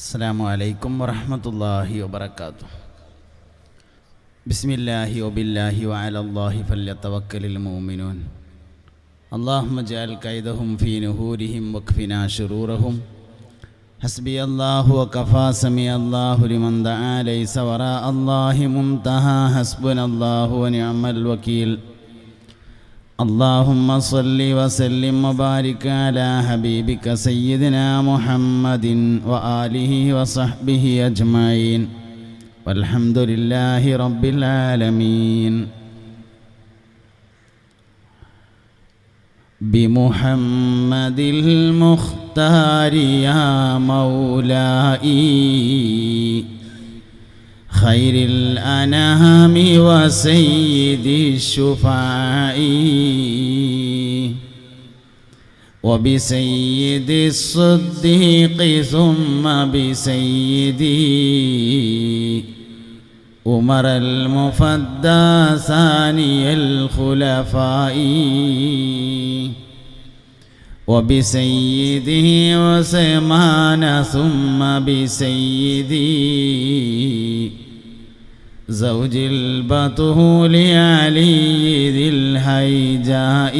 السلام عليكم ورحمة الله وبركاته. بسم الله وبالله وعلى الله فليتوكل المؤمنون. اللهم اجعل كيدهم في نهورهم واكفنا شرورهم. حسبي الله وكفى سمع الله لمن دعا ليس وراء الله منتهى. حسبنا الله ونعم الوكيل. اللهم صل وسلم وبارك على حبيبك سيدنا محمد وآله وصحبه أجمعين والحمد لله رب العالمين. بمحمد المختار يا مولاي خير الأنام وسيد الشفعاء وبسيد الصديق ثم بسيدي عمر المفدى ثاني الخلفاء وبسيده عثمان ثم بسيدي زوج البتول علي ذي الهيجاء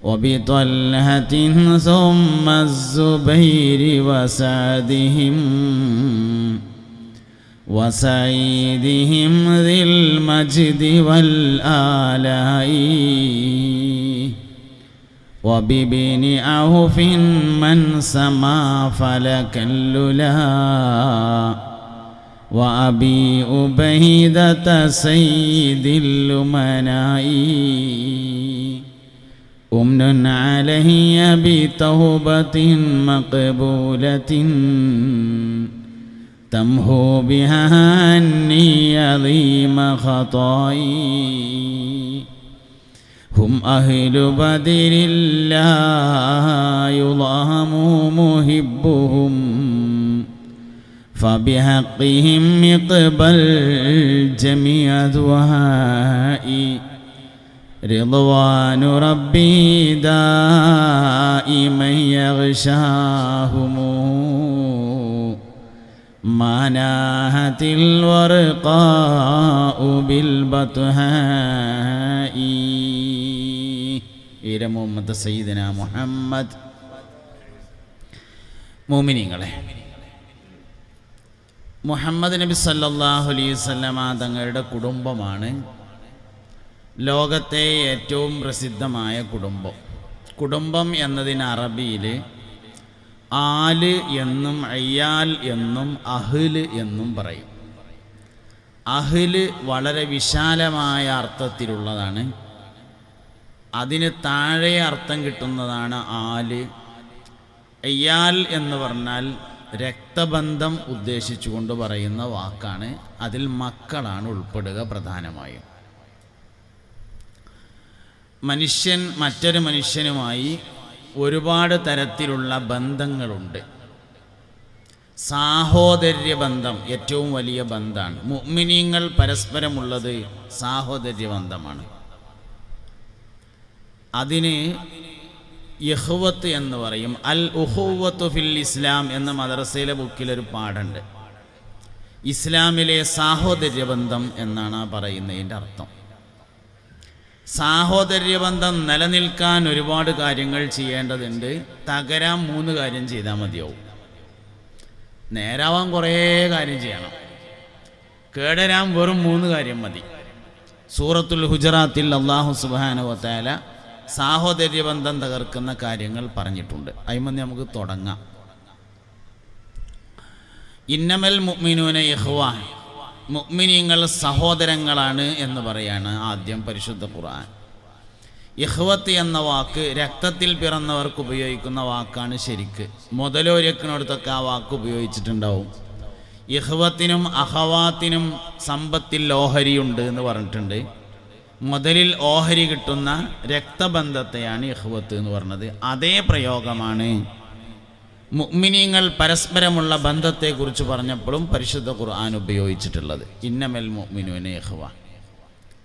وبطلحة ثم الزبير وسعيدهم ذي المجد والآلاء وبابن عوف من سما فلك الللا وأبي أبيدة سيد الأمناء أمن علي بتوبة مقبولة تمحو بها عني عظيم خطائي هم أهل بدر لا يضام محبهم فبحقهم يقبل جميع دعائي رضوان ربي دائما يغشاهم ما ناهت الورقاء بالبطهاء إلى محمد سيدنا محمد. മുഅ്മിനീങ്ങളെ, മുഹമ്മദ് നബി സല്ലല്ലാഹു അലൈഹി വസല്ലമ തങ്ങളുടെ കുടുംബമാണ് ലോകത്തെ ഏറ്റവും പ്രസിദ്ധമായ കുടുംബം എന്നതിന് അറബിയിൽ ആല് എന്നും അയ്യാൽ എന്നും അഹ്ല് എന്നും പറയും. അഹ്ല് വളരെ വിശാലമായ അർത്ഥത്തിലുള്ളതാണ്. അതിന് താഴെ അർത്ഥം കിട്ടുന്നതാണ് ആല്. അയ്യാൽ എന്ന് പറഞ്ഞാൽ രക്തബന്ധം ഉദ്ദേശിച്ചുകൊണ്ട് പറയുന്ന വാക്കാണ്. അതിൽ മക്കളാണ് ഉൾപ്പെടുക പ്രധാനമായും. മനുഷ്യൻ മറ്റൊരു മനുഷ്യനുമായി ഒരുപാട് തരത്തിലുള്ള ബന്ധങ്ങളുണ്ട്. സാഹോദര്യ ബന്ധം ഏറ്റവും വലിയ ബന്ധമാണ്. മുഅ്മിനീങ്ങൾ പരസ്പരമുള്ളത് സാഹോദര്യ ബന്ധമാണ്. അതിന് ഇഖ്വത്ത് എന്ന് പറയും. അൽ ഉഖുവത്തു ഫിൽ ഇസ്ലാം എന്ന മദ്രസയിലെ ബുക്കിലൊരു പാഠമുണ്ട്. ഇസ്ലാമിലെ സാഹോദര്യ ബന്ധം എന്നാണ് ആ പറയുന്നതിൻ്റെ അർത്ഥം. സാഹോദര്യബന്ധം നിലനിൽക്കാൻ ഒരുപാട് കാര്യങ്ങൾ ചെയ്യേണ്ടതുണ്ട്. തകരാൻ 3 കാര്യം ചെയ്താൽ മതിയാവും. നേരാവാൻ കുറേ കാര്യം ചെയ്യണം. കേടരാൻ വെറും 3 കാര്യം മതി. സൂറത്തുൽ ഹുജറാത്തിൽ അല്ലാഹു സുബ്ഹാനഹു വ തആല സാഹോദര്യബന്ധം തകർക്കുന്ന കാര്യങ്ങൾ പറഞ്ഞിട്ടുണ്ട്. അതിന്മേൽ നമുക്ക് തുടങ്ങാം. ഇന്നമൽ മുഅ്മിനൂന ഇഖ്വാൻ, മുഅ്മിനീങ്ങൾ സഹോദരങ്ങളാണ് എന്ന് പറയാണ് ആദ്യം പരിശുദ്ധ ഖുർആൻ. ഇഖ്വത്ത് എന്ന വാക്ക് രക്തത്തിൽ പിറന്നവർക്ക് ഉപയോഗിക്കുന്ന വാക്കാണ്. ശരിക്ക് മുതലോരക്കിനടുത്തൊക്കെ ആ വാക്ക് ഉപയോഗിച്ചിട്ടുണ്ടാവും. ഇഖ്വത്തിനും അഖവാത്തിനും സമ്പത്തിൽ ഓഹരിയുണ്ട് എന്ന് പറഞ്ഞിട്ടുണ്ട്. മുതലിൽ ഓഹരി കിട്ടുന്ന രക്തബന്ധത്തെയാണ് ഇഖ്വത്ത് എന്ന് പറഞ്ഞത്. അതേ പ്രയോഗമാണ് മുഅ്മിനീങ്ങൾ പരസ്പരമുള്ള ബന്ധത്തെക്കുറിച്ച് പറഞ്ഞപ്പോഴും പരിശുദ്ധ ഖുർആൻ ഉപയോഗിച്ചിട്ടുള്ളത്. ഇന്നമൽ മുഅ്മിനൂന ഇഖ്വ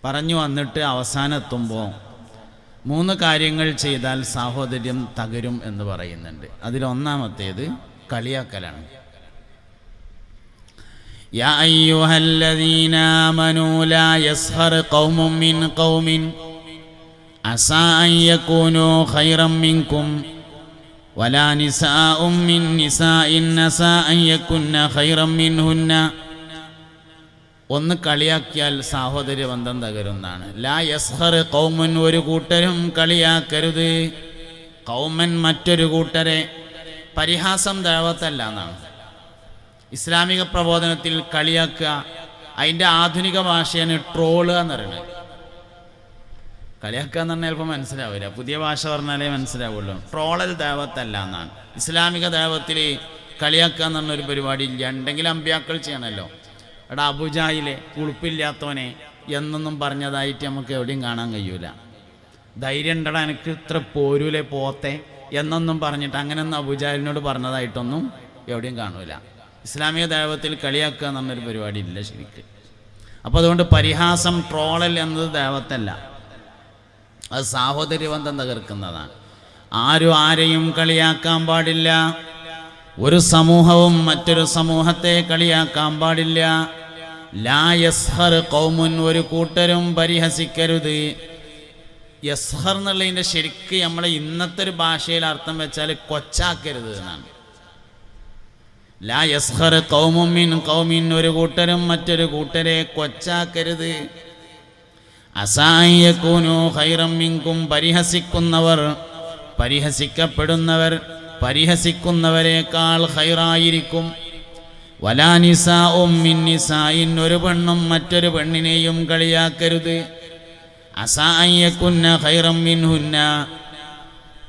പറഞ്ഞു വന്നിട്ട് അവസാനെത്തുമ്പോൾ 3 കാര്യങ്ങൾ ചെയ്താൽ സാഹോദര്യം തകരും എന്ന് പറയുന്നുണ്ട്. അതിലൊന്നാമത്തേത് കളിയാക്കലാണ്. യാ അയ്യുഹല്ലദീന ആമനൂ ലാ യസ്ഖർ ഖൗമും മിൻ ഖൗമിൻ അസാ അൻ യകൂനൂ ഖൈറൻ മിൻകും വലാ നിസാഉം മിൻ നിസാഇൻ അസാ അൻ യകുന്ന ഖൈറൻ മിൻഹുന്ന. ഒന്ന് കളിയാക്കിയാൽ സാഹോദര്യ ബന്ധം തകരുന്നതാണ്. ലാ യസ്ഖർ ഖൗമുൻ, ഒരു കൂട്ടരും കളിയാക്കരുത്. ഖൗമൻ, മറ്റൊരു കൂട്ടരെ. പരിഹാസം ദഅവത്തല്ല എന്നാണ്. ഇസ്ലാമിക പ്രബോധനത്തിൽ കളിയാക്കുക, അതിൻ്റെ ആധുനിക ഭാഷയാണ് ട്രോളുക എന്ന് പറയുന്നത്. കളിയാക്കുക എന്ന് പറഞ്ഞാൽ ചിലപ്പോൾ മനസ്സിലാവില്ല, പുതിയ ഭാഷ പറഞ്ഞാലേ മനസ്സിലാവുള്ളൂ. ട്രോളൽ ദഅവത്തല്ല എന്നാണ്. ഇസ്ലാമിക ദഅവത്തിൽ കളിയാക്കുക എന്ന് പറഞ്ഞൊരു പരിപാടി ഇല്ല. ഉണ്ടെങ്കിൽ അമ്പിയാക്കൾ ചെയ്യണമല്ലോ. എടാ അബുജായിലെ ഉളുപ്പില്ലാത്തവനെ എന്നൊന്നും പറഞ്ഞതായിട്ട് നമുക്ക് എവിടെയും കാണാൻ കഴിയൂല. ധൈര്യം ഉണ്ടടാ എനിക്ക് ഇത്ര പോരൂലെ പോത്തെ എന്നൊന്നും പറഞ്ഞിട്ട് അങ്ങനെയൊന്നും അബുജാലിനോട് പറഞ്ഞതായിട്ടൊന്നും എവിടെയും കാണൂല. ഇസ്ലാമിക ദൈവത്തിൽ കളിയാക്കുക എന്നൊരു പരിപാടി ഇല്ല ശരിക്ക്. അപ്പോൾ അതുകൊണ്ട് പരിഹാസം, ട്രോളൽ എന്നത് ദൈവത്തല്ല, അത് സാഹോദര്യബന്ധം തകർക്കുന്നതാണ്. ആരും ആരെയും കളിയാക്കാൻ പാടില്ല. ഒരു സമൂഹവും മറ്റൊരു സമൂഹത്തെ കളിയാക്കാൻ പാടില്ല. ലാ യസ്ഹർ ഖൗമുൻ, ഒരു കൂട്ടരും പരിഹസിക്കരുത്. യസ്ഹർ എന്നുള്ളതിൻ്റെ ശരിക്ക് നമ്മളെ ഇന്നത്തെ ഒരു ഭാഷയിൽ അർത്ഥം വെച്ചാൽ കൊച്ചാക്കരുത് എന്നാണ്. ലാ യസ്ഹർ ഖൗമുൻ മിൻ ഖൗമിൻ, ഒരു കൂട്ടരും മറ്റൊരു കൂട്ടരെ കൊച്ചാക്കരുത്. അസാ അൻ യകൂനൂ ഖൈറൻ മിൻകും, പരിഹസിക്കുന്നവർ, പരിഹസിക്കപ്പെടുന്നവർ പരിഹസിക്കുന്നവരെക്കാൾ ഖൈറായിരിക്കും. വലാ നിസാഉം മിൻ നിസാഇൻ, ഒരു പെണ്ണും മറ്റൊരു പെണ്ണിനെയും കളിയാക്കരുത്. അസാ അൻ യകുന്ന ഖൈറൻ മിൻഹുന്ന,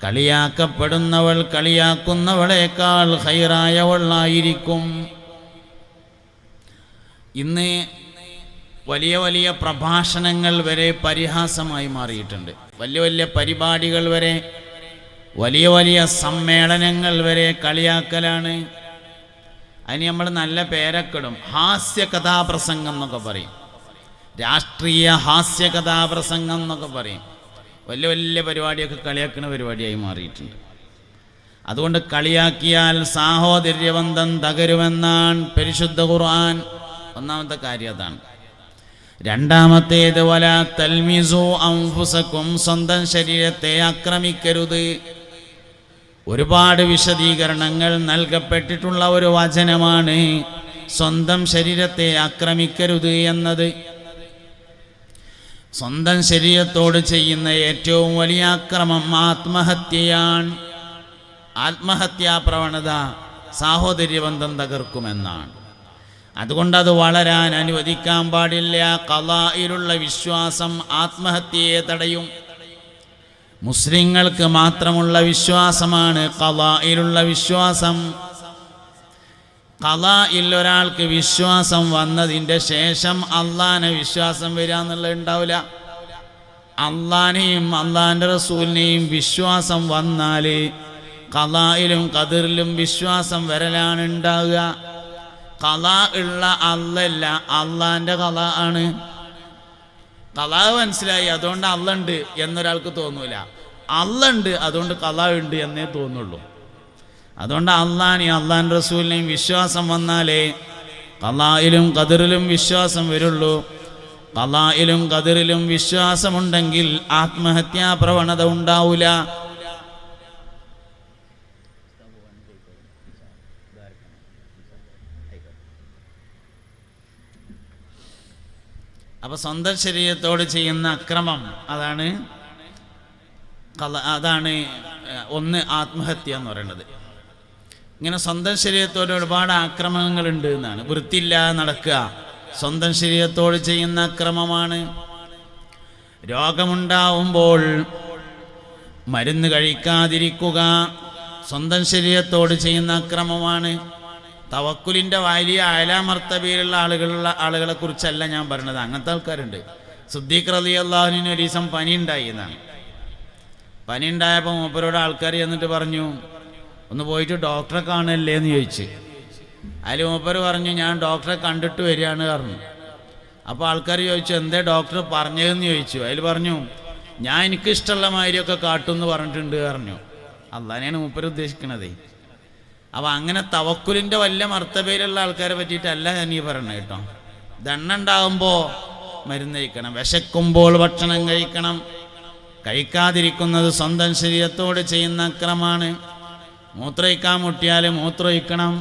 കളിയാക്കപ്പെടുന്നവൾ കളിയാക്കുന്നവളേക്കാൾ ഖൈറായവളായിരിക്കും. ഇന്ന് വലിയ വലിയ പ്രഭാഷണങ്ങൾ വരെ പരിഹാസമായി മാറിയിട്ടുണ്ട്. വലിയ വലിയ പരിപാടികൾ വരെ, വലിയ വലിയ സമ്മേളനങ്ങൾ വരെ കളിയാക്കലാണ്. അതിന് നമ്മൾ നല്ല പേരൊക്കെ ഇടും. ഹാസ്യ കഥാപ്രസംഗം എന്നൊക്കെ പറയും, രാഷ്ട്രീയ ഹാസ്യ കഥാപ്രസംഗം എന്നൊക്കെ പറയും. വലിയ വലിയ പരിപാടിയൊക്കെ കളിയാക്കുന്ന പരിപാടിയായി മാറിയിട്ടുണ്ട്. അതുകൊണ്ട് കളിയാക്കിയാൽ സാഹോദര്യബന്ധം തകരുമെന്നാണ് പരിശുദ്ധ ഖുർആൻ. ഒന്നാമത്തെ കാര്യം അതാണ്. രണ്ടാമത്തേത് വലാ തൽമിസു അൻഫുസകും, സ്വന്തം ശരീരത്തെ ആക്രമിക്കരുത്. ഒരുപാട് വിശദീകരണങ്ങൾ നൽകപ്പെട്ടിട്ടുള്ള ഒരു വചനമാണ് സ്വന്തം ശരീരത്തെ ആക്രമിക്കരുത് എന്നത്. സ്വന്തം ശരീരത്തോട് ചെയ്യുന്ന ഏറ്റവും വലിയ അക്രമം ആത്മഹത്യയാണ്. ആത്മഹത്യാ പ്രവണത സാഹോദര്യബന്ധം തകർക്കുമെന്നാണ്. അതുകൊണ്ടത് വളരാൻ അനുവദിക്കാൻ പാടില്ല. ഖളായിലുള്ള വിശ്വാസം ആത്മഹത്യയെ തടയും. മുസ്ലിങ്ങൾക്ക് മാത്രമുള്ള വിശ്വാസമാണ് ഖളായിലുള്ള വിശ്വാസം. ഖളായിൽ ഒരാൾക്ക് വിശ്വാസം വന്നതിൻ്റെ ശേഷം അള്ളാനെ വിശ്വാസം വരിക എന്നുള്ളത് ഉണ്ടാവില്ല. അള്ളാനെയും അള്ളാൻ്റെ റസൂലിനെയും വിശ്വാസം വന്നാൽ ഖളായിലും ഖദറിലും വിശ്വാസം വരലാണ് ഉണ്ടാവുക. ഖളാ ഉള്ള അല്ലല്ല, അള്ളാൻ്റെ ഖളാ ആണ്. ഖളാ മനസ്സിലായി, അതുകൊണ്ട് അള്ള ഉണ്ട് എന്നൊരാൾക്ക് തോന്നൂല. അള്ള ഉണ്ട്, അതുകൊണ്ട് ഖളാ ഉണ്ട് എന്നേ തോന്നുള്ളൂ. അതുകൊണ്ട് അള്ളാനെയും അള്ളാൻ്റെ റസൂലിനെയും വിശ്വാസം വന്നാലേ ഖളായിലും ഖദറിലും വിശ്വാസം വരുള്ളൂ. ഖളായിലും ഖദറിലും വിശ്വാസമുണ്ടെങ്കിൽ ആത്മഹത്യാ പ്രവണത ഉണ്ടാവില്ല. അപ്പോൾ സ്വന്തം ശരീരത്തോട് ചെയ്യുന്ന അക്രമം അതാണ് ഒന്ന് ആത്മഹത്യ എന്ന് പറയുന്നത്. ഇങ്ങനെ സ്വന്തം ശരീരത്തോട് ഒരുപാട് ആക്രമണങ്ങളുണ്ട് എന്നാണ്. വൃത്തിയില്ലാതെ നടക്കുക സ്വന്തം ശരീരത്തോട് ചെയ്യുന്ന അക്രമമാണ്. രോഗമുണ്ടാവുമ്പോൾ മരുന്ന് കഴിക്കാതിരിക്കുക സ്വന്തം ശരീരത്തോട് ചെയ്യുന്ന അക്രമമാണ്. തവക്കുലിൻ്റെ വലിയ അയലാമർത്തബയിലുള്ള ആളുകളെ കുറിച്ചല്ല ഞാൻ പറഞ്ഞത്. അങ്ങനത്തെ ആൾക്കാരുണ്ട്. സിദ്ദീഖ് റളിയല്ലാഹു അൻഹു ഒരു ദിവസം പനി ഉണ്ടായി എന്നാണ്. പനി ഉണ്ടായപ്പോൾ മൂപ്പരോട് ആൾക്കാർ ചെന്നിട്ട് പറഞ്ഞു, ഒന്ന് പോയിട്ട് ഡോക്ടറെ കാണല്ലേ എന്ന് ചോദിച്ച്. അതിൽ മൂപ്പർ പറഞ്ഞു, ഞാൻ ഡോക്ടറെ കണ്ടിട്ട് വരികയാണ് പറഞ്ഞു. അപ്പോൾ ആൾക്കാർ ചോദിച്ചു, എന്തേ ഡോക്ടർ പറഞ്ഞതെന്ന് ചോദിച്ചു. അതിൽ പറഞ്ഞു, ഞാൻ എനിക്കിഷ്ടമുള്ള മാതിരിയൊക്കെ കാട്ടുമെന്ന് പറഞ്ഞിട്ടുണ്ട് പറഞ്ഞു. അള്ളാനെയാണ് മൂപ്പര് ഉദ്ദേശിക്കണത്. അപ്പം അങ്ങനെ തവക്കുലിൻ്റെ വല്ല മർത്തബയിലുള്ള ആൾക്കാരെ പറ്റിയിട്ടല്ല ഞാൻ ഈ പറയണത് കേട്ടോ. ദണ്ണുണ്ടാകുമ്പോൾ മരുന്ന് കഴിക്കണം, വിശക്കുമ്പോൾ ഭക്ഷണം കഴിക്കണം. കഴിക്കാതിരിക്കുന്നത് സ്വന്തം ശരീരത്തോട് ചെയ്യുന്ന അക്രമാണ്. മൂത്രമൊഴിക്കാൻ മുട്ടിയാൽ മൂത്രമൊഴിക്കണം,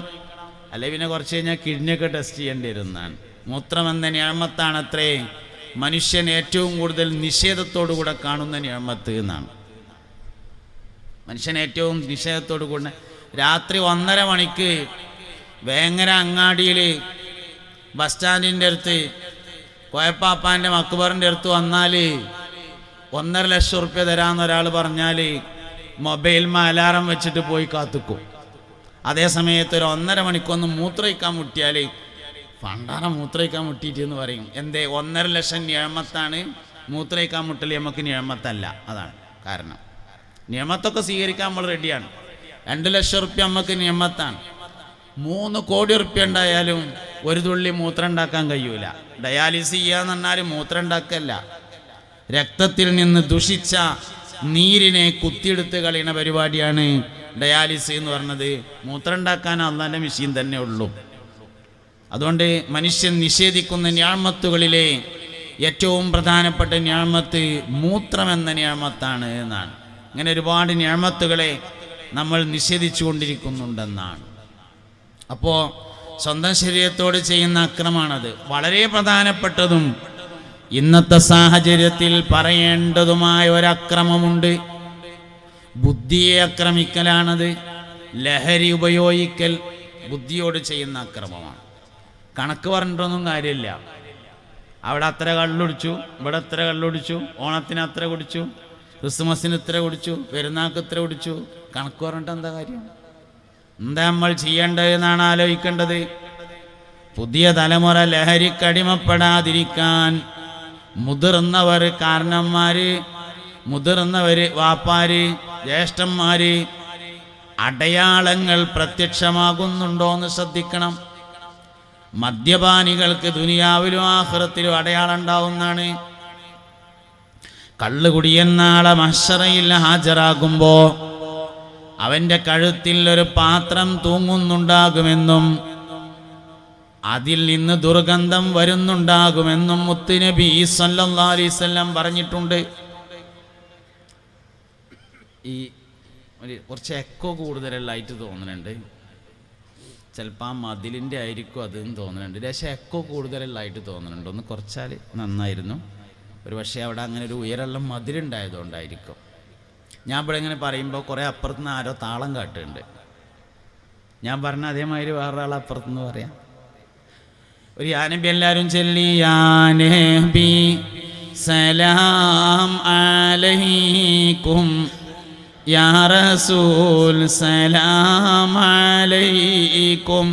അല്ലെ പിന്നെ കുറച്ച് കഴിഞ്ഞാൽ കിഡ്നിയൊക്കെ ടെസ്റ്റ് ചെയ്യേണ്ടി വരുന്നതാണ്. മൂത്രം എന്ന നിഅമത്താണത്രേ മനുഷ്യൻ ഏറ്റവും കൂടുതൽ നിഷേധത്തോടുകൂടെ കാണുന്ന നിഅമത്ത് എന്നാണ്. മനുഷ്യൻ ഏറ്റവും നിഷേധത്തോടു കൂടെ രാത്രി 1:30 മണിക്ക് വേങ്ങര അങ്ങാടിയിൽ ബസ് സ്റ്റാൻഡിൻ്റെ അടുത്ത് കോയപ്പാപ്പാൻ്റെ മക്ബറിൻ്റെ അടുത്ത് വന്നാൽ 1.5 ലക്ഷം റുപ്യ തരാമെന്ന് ഒരാൾ പറഞ്ഞാൽ മൊബൈൽ അലാറം വെച്ചിട്ട് പോയി കാത്തുക്കും. അതേ സമയത്ത് ഒരു 1.5 മണിക്കൊന്ന് മൂത്രമൊഴിക്കാൻ മുട്ടിയാൽ പണ്ടാറ മൂത്രമൊഴിക്കാൻ മുട്ടിയിട്ട് എന്ന് പറയും. എന്തേ? 1.5 ലക്ഷം നിയമത്താണ്. മൂത്രമൊഴിക്കാൻ മുട്ടൽ നമുക്ക് നിയമത്തല്ല. അതാണ് കാരണം. നിയമത്തൊക്കെ സ്വീകരിക്കാൻ നമ്മൾ റെഡിയാണ്. 2 ലക്ഷം റുപ്യ നമുക്ക് നിയമത്താണ്. 3 കോടി റുപ്യ ഉണ്ടായാലും ഒരു തുള്ളി മൂത്രം ഉണ്ടാക്കാൻ കഴിയൂല. ഡയാലിസിസ് ചെയ്യാന്ന് പറഞ്ഞാൽ മൂത്രം ഉണ്ടാക്കല്ല, രക്തത്തിൽ നിന്ന് ദുഷിച്ച നീരിനെ കുത്തിയെടുത്ത് കളയുന്ന പരിപാടിയാണ് ഡയാലിസിസ് എന്ന് പറഞ്ഞത്. മൂത്രം ഉണ്ടാക്കാൻ അള്ളാൻ്റെ മെഷീൻ തന്നെ ഉള്ളൂ. അതുകൊണ്ട് മനുഷ്യൻ നിഷേധിക്കുന്ന നിഅമത്തുകളിലെ ഏറ്റവും പ്രധാനപ്പെട്ട നിഅമത്ത് മൂത്രമെന്ന നിഅമത്താണ് എന്നാണ്. അങ്ങനെ ഒരുപാട് നിഅമത്തുകളെ നമ്മൾ നിഷേധിച്ചു കൊണ്ടിരിക്കുന്നുണ്ടെന്നാണ്. അപ്പോൾ സ്വന്തം ശരീരത്തോട് ചെയ്യുന്ന അക്രമമാണത്. വളരെ പ്രധാനപ്പെട്ടതും ഇന്നത്തെ സാഹചര്യത്തിൽ പറയേണ്ടതുമായ ഒരക്രമമുണ്ട്. ബുദ്ധിയെ ആക്രമിക്കലാണത്. ലഹരി ഉപയോഗിക്കൽ ബുദ്ധിയോട് ചെയ്യുന്ന അക്രമമാണ്. കണക്ക് പറഞ്ഞിട്ടൊന്നും കാര്യമില്ല. അവിടെ അത്ര കള്ളുടിച്ചു, ഇവിടെ അത്ര കള്ളുടിച്ചു, ഓണത്തിന് അത്ര കുടിച്ചു, ക്രിസ്മസിന് ഇത്ര കുടിച്ചു, പെരുന്നാൾക്ക് ഇത്ര കുടിച്ചു. കണക്ക് പറഞ്ഞിട്ട് എന്താ കാര്യം? എന്താ നമ്മൾ ചെയ്യേണ്ടതെന്നാണ് ആലോചിക്കേണ്ടത്. പുതിയ തലമുറ ലഹരിക്കടിമപ്പെടാതിരിക്കാൻ മുതിർന്നവർ, കാരണന്മാര്, മുതിർന്നവര്, വാപ്പാര്, ജ്യേഷ്ഠന്മാര് അടയാളങ്ങൾ പ്രത്യക്ഷമാകുന്നുണ്ടോ എന്ന് ശ്രദ്ധിക്കണം. മദ്യപാനികൾക്ക് ദുനിയാവിലും ആഖിറത്തിലും അടയാളം ഉണ്ടാവുന്നതാണ്. കള്ളുകുടിയെന്നാളെ മഹ്ശറയിൽ ഹാജരാകുമ്പോ അവന്റെ കഴുത്തിൽ ഒരു പാത്രം തൂങ്ങുന്നുണ്ടാകുമെന്നും അതിൽ നിന്ന് ദുർഗന്ധം വരുന്നുണ്ടാകുമെന്നും മുത്തുനബി സല്ലല്ലാഹു അലൈഹി വസല്ലം പറഞ്ഞിട്ടുണ്ട്. ഈ കുറച്ച് എക്കോ കൂടുതലായിട്ട് തോന്നുന്നുണ്ട്. ചിലപ്പോൾ ആ മതിലിൻ്റെ ആയിരിക്കും അതെന്ന് തോന്നുന്നുണ്ട്. പക്ഷേ എക്കോ കൂടുതലായിട്ട് തോന്നുന്നുണ്ട്. ഒന്ന് കുറച്ചാൽ നന്നായിരുന്നു. ഒരു പക്ഷേ അവിടെ അങ്ങനെ ഒരു ഉയരമുള്ള മതിലുണ്ടായതുകൊണ്ടായിരിക്കും. ഞാൻ ഇവിടെ ഇങ്ങനെ പറയുമ്പോൾ കുറേ അപ്പുറത്തുനിന്ന് ആരോ താളം കാട്ടുന്നുണ്ട്. ഞാൻ പറഞ്ഞ അതേമാതിരി വേറൊരാൾ അപ്പുറത്തുനിന്ന് പറയാം. ഒരു യാ നബി എല്ലാവരും ചൊല്ലി, യാ നബി സലാം അലൈക്കും, യാ റസൂൽ സലാം അലൈക്കും,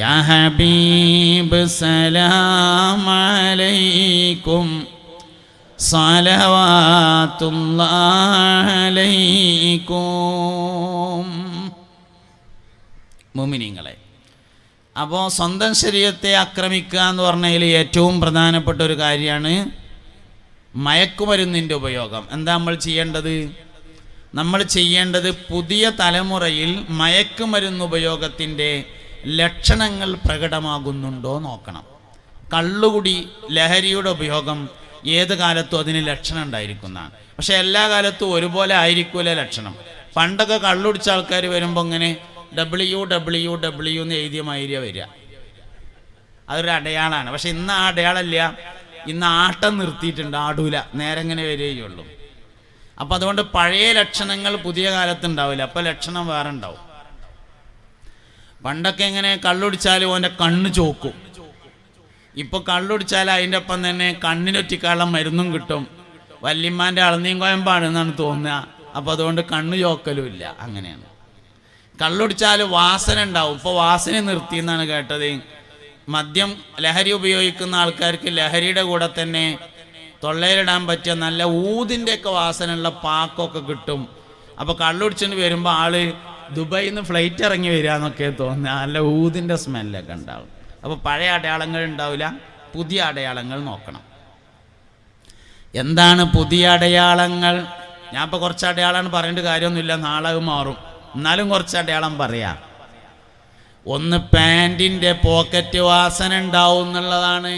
യാ ഹബീബ് സലാം അലൈക്കും, സ്വലവാത്തുല്ലാഹി അലൈക്കും. മുഅ്മിനീങ്ങളെ, അപ്പോൾ സ്വന്തം ശരീരത്തെ ആക്രമിക്കുക എന്ന് പറഞ്ഞതിൽ ഏറ്റവും പ്രധാനപ്പെട്ട ഒരു കാര്യമാണ് മയക്കുമരുന്നിൻ്റെ ഉപയോഗം. എന്താ നമ്മൾ ചെയ്യേണ്ടത്? നമ്മൾ ചെയ്യേണ്ടത് പുതിയ തലമുറയിൽ മയക്കുമരുന്ന് ഉപയോഗത്തിൻ്റെ ലക്ഷണങ്ങൾ പ്രകടമാകുന്നുണ്ടോ നോക്കണം. കള്ളുകുടി, ലഹരിയുടെ ഉപയോഗം ഏത് കാലത്തും അതിന് ലക്ഷണം ഉണ്ടായിരിക്കുന്നതാണ്. പക്ഷെ എല്ലാ കാലത്തും ഒരുപോലെ ആയിരിക്കൂല ലക്ഷണം. പണ്ടൊക്കെ കള്ളുടിച്ച ആൾക്കാർ വരുമ്പോൾ ഇങ്ങനെ WWW എന്ന് എഴുതിയ മാതിരിയ വരിക. അതൊരു അടയാളമാണ്. പക്ഷെ ഇന്ന് ആ അടയാളമില്ല. ഇന്ന് ആട്ടം നിർത്തിയിട്ടുണ്ട്, ആടൂല, നേരെ ഇങ്ങനെ വരികയുള്ളൂ. അപ്പം അതുകൊണ്ട് പഴയ ലക്ഷണങ്ങൾ പുതിയ കാലത്ത് ഉണ്ടാവില്ല. അപ്പം ലക്ഷണം വേറെ ഉണ്ടാവും. പണ്ടൊക്കെ ഇങ്ങനെ കള്ളുടിച്ചാൽ ഓൻ്റെ കണ്ണ് ചോക്കും. ഇപ്പോൾ കള്ളുടിച്ചാൽ അതിൻ്റെ ഒപ്പം തന്നെ കണ്ണിനൊറ്റിക്കാളം മരുന്നും കിട്ടും. വല്യമ്മാൻ്റെ അളന്നിയും കോയമ്പാണെന്നാണ് തോന്നുക. അപ്പം അതുകൊണ്ട് കണ്ണ് ചോക്കലും ഇല്ല. അങ്ങനെയാണ്. കള്ളുടിച്ചാൽ വാസന ഉണ്ടാവും. ഇപ്പോൾ വാസന നിർത്തി എന്നാണ് കേട്ടത്. മദ്യം, ലഹരി ഉപയോഗിക്കുന്ന ആൾക്കാർക്ക് ലഹരിയുടെ കൂടെ തന്നെ തൊള്ളയിലിടാൻ പറ്റിയ നല്ല ഊതിൻ്റെയൊക്കെ വാസനയുള്ള പാക്കൊക്കെ കിട്ടും. അപ്പോൾ കള്ളുടിച്ചിട്ട് വരുമ്പോൾ ആള് ദുബായിൽ നിന്ന് ഫ്ലൈറ്റ് ഇറങ്ങി വരിക എന്നൊക്കെ തോന്നുക. നല്ല ഊതിൻ്റെ സ്മെല്ലൊക്കെ ഉണ്ടാവും. അപ്പോൾ പഴയ അടയാളങ്ങൾ ഉണ്ടാവില്ല, പുതിയ അടയാളങ്ങൾ നോക്കണം. എന്താണ് പുതിയ അടയാളങ്ങൾ? ഞാൻ ഇപ്പോൾ കുറച്ച് അടയാളമാണ് പറയേണ്ട കാര്യമൊന്നുമില്ല, നാളെ മാറും. എന്നാലും കുറച്ച് അടയാളം പറയാം. ഒന്ന്, പാൻറ്റിൻ്റെ പോക്കറ്റ് വാസന ഉണ്ടാവും എന്നുള്ളതാണ്.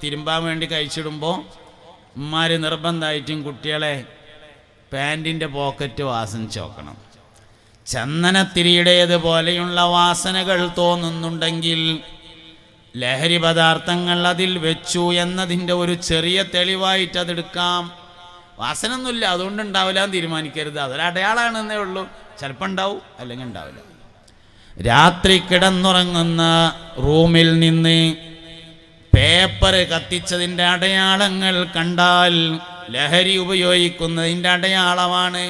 തിരുമ്പാൻ വേണ്ടി കഴിച്ചിടുമ്പോൾ ഉമ്മാർ നിർബന്ധമായിട്ടും കുട്ടികളെ പാൻറ്റിൻ്റെ പോക്കറ്റ് വാസനിച്ച് നോക്കണം. ചന്ദനത്തിരിയുടേതുപോലെയുള്ള വാസനകൾ തോന്നുന്നുണ്ടെങ്കിൽ ലഹരി പദാർത്ഥങ്ങൾ അതിൽ വെച്ചു എന്നതിൻ്റെ ഒരു ചെറിയ തെളിവായിട്ട് അതെടുക്കാം. വാസന ഒന്നുമില്ല, അതുകൊണ്ട് ഉണ്ടാവില്ല എന്ന് തീരുമാനിക്കരുത്. അതൊരു അടയാളമാണെന്നേ ഉള്ളൂ. ചിലപ്പോൾ ഉണ്ടാവും, അല്ലെങ്കിൽ ഉണ്ടാവില്ല. രാത്രി കിടന്നുറങ്ങുന്ന റൂമിൽ നിന്ന് പേപ്പർ കത്തിച്ചതിൻ്റെ അടയാളങ്ങൾ കണ്ടാൽ ലഹരി ഉപയോഗിക്കുന്നതിൻ്റെ അടയാളമാണ്.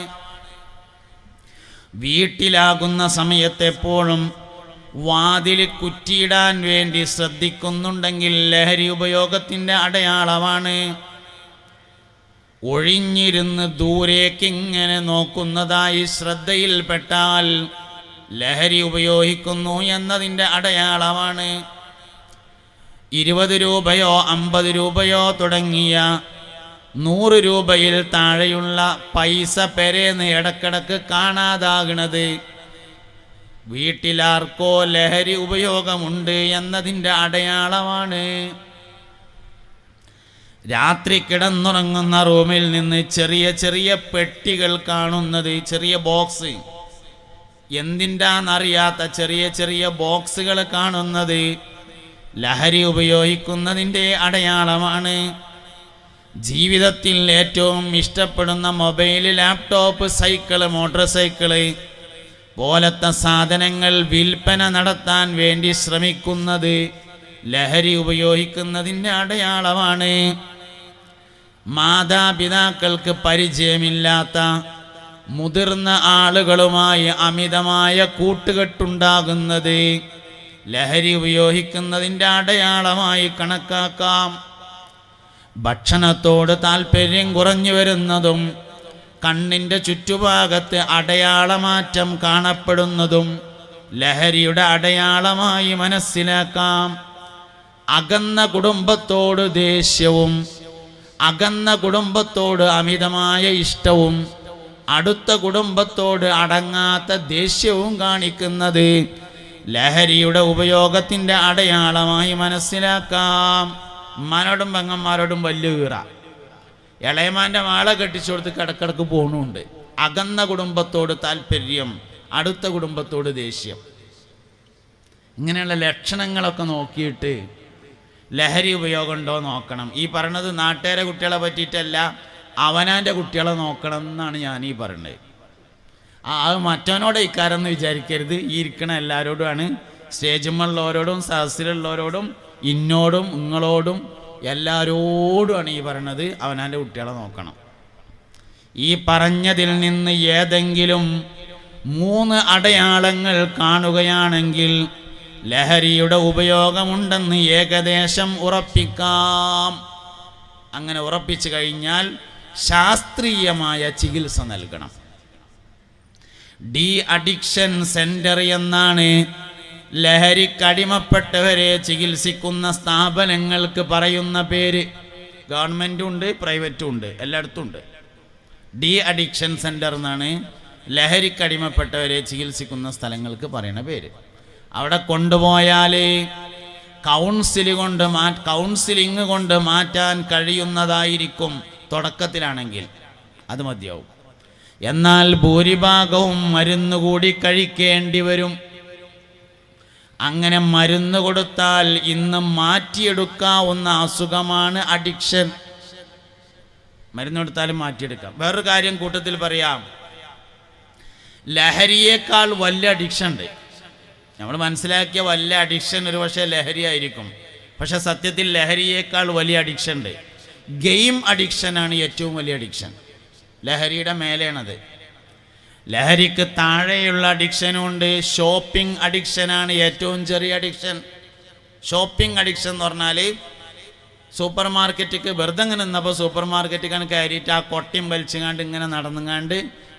വീട്ടിലാകുന്ന സമയത്തെപ്പോഴും വാതിൽ കുറ്റിയിടാൻ വേണ്ടി ശ്രദ്ധിക്കുന്നുണ്ടെങ്കിൽ ലഹരി ഉപയോഗത്തിൻ്റെ അടയാളമാണ്. ഒഴിഞ്ഞിരുന്ന് ദൂരേക്കിങ്ങനെ നോക്കുന്നതായി ശ്രദ്ധയിൽപ്പെട്ടാൽ ലഹരി ഉപയോഗിക്കുന്നു എന്നതിൻ്റെ അടയാളമാണ്. 20 രൂപയോ 50 രൂപയോ തുടങ്ങിയ 100 രൂപയിൽ താഴെയുള്ള പൈസ പെരേന്ന് ഇടക്കിടക്ക് കാണാതാകണത് വീട്ടിലാർക്കോ ലഹരി ഉപയോഗമുണ്ട് എന്നതിൻ്റെ അടയാളമാണ്. രാത്രി കിടന്നുറങ്ങുന്ന റൂമിൽ നിന്ന് ചെറിയ ചെറിയ പെട്ടികൾ കാണുന്നത്, ചെറിയ ബോക്സ്, എന്തിൻ്റെന്നറിയാത്ത ചെറിയ ചെറിയ ബോക്സുകൾ കാണുന്നത് ലഹരി ഉപയോഗിക്കുന്നതിൻ്റെ അടയാളമാണ്. ജീവിതത്തിൽ ഏറ്റവും ഇഷ്ടപ്പെടുന്ന mobile, laptop, cycle, motor cycle പോലത്തെ സാധനങ്ങൾ വിൽപ്പന നടത്താൻ വേണ്ടി ശ്രമിക്കുന്നത് ലഹരി ഉപയോഗിക്കുന്നതിൻ്റെ അടയാളമാണ്. മാതാപിതാക്കൾക്ക് പരിചയമില്ലാത്ത മുതിർന്ന ആളുകളുമായി അമിതമായ കൂട്ടുകെട്ടുണ്ടാകുന്നത് ലഹരി ഉപയോഗിക്കുന്നതിൻ്റെ അടയാളമായി കണക്കാക്കാം. ഭക്ഷണത്തോട് താല്പര്യം കുറഞ്ഞു വരുന്നതും കണ്ണിൻ്റെ ചുറ്റുഭാഗത്ത് അടയാളമാറ്റം കാണപ്പെടുന്നതും ലഹരിയുടെ അടയാളമായി മനസ്സിലാക്കാം. അകന്ന കുടുംബത്തോട് ദേഷ്യവും അകന്ന കുടുംബത്തോട് അമിതമായ ഇഷ്ടവും അടുത്ത കുടുംബത്തോട് അടങ്ങാത്ത ദേഷ്യവും കാണിക്കുന്നത് ലഹരിയുടെ ഉപയോഗത്തിൻ്റെ അടയാളമായി മനസ്സിലാക്കാം. ഉമ്മാനോടും പെങ്ങന്മാരോടും വലിയ വീറ, ഇളയമാൻ്റെ മാളെ കെട്ടിച്ചു കൊടുത്ത് കിടക്കിടക്ക് പോകണുണ്ട്. അകന്ന കുടുംബത്തോട് താല്പര്യം, അടുത്ത കുടുംബത്തോട് ദേഷ്യം. ഇങ്ങനെയുള്ള ലക്ഷണങ്ങളൊക്കെ നോക്കിയിട്ട് ലഹരി ഉപയോഗം ഉണ്ടോ നോക്കണം. ഈ പറഞ്ഞത് നാട്ടുകാരെ കുട്ടികളെ പറ്റിയിട്ടല്ല, അവനാൻ്റെ കുട്ടികളെ നോക്കണം എന്നാണ് ഞാൻ ഈ പറയുന്നത്. അത് മറ്റവനോട് ഇക്കാരെന്ന് വിചാരിക്കരുത്. ഈ ഇരിക്കണ എല്ലാവരോടുമാണ്, സ്റ്റേജുമുള്ളവരോടും സദസ്സിലുള്ളവരോടും ഇന്നോടും നിങ്ങളോടും എല്ലാവരോടുമാണ് ഈ പറയണത്. അവനാൻ്റെ കുട്ടികളെ നോക്കണം. ഈ പറഞ്ഞതിൽ നിന്ന് ഏതെങ്കിലും 3 അടയാളങ്ങൾ കാണുകയാണെങ്കിൽ ലഹരിയുടെ ഉപയോഗമുണ്ടെന്ന് ഏകദേശം ഉറപ്പിക്കാം. അങ്ങനെ ഉറപ്പിച്ചു കഴിഞ്ഞാൽ ശാസ്ത്രീയമായ ചികിത്സ നൽകണം. ഡി അഡിക്ഷൻ സെന്റർ എന്നാണ് ലഹരിക്കടിമപ്പെട്ടവരെ ചികിത്സിക്കുന്ന സ്ഥാപനങ്ങൾക്ക് പറയുന്ന പേര്. ഗവൺമെൻറ്റും ഉണ്ട്, പ്രൈവറ്റും ഉണ്ട്, എല്ലായിടത്തും ഉണ്ട്. ഡി അഡിക്ഷൻ സെന്റർ എന്നാണ് ലഹരിക്കടിമപ്പെട്ടവരെ ചികിത്സിക്കുന്ന സ്ഥലങ്ങൾക്ക് പറയുന്ന പേര്. അവിടെ കൊണ്ടുപോയാൽ കൗൺസിലിംഗ് കൊണ്ട് മാറ്റാൻ കഴിയുന്നതായിരിക്കും തുടക്കത്തിലാണെങ്കിൽ, അത് മതിയാവും. എന്നാൽ ഭൂരിഭാഗവും മരുന്ന് കൂടി കഴിക്കേണ്ടി വരും. അങ്ങനെ മരുന്ന് കൊടുത്താൽ ഇന്ന് മാറ്റിയെടുക്കാവുന്ന അസുഖമാണ് അഡിക്ഷൻ. മരുന്ന് കൊടുത്താലും മാറ്റിയെടുക്കാം. വേറൊരു കാര്യം കൂട്ടത്തിൽ പറയാം, ലഹരിയേക്കാൾ വലിയ അഡിക്ഷൻ ഉണ്ട്. നമ്മൾ മനസ്സിലാക്കിയ വലിയ അഡിക്ഷൻ ഒരു പക്ഷേ ലഹരി ആയിരിക്കും, പക്ഷെ സത്യത്തിൽ ലഹരിയേക്കാൾ വലിയ അഡിക്ഷൻ ഉണ്ട്. ഗെയിം അഡിക്ഷനാണ് ഏറ്റവും വലിയ അഡിക്ഷൻ. ലഹരിയുടെ മേലെയാണത്. ലഹരിക്ക് താഴെയുള്ള അഡിക്ഷനും ഉണ്ട്. ഷോപ്പിംഗ് അഡിക്ഷനാണ് ഏറ്റവും ചെറിയ അഡിക്ഷൻ. ഷോപ്പിംഗ് അഡിക്ഷൻ എന്ന് പറഞ്ഞാൽ സൂപ്പർ മാർക്കറ്റിക്ക് വെറുതെ ഇങ്ങനെ നിന്നപ്പോൾ സൂപ്പർ മാർക്കറ്റിക്കാണ് കയറിയിട്ട് ആ കൊട്ടയും വലിച്ചുങ്ങാണ്ട് ഇങ്ങനെ നടന്നുങ്ങാണ്ട്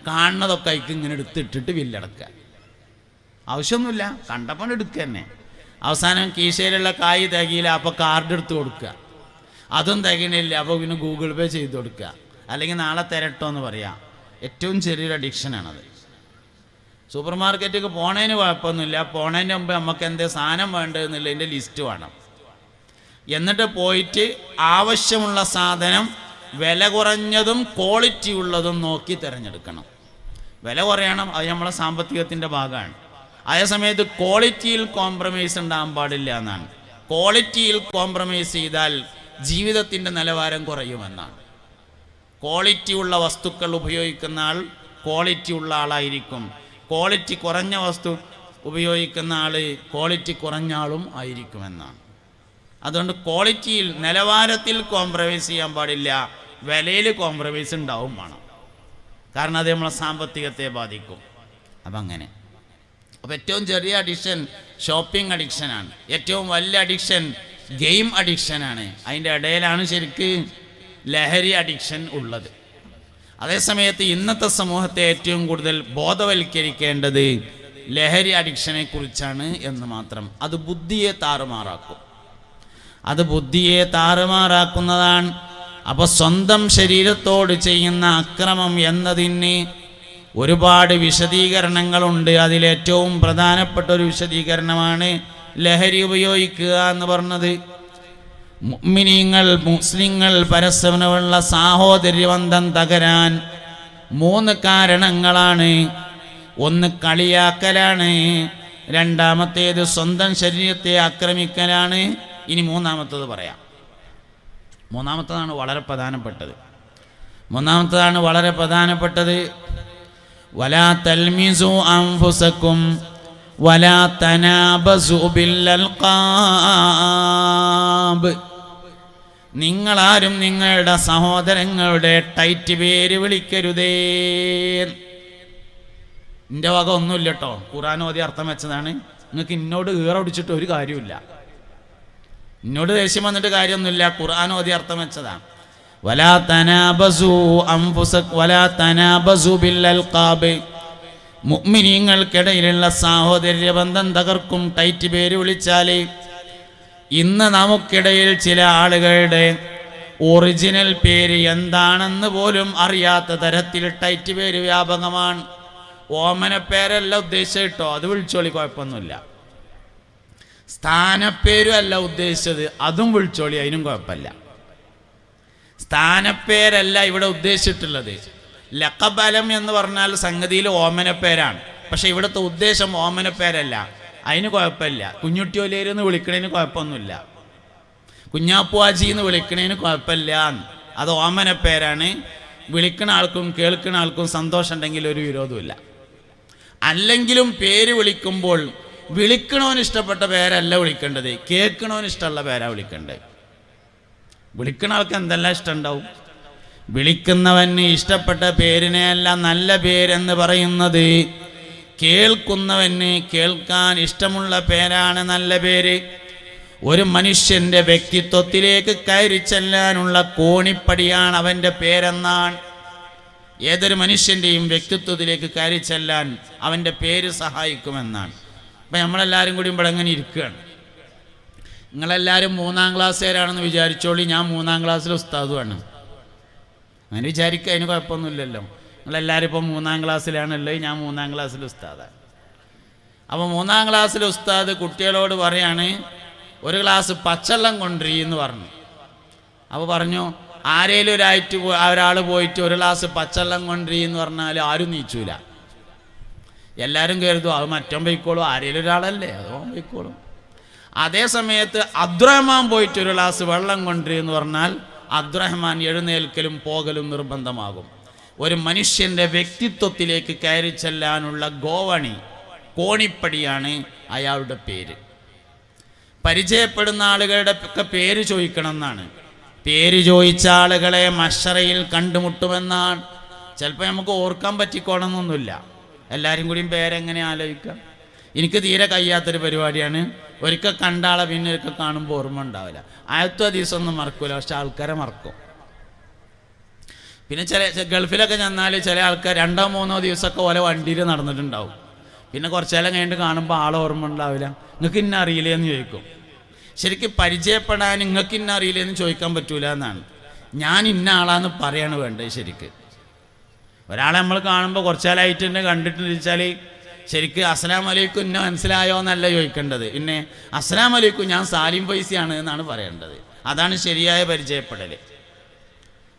കാണുന്നതൊക്കെ അയക്ക് ഇങ്ങനെ എടുത്തിട്ടിട്ട് ബില്ലടക്കുക. ആവശ്യമൊന്നുമില്ല, കണ്ടപ്പോൾ എടുക്കുക തന്നെ. അവസാനം കീശയിലുള്ള കായ് തികയില്ല, അപ്പോൾ കാർഡ് എടുത്ത് കൊടുക്കുക. അതും തികണില്ല. അപ്പോൾ പിന്നെ ഗൂഗിൾ പേ ചെയ്ത് കൊടുക്കുക, അല്ലെങ്കിൽ നാളെ തരട്ടോ എന്ന് പറയാം. ഏറ്റവും ചെറിയൊരു അഡിക്ഷനാണത്. സൂപ്പർ മാർക്കറ്റിലേക്ക് പോണതിന് കുഴപ്പമൊന്നുമില്ല. പോണതിന് മുമ്പ് നമുക്ക് എന്തേ സാധനം വേണ്ടതെന്നുള്ളതിൻ്റെ ലിസ്റ്റ് വേണം. എന്നിട്ട് പോയിട്ട് ആവശ്യമുള്ള സാധനം വില കുറഞ്ഞതും ക്വാളിറ്റി ഉള്ളതും നോക്കി തിരഞ്ഞെടുക്കണം. വില കുറയണം, അത് നമ്മളെ സാമ്പത്തികത്തിൻ്റെ ഭാഗമാണ്. അതേ സമയത്ത് ക്വാളിറ്റിയിൽ കോംപ്രമൈസ് ഉണ്ടാകാൻ പാടില്ല എന്നാണ്. ക്വാളിറ്റിയിൽ കോംപ്രമൈസ് ചെയ്താൽ ജീവിതത്തിൻ്റെ നിലവാരം കുറയുമെന്നാണ്. ക്വാളിറ്റി ഉള്ള വസ്തുക്കൾ ഉപയോഗിക്കുന്ന ആൾ ക്വാളിറ്റി ഉള്ള ആളായിരിക്കും. ക്വാളിറ്റി കുറഞ്ഞ വസ്തു ഉപയോഗിക്കുന്ന ആൾ ക്വാളിറ്റി കുറഞ്ഞ ആളും ആയിരിക്കുമെന്നാണ്. അതുകൊണ്ട് ക്വാളിറ്റിയിൽ നിലവാരത്തിൽ കോംപ്രമൈസ് ചെയ്യാൻ പാടില്ല, വിലയിൽ കോംപ്രമൈസ് ഉണ്ടാവും വേണം. കാരണം അത് നമ്മളെ സാമ്പത്തികത്തെ ബാധിക്കും. അപ്പം അങ്ങനെ. അപ്പോൾ ഏറ്റവും ചെറിയ അഡിക്ഷൻ ഷോപ്പിംഗ് അഡിക്ഷനാണ്. ഏറ്റവും വലിയ അഡിക്ഷൻ ഗെയിം അഡിക്ഷനാണ്. അതിൻ്റെ ഇടയിലാണ് ശരിക്ക് ലഹരി അഡിക്ഷൻ ഉള്ളത്. അതേസമയത്ത് ഇന്നത്തെ സമൂഹത്തെ ഏറ്റവും കൂടുതൽ ബോധവൽക്കരിക്കേണ്ടത് ലഹരി അഡിക്ഷനെ കുറിച്ചാണ് എന്ന് മാത്രം. അത് ബുദ്ധിയെ താറുമാറാക്കും. അത് ബുദ്ധിയെ താറുമാറാക്കുന്നതാണ്. അപ്പോൾ സ്വന്തം ശരീരത്തോട് ചെയ്യുന്ന അക്രമം എന്നതിന് ഒരുപാട് വിശദീകരണങ്ങളുണ്ട്. അതിലേറ്റവും പ്രധാനപ്പെട്ട ഒരു വിശദീകരണമാണ് ലഹരി ഉപയോഗിക്കുക എന്ന് പറഞ്ഞത്. മുഅ്മിനീങ്ങൾ മുസ്ലിങ്ങൾ പരസ്പരമുള്ള സാഹോദര്യബന്ധം തകരാൻ 3 കാരണങ്ങളാണ്. ഒന്ന് കളിയാക്കലാണ്, രണ്ടാമത്തേത് സ്വന്തം ശരീരത്തെ ആക്രമിക്കലാണ്, ഇനി മൂന്നാമത്തേത് പറയാം. മൂന്നാമത്തേതാണ് വളരെ പ്രധാനപ്പെട്ടത്. വലാ തൽമിസു അൻഫുസകും വലാ തനാബസു ബിൽ അൽഖാബ്. നിങ്ങളാരും നിങ്ങളുടെ സഹോദരങ്ങളുടെ ടൈറ്റ് പേര് വിളിക്കരുതേ. എൻ്റെ വക ഒന്നുമില്ല കേട്ടോ, ഖുർആൻ ഓതി അർത്ഥം വെച്ചതാണ്. നിങ്ങൾക്ക് ഇന്നോട് ഈറൊടിച്ചിട്ട് ഒരു കാര്യമില്ല, ഇന്നോട് ദേഷ്യം വന്നിട്ട് കാര്യമൊന്നുമില്ല. ഖുർആൻ ഓതി അർത്ഥം വെച്ചതാണ്. വലാ തനാബസു അൻഫുസക് വലാ തനാബസു ബിൽ അൽഖാബ്. മുഅ്മിനീങ്ങൾക്കിടയിലുള്ള സാഹോദര്യ ബന്ധം തകർക്കും ടൈറ്റ് പേര് വിളിച്ചാൽ. ഇന്ന് നമുക്കിടയിൽ ചില ആളുകളുടെ ഒറിജിനൽ പേര് എന്താണെന്ന് പോലും അറിയാത്ത തരത്തിൽ ടൈറ്റ് പേര് വ്യാപകമാണ്. ഓമന പേരല്ല ഉദ്ദേശിച്ചത് കേട്ടോ, അത് വിളിച്ചോളി, കുഴപ്പമൊന്നുമില്ല. സ്ഥാനപ്പേരും അല്ല ഉദ്ദേശിച്ചത്, അതും വിളിച്ചോളി, അതിനും കുഴപ്പമില്ല. സ്ഥാനപ്പേരല്ല ഇവിടെ ഉദ്ദേശിച്ചിട്ടുള്ളത്. ലഖബലം എന്ന് പറഞ്ഞാൽ സംഗതിയിൽ ഓമനപ്പേരാണ്. പക്ഷെ ഇവിടുത്തെ ഉദ്ദേശം ഓമനപ്പേരല്ല, അതിന് കുഴപ്പമില്ല. കുഞ്ഞുട്ടിയോലേരെന്ന് വിളിക്കണതിന് കുഴപ്പമൊന്നുമില്ല, കുഞ്ഞാപ്പുവാജി എന്ന് വിളിക്കണതിന് കുഴപ്പമില്ല. അത് ഓമനപ്പേരാണ്. വിളിക്കുന്ന ആൾക്കും കേൾക്കുന്ന ആൾക്കും സന്തോഷം ഉണ്ടെങ്കിൽ ഒരു വിരോധമില്ല. അല്ലെങ്കിലും പേര് വിളിക്കുമ്പോൾ വിളിക്കണവന് ഇഷ്ടപ്പെട്ട പേരല്ല വിളിക്കേണ്ടത്, കേൾക്കണവന് ഇഷ്ടമുള്ള പേരാ വിളിക്കേണ്ടത്. വിളിക്കുന്ന ആൾക്ക് എന്തെല്ലാം ഇഷ്ടമുണ്ടാവും. വിളിക്കുന്നവന് ഇഷ്ടപ്പെട്ട പേരിനെയല്ല നല്ല പേരെന്ന് പറയുന്നത്. കേൾക്കുന്നവന് കേൾക്കാൻ ഇഷ്ടമുള്ള പേരാണ് നല്ല പേര്. ഒരു മനുഷ്യൻ്റെ വ്യക്തിത്വത്തിലേക്ക് കയറി ചെല്ലാനുള്ള കോണിപ്പടിയാണ് അവൻ്റെ പേരെന്നാണ്. ഏതൊരു മനുഷ്യൻ്റെയും വ്യക്തിത്വത്തിലേക്ക് കയറി ചെല്ലാൻ അവൻ്റെ പേര് സഹായിക്കുമെന്നാണ്. അപ്പം നമ്മളെല്ലാവരും കൂടി ഇവിടെ അങ്ങനെ ഇരിക്കുകയാണ്. നിങ്ങളെല്ലാവരും 3ാം ക്ലാസ്സുകാരാണെന്ന് വിചാരിച്ചോളി, ഞാൻ 3ാം ക്ലാസ്സിലെ ഉസ്താദുമാണ്. അങ്ങനെ വിചാരിക്കുക, അതിന് കുഴപ്പമൊന്നുമില്ലല്ലോ. നിങ്ങളെല്ലാവരും ഇപ്പം 3ാം ക്ലാസ്സിലാണല്ലോ, ഞാൻ 3ാം ക്ലാസ്സിലെ ഉസ്താദാണ്. അപ്പോൾ 3ാം ക്ലാസ്സിലെ ഉസ്താദ് കുട്ടികളോട് പറയാണ്, ഒരു ഗ്ലാസ് പച്ചവെള്ളം കൊണ്ടുവരീന്ന് പറഞ്ഞു. അപ്പോൾ പറഞ്ഞു, ആരേലും ഒരാൾ പോയിട്ട് ഒരു ഗ്ലാസ് പച്ചവെള്ളം കൊണ്ടുവരീന്ന് പറഞ്ഞാൽ ആരും നീച്ചൂല. എല്ലാവരും കരുതും അത് മറ്റം പോയിക്കോളും, ആരേലും ഒരാളല്ലേ അതോ പോയിക്കോളും. അതേ സമയത്ത് അബ്ദുറഹ്മാൻ പോയിട്ട് ഒരു ഗ്ലാസ് വെള്ളം കൊണ്ടുവരീന്ന് പറഞ്ഞാൽ അബ്ദുറഹ്മാൻ എഴുന്നേൽക്കലും പോകലും നിർബന്ധമാകും. ഒരു മനുഷ്യൻ്റെ വ്യക്തിത്വത്തിലേക്ക് കയറി ചെല്ലാനുള്ള കോണിപ്പടിയാണ് അയാളുടെ പേര്. പരിചയപ്പെടുന്ന ആളുകളുടെ ഒക്കെ പേര് ചോദിക്കണം എന്നാണ്. പേര് ചോദിച്ച ആളുകളെ മഹ്ശറയിൽ കണ്ടുമുട്ടുമെന്നാണ്. ചിലപ്പോൾ നമുക്ക് ഓർക്കാൻ പറ്റിക്കോണമെന്നൊന്നുമില്ല. എല്ലാവരും കൂടിയും പേരെങ്ങനെ ആലോചിക്കാം. എനിക്ക് തീരെ കഴിയാത്തൊരു പരിപാടിയാണ്. ഒരിക്കൽ കണ്ട ആളെ പിന്നെ ഒരിക്കൽ കാണുമ്പോൾ ഓർമ്മ ഉണ്ടാവില്ല. ആയത്തും ഹദീസൊന്നും മറക്കൂല, പക്ഷെ ആൾക്കാരെ മറക്കും. പിന്നെ ഗൾഫിലൊക്കെ ചെന്നാൽ ചില ആൾക്കാർ 2-3 ദിവസമൊക്കെ ഓരോ വണ്ടിയിൽ നടന്നിട്ടുണ്ടാവും. പിന്നെ കുറച്ചേരം കഴിഞ്ഞിട്ട് കാണുമ്പോൾ ആളെ ഓർമ്മ ഉണ്ടാവില്ല. നിങ്ങൾക്ക് ഇന്നെ അറിയില്ലേ എന്ന് ചോദിക്കും. ശരിക്കും പരിചയപ്പെടാൻ നിങ്ങൾക്ക് ഇന്ന അറിയില്ലെന്ന് ചോദിക്കാൻ പറ്റൂല എന്നാണ്. ഞാൻ ഇന്ന ആളാന്ന് പറയാണ് വേണ്ടത്. ശരിക്ക് ഒരാളെ നമ്മൾ കാണുമ്പോൾ കുറച്ചാലായിട്ട് തന്നെ കണ്ടിട്ടെന്ന് വെച്ചാൽ ശരിക്ക് അസ്സലാമു അലൈക്കും ഇന്ന മനസ്സിലായോ എന്നല്ല ചോദിക്കേണ്ടത്. പിന്നെ അസ്സലാമു അലൈക്കും ഞാൻ സാലിം ഫൈസിയാണ് എന്നാണ് പറയേണ്ടത്. അതാണ് ശരിയായ പരിചയപ്പെടൽ.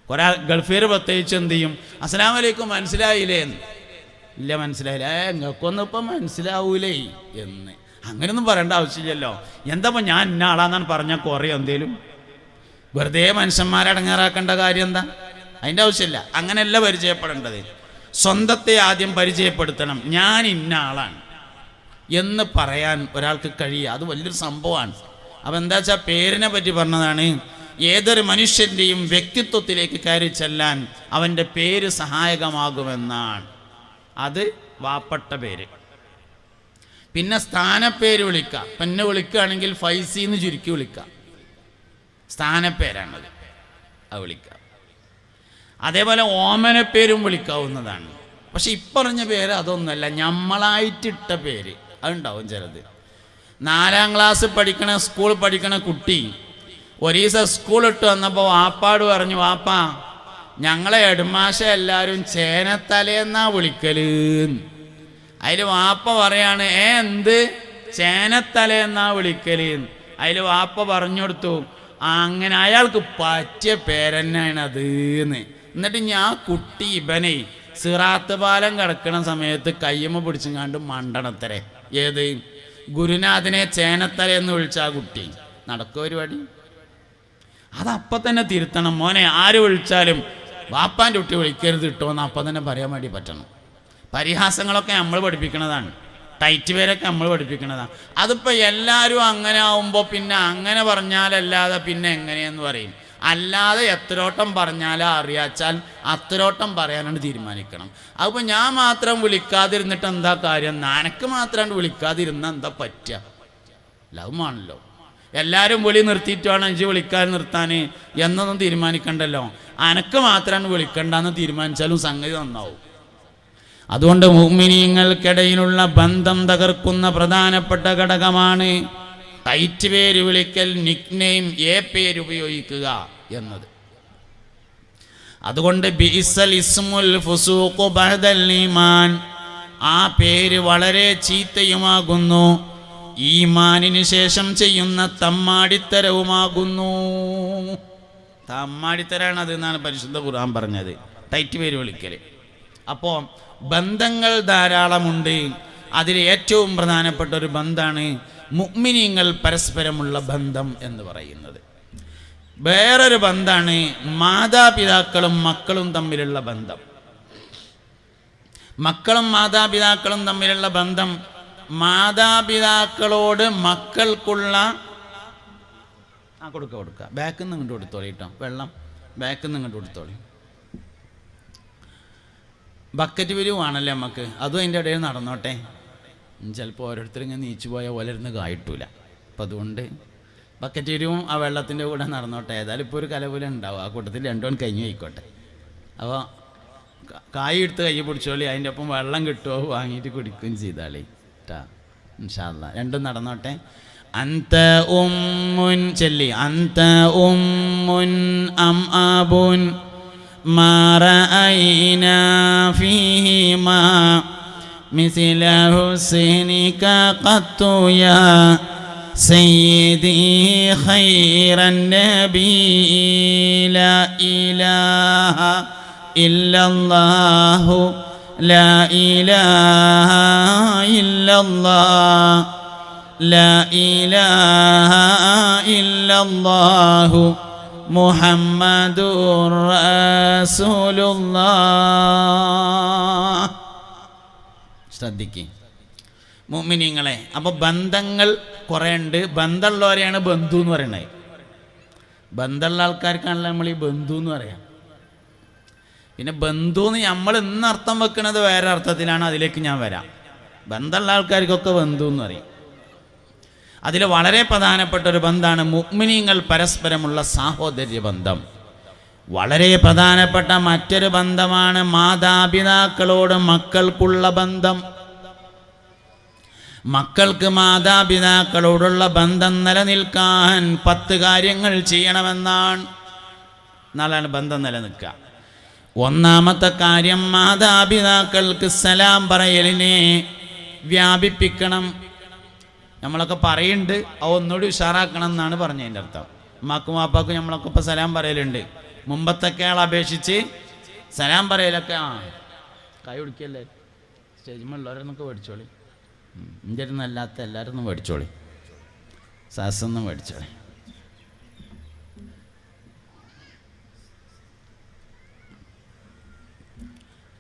കുറേ ഗൾഫീർ പ്രത്യേകിച്ച് എന്ത് ചെയ്യും, അസ്സലാമു അലൈക്കും മനസ്സിലായില്ലേ എന്ന്. ഇല്ല മനസ്സിലായില്ല, നിങ്ങൾക്കൊന്നും ഇപ്പം മനസ്സിലാവൂലേ എന്ന്. അങ്ങനെയൊന്നും പറയേണ്ട ആവശ്യമില്ലല്ലോ. എന്താ ഞാൻ ഇന്ന ആളാന്നാണ് പറഞ്ഞാൽ കുറേ എന്തേലും വെറുതെ മനുഷ്യന്മാരെ അടങ്ങാറാക്കേണ്ട കാര്യം എന്താ? അതിൻ്റെ ആവശ്യമില്ല. അങ്ങനെയല്ല പരിചയപ്പെടേണ്ടത്. സ്വന്തത്തെ ആദ്യം പരിചയപ്പെടുത്തണം. ഞാൻ ഇന്ന ആളാണ് എന്ന് പറയാൻ ഒരാൾക്ക് കഴിയുക, അത് വലിയൊരു സംഭവമാണ്. അപ്പം എന്താ വെച്ചാൽ പേരിനെ പറ്റി പറഞ്ഞതാണ്. ഏതൊരു മനുഷ്യൻ്റെയും വ്യക്തിത്വത്തിലേക്ക് കയറി ചെല്ലാൻ അവൻ്റെ പേര് സഹായകമാകുമെന്നാണ്. അത് വാപ്പട്ട പേര്. പിന്നെ സ്ഥാനപ്പേര് വിളിക്കുക. പിന്നെ വിളിക്കുകയാണെങ്കിൽ ഫൈസി എന്ന് ചുരുക്കി വിളിക്കുക, സ്ഥാനപ്പേരാണത്, അത് വിളിക്കുക. അതേപോലെ ഓമനപ്പേരും വിളിക്കാവുന്നതാണ്. പക്ഷെ ഇപ്പറഞ്ഞ പേര് അതൊന്നുമല്ല, നമ്മളായിട്ടിട്ട പേര് അതുണ്ടാവും ചിലത്. 4ാം ക്ലാസ് പഠിക്കണ സ്കൂൾ പഠിക്കണ കുട്ടി ഒരു ദിവസം സ്കൂളിട്ട് വന്നപ്പോൾ വാപ്പാട് പറഞ്ഞു, വാപ്പാ ഞങ്ങളെ ഹെഡ്മാഷ എല്ലാവരും ചേനത്തലേന്നാ വിളിക്കല്. അതിൽ വാപ്പ പറയാണ്, എന്ത് ചേനത്തലേന്നാ വിളിക്കല്? അതിൽ വാപ്പ പറഞ്ഞു കൊടുത്തു, അങ്ങനെ അയാൾക്ക് പറ്റിയ പേരെന്നാണ് അത് എന്ന്. എന്നിട്ട് ഞാൻ കുട്ടി ഇവനെ സിറാത്ത് പാലം കിടക്കണ സമയത്ത് കയ്യമ്മ പിടിച്ചും കണ്ട് മണ്ടണത്തരെ. ഏത് ഗുരുനാഥനെ ചേനത്തല എന്ന് വിളിച്ച ആ കുട്ടി നടക്കുക പരിപാടി. അതപ്പം തന്നെ തിരുത്തണം. മോനെ ആര് വിളിച്ചാലും വാപ്പാൻ്റെ കുട്ടി വിളിക്കരുത് കിട്ടുമോ എന്ന് അപ്പം തന്നെ പറയാൻ വേണ്ടി പറ്റണം. പരിഹാസങ്ങളൊക്കെ നമ്മൾ പഠിപ്പിക്കണതാണ്, ടൈറ്റ് പേരൊക്കെ നമ്മൾ പഠിപ്പിക്കണതാണ്. അതിപ്പോൾ എല്ലാവരും അങ്ങനെ ആവുമ്പോൾ പിന്നെ അങ്ങനെ പറഞ്ഞാലല്ലാതെ പിന്നെ എങ്ങനെയെന്ന് പറയും. അല്ലാതെ എത്രോട്ടം പറഞ്ഞാലോ അറിയാച്ചാൽ അത്രോട്ടം പറയാനാണ് തീരുമാനിക്കണം. അതിപ്പോൾ ഞാൻ മാത്രം വിളിക്കാതിരുന്നിട്ട് എന്താ കാര്യം? നനക്ക് മാത്രം വിളിക്കാതിരുന്നാൽ എന്താ പറ്റുക? ലവുമാണല്ലോ. എല്ലാവരും വിളി നിർത്തിയിട്ട് വേണം എനിക്ക് വിളിക്കാൻ നിർത്താൻ എന്നൊന്നും തീരുമാനിക്കണ്ടല്ലോ. അനക്ക് മാത്രമാണ് വിളിക്കണ്ടെന്ന് തീരുമാനിച്ചാലും സംഗതി നന്നാവും. അതുകൊണ്ട് മുഅ്മിനീങ്ങൾക്കിടയിലുള്ള ബന്ധം തകർക്കുന്ന പ്രധാനപ്പെട്ട ഘടകമാണ് ടൈറ്റ് പേര് വിളിക്കൽ, നിക്നെയിം, പേര് ഉപയോഗിക്കുക എന്നത്. അതുകൊണ്ട് ബിഇസൽ ഇസ്മുൽ ഫുസൂഖു ബഅദൽ ഈമാൻ, ആ പേര് വളരെ ചീത്തയുമാകുന്നു, ഈമാനിന് ശേഷം ചെയ്യുന്ന തമ്മാടിത്തരവുമാകുന്നു. തമ്മാടിത്തരാണത് എന്നാണ് പരിശുദ്ധ ഖുർആൻ പറഞ്ഞത്, ടൈറ്റ് പേര് വിളിക്കൽ. അപ്പോൾ ബന്ധങ്ങൾ ധാരാളമുണ്ട്. അതിൽ ഏറ്റവും പ്രധാനപ്പെട്ട ഒരു ബന്ധമാണ് മുഅ്മിനീങ്ങൾ പരസ്പരമുള്ള ബന്ധം എന്ന് പറയുന്നത്. വേറൊരു ബന്ധമാണ് മാതാപിതാക്കളും മക്കളും തമ്മിലുള്ള ബന്ധം. മക്കളും മാതാപിതാക്കളും തമ്മിലുള്ള ബന്ധം, മാതാപിതാക്കളോട് മക്കൾക്കുള്ള കൊടുക്കുക. ബാക്കിൽ നിന്ന് ഇങ്ങോട്ട് കൊടുത്തോളി കേട്ടോ, വെള്ളം ബാക്കിൽ നിന്ന് ഇങ്ങോട്ട് കൊടുത്തോളി. ബക്കറ്റ് പിരിവാണല്ലേ നമുക്ക്, അതും അതിൻ്റെ ഇടയിൽ നടന്നോട്ടെ. ചിലപ്പോൾ ഓരോരുത്തർ ഇങ്ങനെ നീച്ചു പോയാൽ ഓലരുന്ന് കായിട്ടൂല. അപ്പം അതുകൊണ്ട് ബക്കറ്റ് പിരിവും ആ വെള്ളത്തിൻ്റെ കൂടെ നടന്നോട്ടെ. ഏതായാലും ഇപ്പോൾ ഒരു കലപോലെ ഉണ്ടാവും, ആ കൂട്ടത്തിൽ രണ്ടും കഴിഞ്ഞു ആയിക്കോട്ടെ. അപ്പോൾ കായ് എടുത്ത് കൈ പിടിച്ചോളി, അതിൻ്റെ ഒപ്പം വെള്ളം കിട്ടുമോ വാങ്ങിയിട്ട് കുടിക്കുകയും ചെയ്താളി ട്ടാ. ഇൻഷാ അല്ലാഹ് രണ്ടും നടന്നോട്ടെ. അന്ത ഉമ്മുൻ ചൊല്ലി, അന്ത ഉമ്മുൻ അം അബുൻ മാ റഅയ്നാ ഫീഹിമാ മിസ്ല ഹുസ്നിക ഖത്തു യാ സയ്യിദി ഖൈറൻ നബി ലാ ഇലാഹ ഇല്ലല്ലാഹു ലാ ഇലാഹ ഇല്ലല്ലാഹ് ലാ ഇലാഹ ഇല്ലല്ലാഹു മുഹമ്മദുർ റസൂലുള്ളാഹ്. ശ്രദ്ധിക്കുക മുഅ്മിനീങ്ങളെ. അപ്പോൾ ബന്ധങ്ങൾ കുറേ ഉണ്ട്. ബന്ധമുള്ളവരെയാണ് ബന്ധു എന്ന് പറയുന്നത്. ബന്ധമുള്ള ആൾക്കാർക്കാണല്ലോ നമ്മൾ ഈ ബന്ധു എന്ന് പറയാം. പിന്നെ ബന്ധു എന്ന് നമ്മൾ ഇന്ന് അർത്ഥം വെക്കുന്നത് വേറെ അർത്ഥത്തിലാണ്, അതിലേക്ക് ഞാൻ വരാം. ബന്ധമുള്ള ആൾക്കാർക്കൊക്കെ ബന്ധു എന്ന് പറയും. അതിൽ വളരെ പ്രധാനപ്പെട്ട ഒരു ബന്ധമാണ് മുഅ്മിനീങ്ങൾ പരസ്പരമുള്ള സാഹോദര്യ ബന്ധം. വളരെ പ്രധാനപ്പെട്ട മറ്റൊരു ബന്ധമാണ് മാതാപിതാക്കളോട് മക്കൾക്കുള്ള ബന്ധം. മക്കൾക്ക് മാതാപിതാക്കളോടുള്ള ബന്ധം നിലനിൽക്കാൻ 10 കാര്യങ്ങൾ ചെയ്യണമെന്നാണ്. എന്നാലാണ് ബന്ധം നിലനിൽക്കുക. ഒന്നാമത്തെ കാര്യം, മാതാപിതാക്കൾക്ക് സലാം പറയലിനെ വ്യാപിപ്പിക്കണം. നമ്മളൊക്കെ പറയുന്നുണ്ട്, ഒന്നുകൂടി ഉഷാറാക്കണം എന്നാണ് പറഞ്ഞതിൻ്റെ അർത്ഥം. ഉമ്മാക്കും വാപ്പാക്കും നമ്മളൊക്കെ ഇപ്പോൾ സലാം പറയലുണ്ട്. മുമ്പത്തൊക്കെ അപേക്ഷിച്ച് സലാം പറയലൊക്കെ കൈ പിടിക്കല്ലേ, സ്റ്റേജിമുള്ളവരൊന്നൊക്കെ മേടിച്ചോളി, എൻ്റെ അല്ലാത്ത എല്ലാവരും ഒന്നും മേടിച്ചോളി, സാസൊന്നും മേടിച്ചോളി.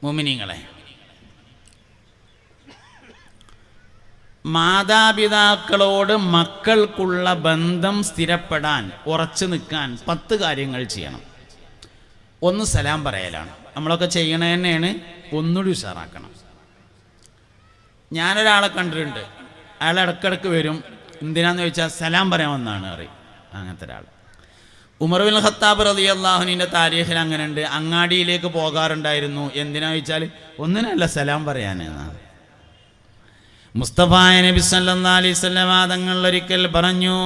മുഅ്മിനീങ്ങളെ, മാതാപിതാക്കളോട് മക്കൾക്കുള്ള ബന്ധം സ്ഥിരപ്പെടാൻ, ഉറച്ചു നിൽക്കാൻ 10 കാര്യങ്ങൾ ചെയ്യണം. ഒന്ന് സലാം പറയലാണ്. നമ്മളൊക്കെ ചെയ്യണ തന്നെയാണ്, ഒന്നുകൂടി ഉഷാറാക്കണം. ഞാനൊരാളെ കണ്ടിട്ടുണ്ട്, അയാൾ ഇടയ്ക്കിടയ്ക്ക് വരും. എന്തിനാന്ന് ചോദിച്ചാൽ സലാം പറയാൻ വന്നാണ് അറിയും. അങ്ങനത്തെ ഒരാൾ ഉമർ ബിൻ ഖത്താബ് റളിയല്ലാഹു അൻഹുവിൻ്റെ താരീഖിൽ അങ്ങനെ ഉണ്ട്. അങ്ങാടിയിലേക്ക് പോകാറുണ്ടായിരുന്നു. എന്തിനാ ചോദിച്ചാൽ ഒന്നിനല്ല, സലാം പറയാനെന്നാണ്. മുസ്തഫ നബി സല്ലല്ലാഹു അലൈഹി വസല്ലം തങ്ങൾ ഒരിക്കൽ പറഞ്ഞു,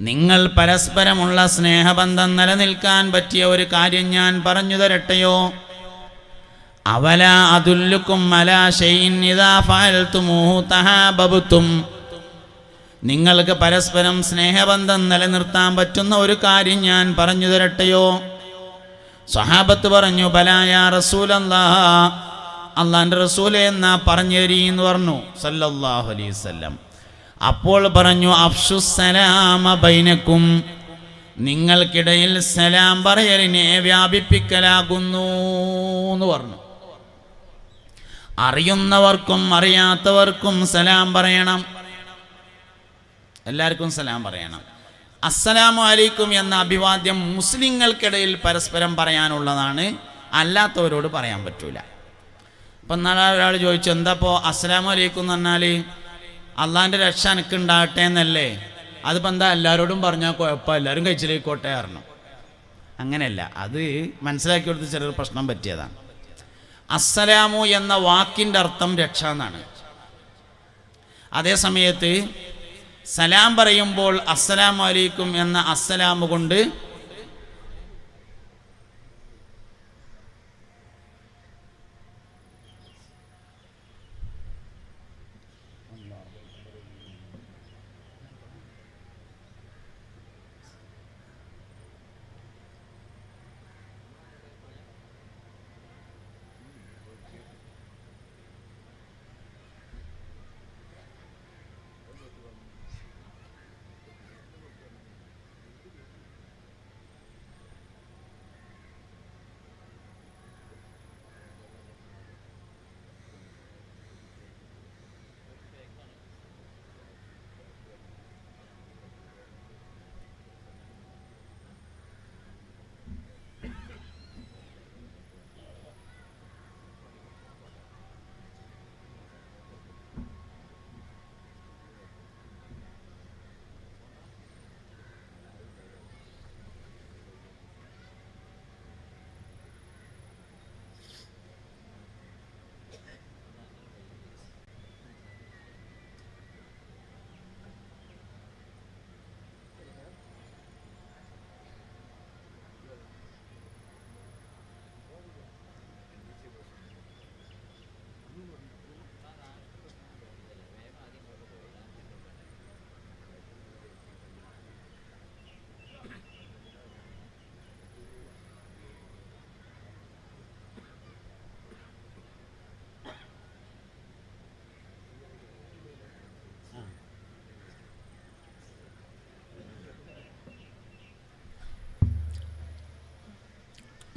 നിങ്ങൾ പരസ്പരമുള്ള സ്നേഹബന്ധം നിലനിൽക്കാൻ പറ്റിയ ഒരു കാര്യം ഞാൻ പറഞ്ഞു തരട്ടെയോ? അവലാ അദുല്ലുക്കും അലാ ശൈഇൻ ഇദാ ഫഅൽതുമൂഹു തഹാബബതും. നിങ്ങൾക്ക് പരസ്പരം സ്നേഹബന്ധം നിലനിർത്താൻ പറ്റുന്ന ഒരു കാര്യം ഞാൻ പറഞ്ഞു തരട്ടെയോ? സ്വഹാബത്ത് പറഞ്ഞു, ബലാ യാ റസൂലല്ലാഹ്, അള്ളാൻ്റെ റസൂലേ എന്നാ പറഞ്ഞു തരീന്ന് പറഞ്ഞു സല്ലല്ലാഹു അലൈഹി വസല്ലം. അപ്പോൾ പറഞ്ഞു, അഫ്ശുസ്സലാമ ബൈനക്കും, നിങ്ങൾക്കിടയിൽ സലാം പറയലിനെ വ്യാപിപ്പിക്കലാകുന്നു എന്ന് പറഞ്ഞു. അറിയുന്നവർക്കും അറിയാത്തവർക്കും സലാം പറയണം, എല്ലാവർക്കും സലാം പറയണം. അസ്സലാമു അലൈക്കും എന്ന അഭിവാദ്യം മുസ്ലിങ്ങൾക്കിടയിൽ പരസ്പരം പറയാനുള്ളതാണ്, അല്ലാത്തവരോട് പറയാൻ പറ്റൂല. ഇപ്പം നാളെ ഒരാൾ ചോദിച്ചു, എന്താ ഇപ്പോൾ അസ്സലാമു അലൈക്കും എന്ന് പറഞ്ഞാൽ അള്ളാൻ്റെ രക്ഷ എനിക്കുണ്ടാകട്ടെ എന്നല്ലേ? അതിപ്പോൾ എന്താ എല്ലാവരോടും പറഞ്ഞാൽ കുഴപ്പം, എല്ലാവരും കഴിച്ചിലേക്കോട്ടെ പറഞ്ഞു. അങ്ങനെയല്ല, അത് മനസ്സിലാക്കി കൊടുത്ത് ചിലർ പ്രശ്നം പറ്റിയതാണ്. അസ്സലാമു എന്ന വാക്കിൻ്റെ അർത്ഥം രക്ഷ എന്നാണ്. അതേ സമയത്ത് സലാം പറയുമ്പോൾ അസ്സലാമു അലൈക്കും എന്ന അസ്സലാമു കൊണ്ട്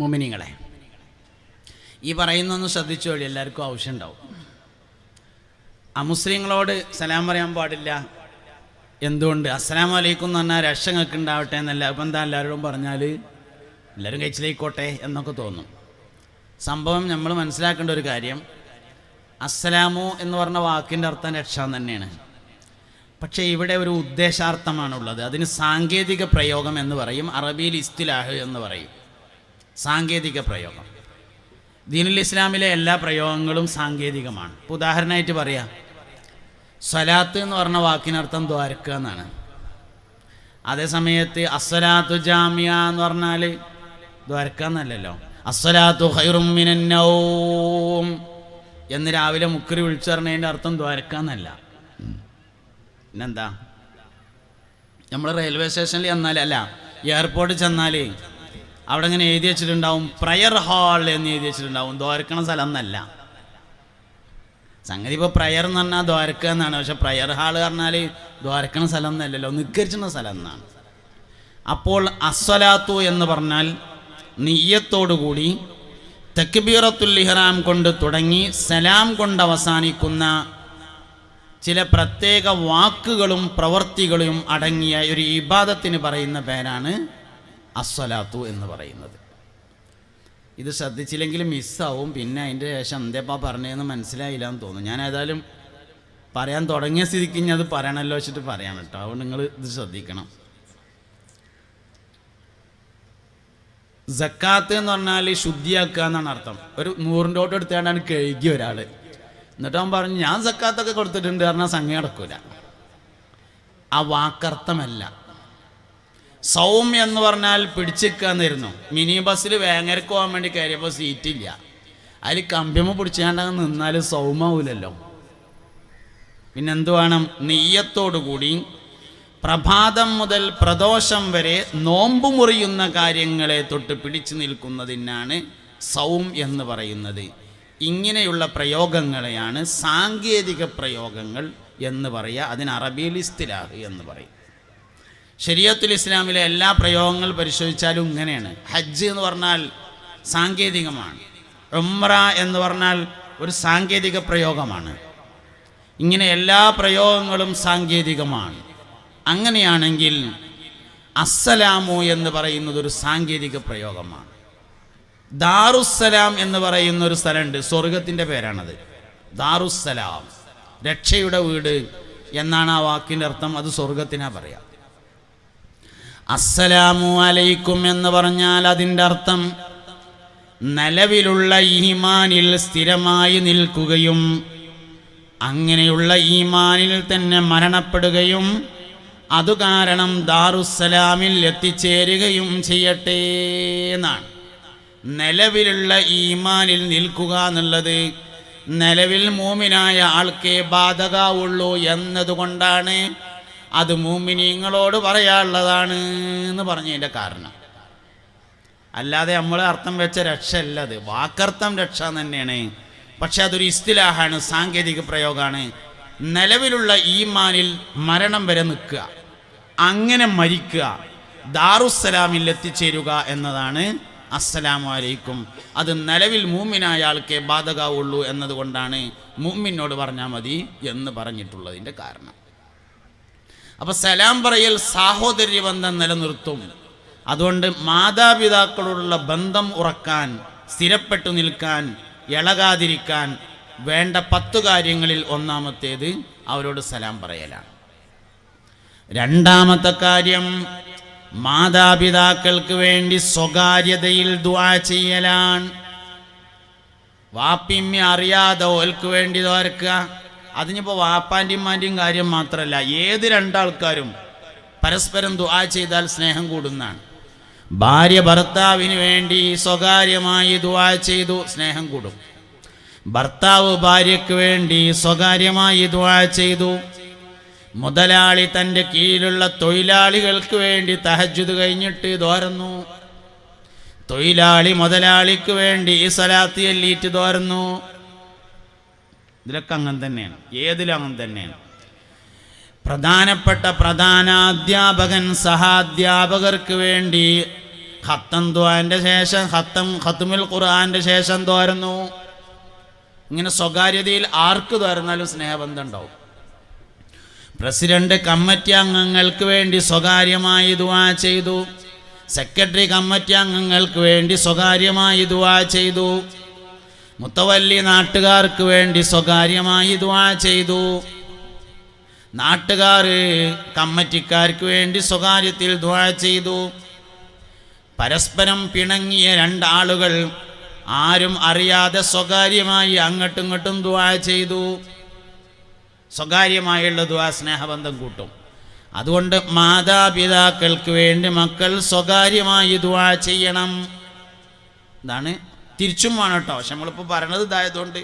മുഅ്മിനീങ്ങളെ, ഈ പറയുന്നൊന്ന് ശ്രദ്ധിച്ചോളി, എല്ലാവർക്കും ആവശ്യമുണ്ടാവും. അമുസ്ലിങ്ങളോട് സലാം പറയാൻ പാടില്ല. എന്തുകൊണ്ട്? അസ്സലാമു അലൈക്കും എന്ന് പറഞ്ഞാൽ രക്ഷ നിങ്ങൾക്ക് ഉണ്ടാവട്ടെ എന്നല്ല. അപ്പം എന്താ എല്ലാവരോടും പറഞ്ഞാൽ എല്ലാവരും കഴിച്ചിലേക്കോട്ടെ എന്നൊക്കെ തോന്നും. സംഭവം നമ്മൾ മനസ്സിലാക്കേണ്ട ഒരു കാര്യം, അസ്സലാമു എന്ന് പറഞ്ഞ വാക്കിൻ്റെ അർത്ഥം രക്ഷ തന്നെയാണ്. പക്ഷേ ഇവിടെ ഒരു ഉദ്ദേശാർത്ഥമാണുള്ളത്. അതിന് സാങ്കേതിക പ്രയോഗം എന്ന് പറയും, അറബിയിൽ ഇസ്തിലാഹ് എന്ന് പറയും. സാങ്കേതിക പ്രയോഗം. ദീനുൽ ഇസ്ലാമിലെ എല്ലാ പ്രയോഗങ്ങളും സാങ്കേതികമാണ്. ഇപ്പോൾ ഉദാഹരണമായിട്ട് പറയാം, സ്വലാത്ത് എന്ന് പറഞ്ഞ വാക്കിനർത്ഥം ദ്വാരക്കുക എന്നാണ്. അതേസമയത്ത് അസ്സലാത്തു ജാമിയ എന്ന് പറഞ്ഞാൽ ദ്വാരക്കുക എന്നല്ലല്ലോ. അസ്സലാത്തു ഖൈറും മിനൻ നൗം എന്ന് രാവിലെ മുക്കറി വിളിച്ചു പറഞ്ഞതിൻ്റെ അർത്ഥം ദ്വാരക്കുക എന്നല്ല. പിന്നെന്താ? നമ്മൾ റെയിൽവേ സ്റ്റേഷനിൽ ചെന്നാൽ, അല്ല എയർപോർട്ടിൽ ചെന്നാൽ അവിടെ ഇങ്ങനെ എഴുതി വെച്ചിട്ടുണ്ടാവും പ്രയർ ഹാൾ എന്ന് എഴുതി വെച്ചിട്ടുണ്ടാവും. ദ്വാരക്കണ സ്ഥലം എന്നല്ല സംഗതി. ഇപ്പോൾ പ്രയർ എന്ന് പറഞ്ഞാൽ ദ്വാരക്കുക എന്നാണ്. പക്ഷെ പ്രയർ ഹാൾ പറഞ്ഞാൽ ദ്വാരക്കണ സ്ഥലം എന്നല്ലല്ലോ, നിക്കരിച്ചുന്ന സ്ഥലം എന്നാണ്. അപ്പോൾ അസ്വലാത്തു എന്ന് പറഞ്ഞാൽ നിയ്യത്തോടുകൂടി തക്ബീറത്തുൽ ഇഹ്റാം കൊണ്ട് തുടങ്ങി സലാം കൊണ്ട് അവസാനിക്കുന്ന ചില പ്രത്യേക വാക്കുകളും പ്രവൃത്തികളും അടങ്ങിയ ഒരു ഇബാദത്തിന് പറയുന്ന പേരാണ് അസ്വലാത്തു എന്ന് പറയുന്നത്. ഇത് ശ്രദ്ധിച്ചില്ലെങ്കിൽ മിസ്സാവും. പിന്നെ അതിൻ്റെ ശേഷം എന്തേപ്പാ പറഞ്ഞതെന്ന് മനസ്സിലായില്ല എന്ന് തോന്നുന്നു. ഞാൻ ഏതായാലും പറയാൻ തുടങ്ങിയ സ്ഥിതിക്ക് ഇനി അത് പറയണമല്ലോ വെച്ചിട്ട് പറയാം കേട്ടോ. അതുകൊണ്ട് നിങ്ങൾ ഇത് ശ്രദ്ധിക്കണം. സക്കാത്ത് എന്ന് പറഞ്ഞാൽ ശുദ്ധിയാക്കുക എന്നാണ് അർത്ഥം. ഒരു 100 നോട്ട് എടുത്തുകൊണ്ടാണ് കഴുകി ഒരാൾ. എന്നിട്ട് അവൻ പറഞ്ഞു ഞാൻ സക്കാത്തൊക്കെ കൊടുത്തിട്ടുണ്ട് പറഞ്ഞാൽ സംഗതി നടക്കൂല. ആ വാക്കർത്ഥമല്ല. സൗം എന്ന് പറഞ്ഞാൽ പിടിച്ചിരിക്കാന്നിരുന്നു. മിനി ബസ്സിൽ വേങ്ങരക്ക് പോകാൻ വേണ്ടി കയറിയപ്പോൾ സീറ്റില്ല. അതിൽ കമ്പിയമ്മ പിടിച്ചാണ്ടങ്ങ് നിന്നാൽ സൗമാവൂലല്ലോ. പിന്നെന്തു വേണം? നെയ്യത്തോടുകൂടി പ്രഭാതം മുതൽ പ്രദോഷം വരെ നോമ്പ് മുറിയുന്ന കാര്യങ്ങളെ തൊട്ട് പിടിച്ചു നിൽക്കുന്നതിനാണ് സൗം എന്ന് പറയുന്നത്. ഇങ്ങനെയുള്ള പ്രയോഗങ്ങളെയാണ് സാങ്കേതിക പ്രയോഗങ്ങൾ എന്ന് പറയുക. അതിന് അറബിയിൽ ഇസ്തിലാഹ് എന്ന് പറയും. ശരീഅത്തുൽ ഇസ്ലാമിലെ എല്ലാ പ്രയോഗങ്ങൾ പരിശോധിച്ചാലും ഇങ്ങനെയാണ്. ഹജ്ജ് എന്ന് പറഞ്ഞാൽ സാങ്കേതികമാണ്. ഉംറ എന്ന് പറഞ്ഞാൽ ഒരു സാങ്കേതിക പ്രയോഗമാണ്. ഇങ്ങനെ എല്ലാ പ്രയോഗങ്ങളും സാങ്കേതികമാണ്. അങ്ങനെയാണെങ്കിൽ അസ്സലാമു എന്ന് പറയുന്നത് ഒരു സാങ്കേതിക പ്രയോഗമാണ്. ദാറുസ്സലാം എന്ന് പറയുന്ന ഒരു സ്ഥലമുണ്ട്, സ്വർഗത്തിൻ്റെ പേരാണത്. ദാറുസ്സലാം, രക്ഷയുടെ വീട് എന്നാണ് ആ വാക്കിൻ്റെ അർത്ഥം. അത് സ്വർഗത്തിനാ പറയാം. അസ്സലാമു അലൈക്കും എന്ന് പറഞ്ഞാൽ അതിൻ്റെ അർത്ഥം നിലവിലുള്ള ഈമാനിൽ സ്ഥിരമായി നിൽക്കുകയും അങ്ങനെയുള്ള ഈമാനിൽ തന്നെ മരണപ്പെടുകയും അതു കാരണം ദാറുസ്സലാമിൽ എത്തിച്ചേരുകയും ചെയ്യട്ടെ എന്നാണ്. നിലവിലുള്ള ഈമാനിൽ നിൽക്കുക എന്നുള്ളത് നിലവിൽ മൂമിനായ ആൾക്കേ ബാധകമുള്ളൂ എന്നതുകൊണ്ടാണ് അത് മൂമിനീങ്ങളോട് പറയാനുള്ളതാണ് എന്ന് പറഞ്ഞതിൻ്റെ കാരണം. അല്ലാതെ നമ്മൾ അർത്ഥം വെച്ച രക്ഷ അല്ല അത്. വാക്കർത്ഥം രക്ഷ തന്നെയാണ്, പക്ഷെ അതൊരു ഇസ്തിലാഹാണ്, സാങ്കേതിക പ്രയോഗമാണ്. നിലവിലുള്ള ഈമാനിൽ മരണം വരെ നിൽക്കുക, അങ്ങനെ മരിക്കുക, ദാറുസ്സലാമിൽ എത്തിച്ചേരുക എന്നതാണ് അസ്സലാമു അലൈക്കും. അത് നിലവിൽ മൂമിനായ ആൾക്കേ ബാധകമുള്ളൂ എന്നതുകൊണ്ടാണ് മൂമിനോട് പറഞ്ഞാൽ മതി എന്ന് പറഞ്ഞിട്ടുള്ളതിൻ്റെ കാരണം. അപ്പോൾ സലാം പറയൽ സാഹോദര്യ ബന്ധം നിലനിർത്തും. അതുകൊണ്ട് മാതാപിതാക്കളോടുള്ള ബന്ധം ഉറക്കാൻ, സ്ഥിരപ്പെട്ടു നിൽക്കാൻ, ഇളകാതിരിക്കാൻ വേണ്ട 10 കാര്യങ്ങളിൽ ഒന്നാമത്തേത് അവരോട് സലാം പറയലാണ്. രണ്ടാമത്തെ കാര്യം മാതാപിതാക്കൾക്ക് വേണ്ടി സ്വകാര്യതയിൽ ദുആ ചെയ്യലാണ്. വാപ്പിമ്മ അറിയാതെ ഓൽക്ക് വേണ്ടി ദുആർക്കുക. അതിനിപ്പോൾ വാപ്പാൻ്റെയും ഉമ്മാൻ്റെയും കാര്യം മാത്രമല്ല, ഏത് രണ്ടാൾക്കാരും പരസ്പരം ദുആ ചെയ്താൽ സ്നേഹം കൂടുന്നതാണ്. ഭാര്യ ഭർത്താവിന് വേണ്ടി സ്വകാര്യമായി ദുആ ചെയ്തു, സ്നേഹം കൂടും. ഭർത്താവ് ഭാര്യയ്ക്ക് വേണ്ടി സ്വകാര്യമായി ദുആ ചെയ്തു. മുതലാളി തൻ്റെ കീഴിലുള്ള തൊഴിലാളികൾക്ക് വേണ്ടി തഹജ്ജുദ് കഴിഞ്ഞിട്ട് ദോരുന്നു. തൊഴിലാളി മുതലാളിക്ക് വേണ്ടി സ്വലാത്ത് ചൊല്ലിയിട്ട് ദോരുന്നു. ഇതിലൊക്കെ അങ്ങനെ തന്നെയാണ്, ഏതിലും അങ്ങനെ തന്നെയാണ്. പ്രധാനപ്പെട്ട പ്രധാനാധ്യാപകൻ സഹാധ്യാപകർക്ക് വേണ്ടി ഖത്തം ദുആന്റെ ശേഷം ഖത്മുൽ ഖുർആന്റെ ശേഷം ദോരുന്നു. ഇങ്ങനെ സ്വകാര്യതയിൽ ആർക്ക് ദോരുന്നാലും സ്നേഹബന്ധം ഉണ്ടാവും. പ്രസിഡന്റ് കമ്മിറ്റി അംഗങ്ങൾക്ക് വേണ്ടി സ്വകാര്യമായി ദുആ ചെയ്തു. സെക്രട്ടറി കമ്മിറ്റി അംഗങ്ങൾക്ക് വേണ്ടി സ്വകാര്യമായി ദുആ ചെയ്തു. മുത്തവല്ലി നാട്ടുകാർക്ക് വേണ്ടി സ്വകാര്യമായി ദുആ ചെയ്തു. നാട്ടുകാർ കമ്മിറ്റിക്കാർക്ക് വേണ്ടി സ്വകാര്യത്തിൽ ദുആ ചെയ്തു. പരസ്പരം പിണങ്ങിയ രണ്ടാളുകൾ ആരും അറിയാതെ സ്വകാര്യമായി അങ്ങോട്ടും ഇങ്ങോട്ടും ദുആ ചെയ്തു. സ്വകാര്യമായുള്ള ദുആ സ്നേഹബന്ധം കൂട്ടും. അതുകൊണ്ട് മാതാപിതാക്കൾക്ക് വേണ്ടി മക്കൾ സ്വകാര്യമായി ദുആ ചെയ്യണം. ഇതാണ് തിരിച്ചും വേണം കേട്ടോ. പക്ഷെ നമ്മളിപ്പോൾ പറയണത് ഇതായതുകൊണ്ട്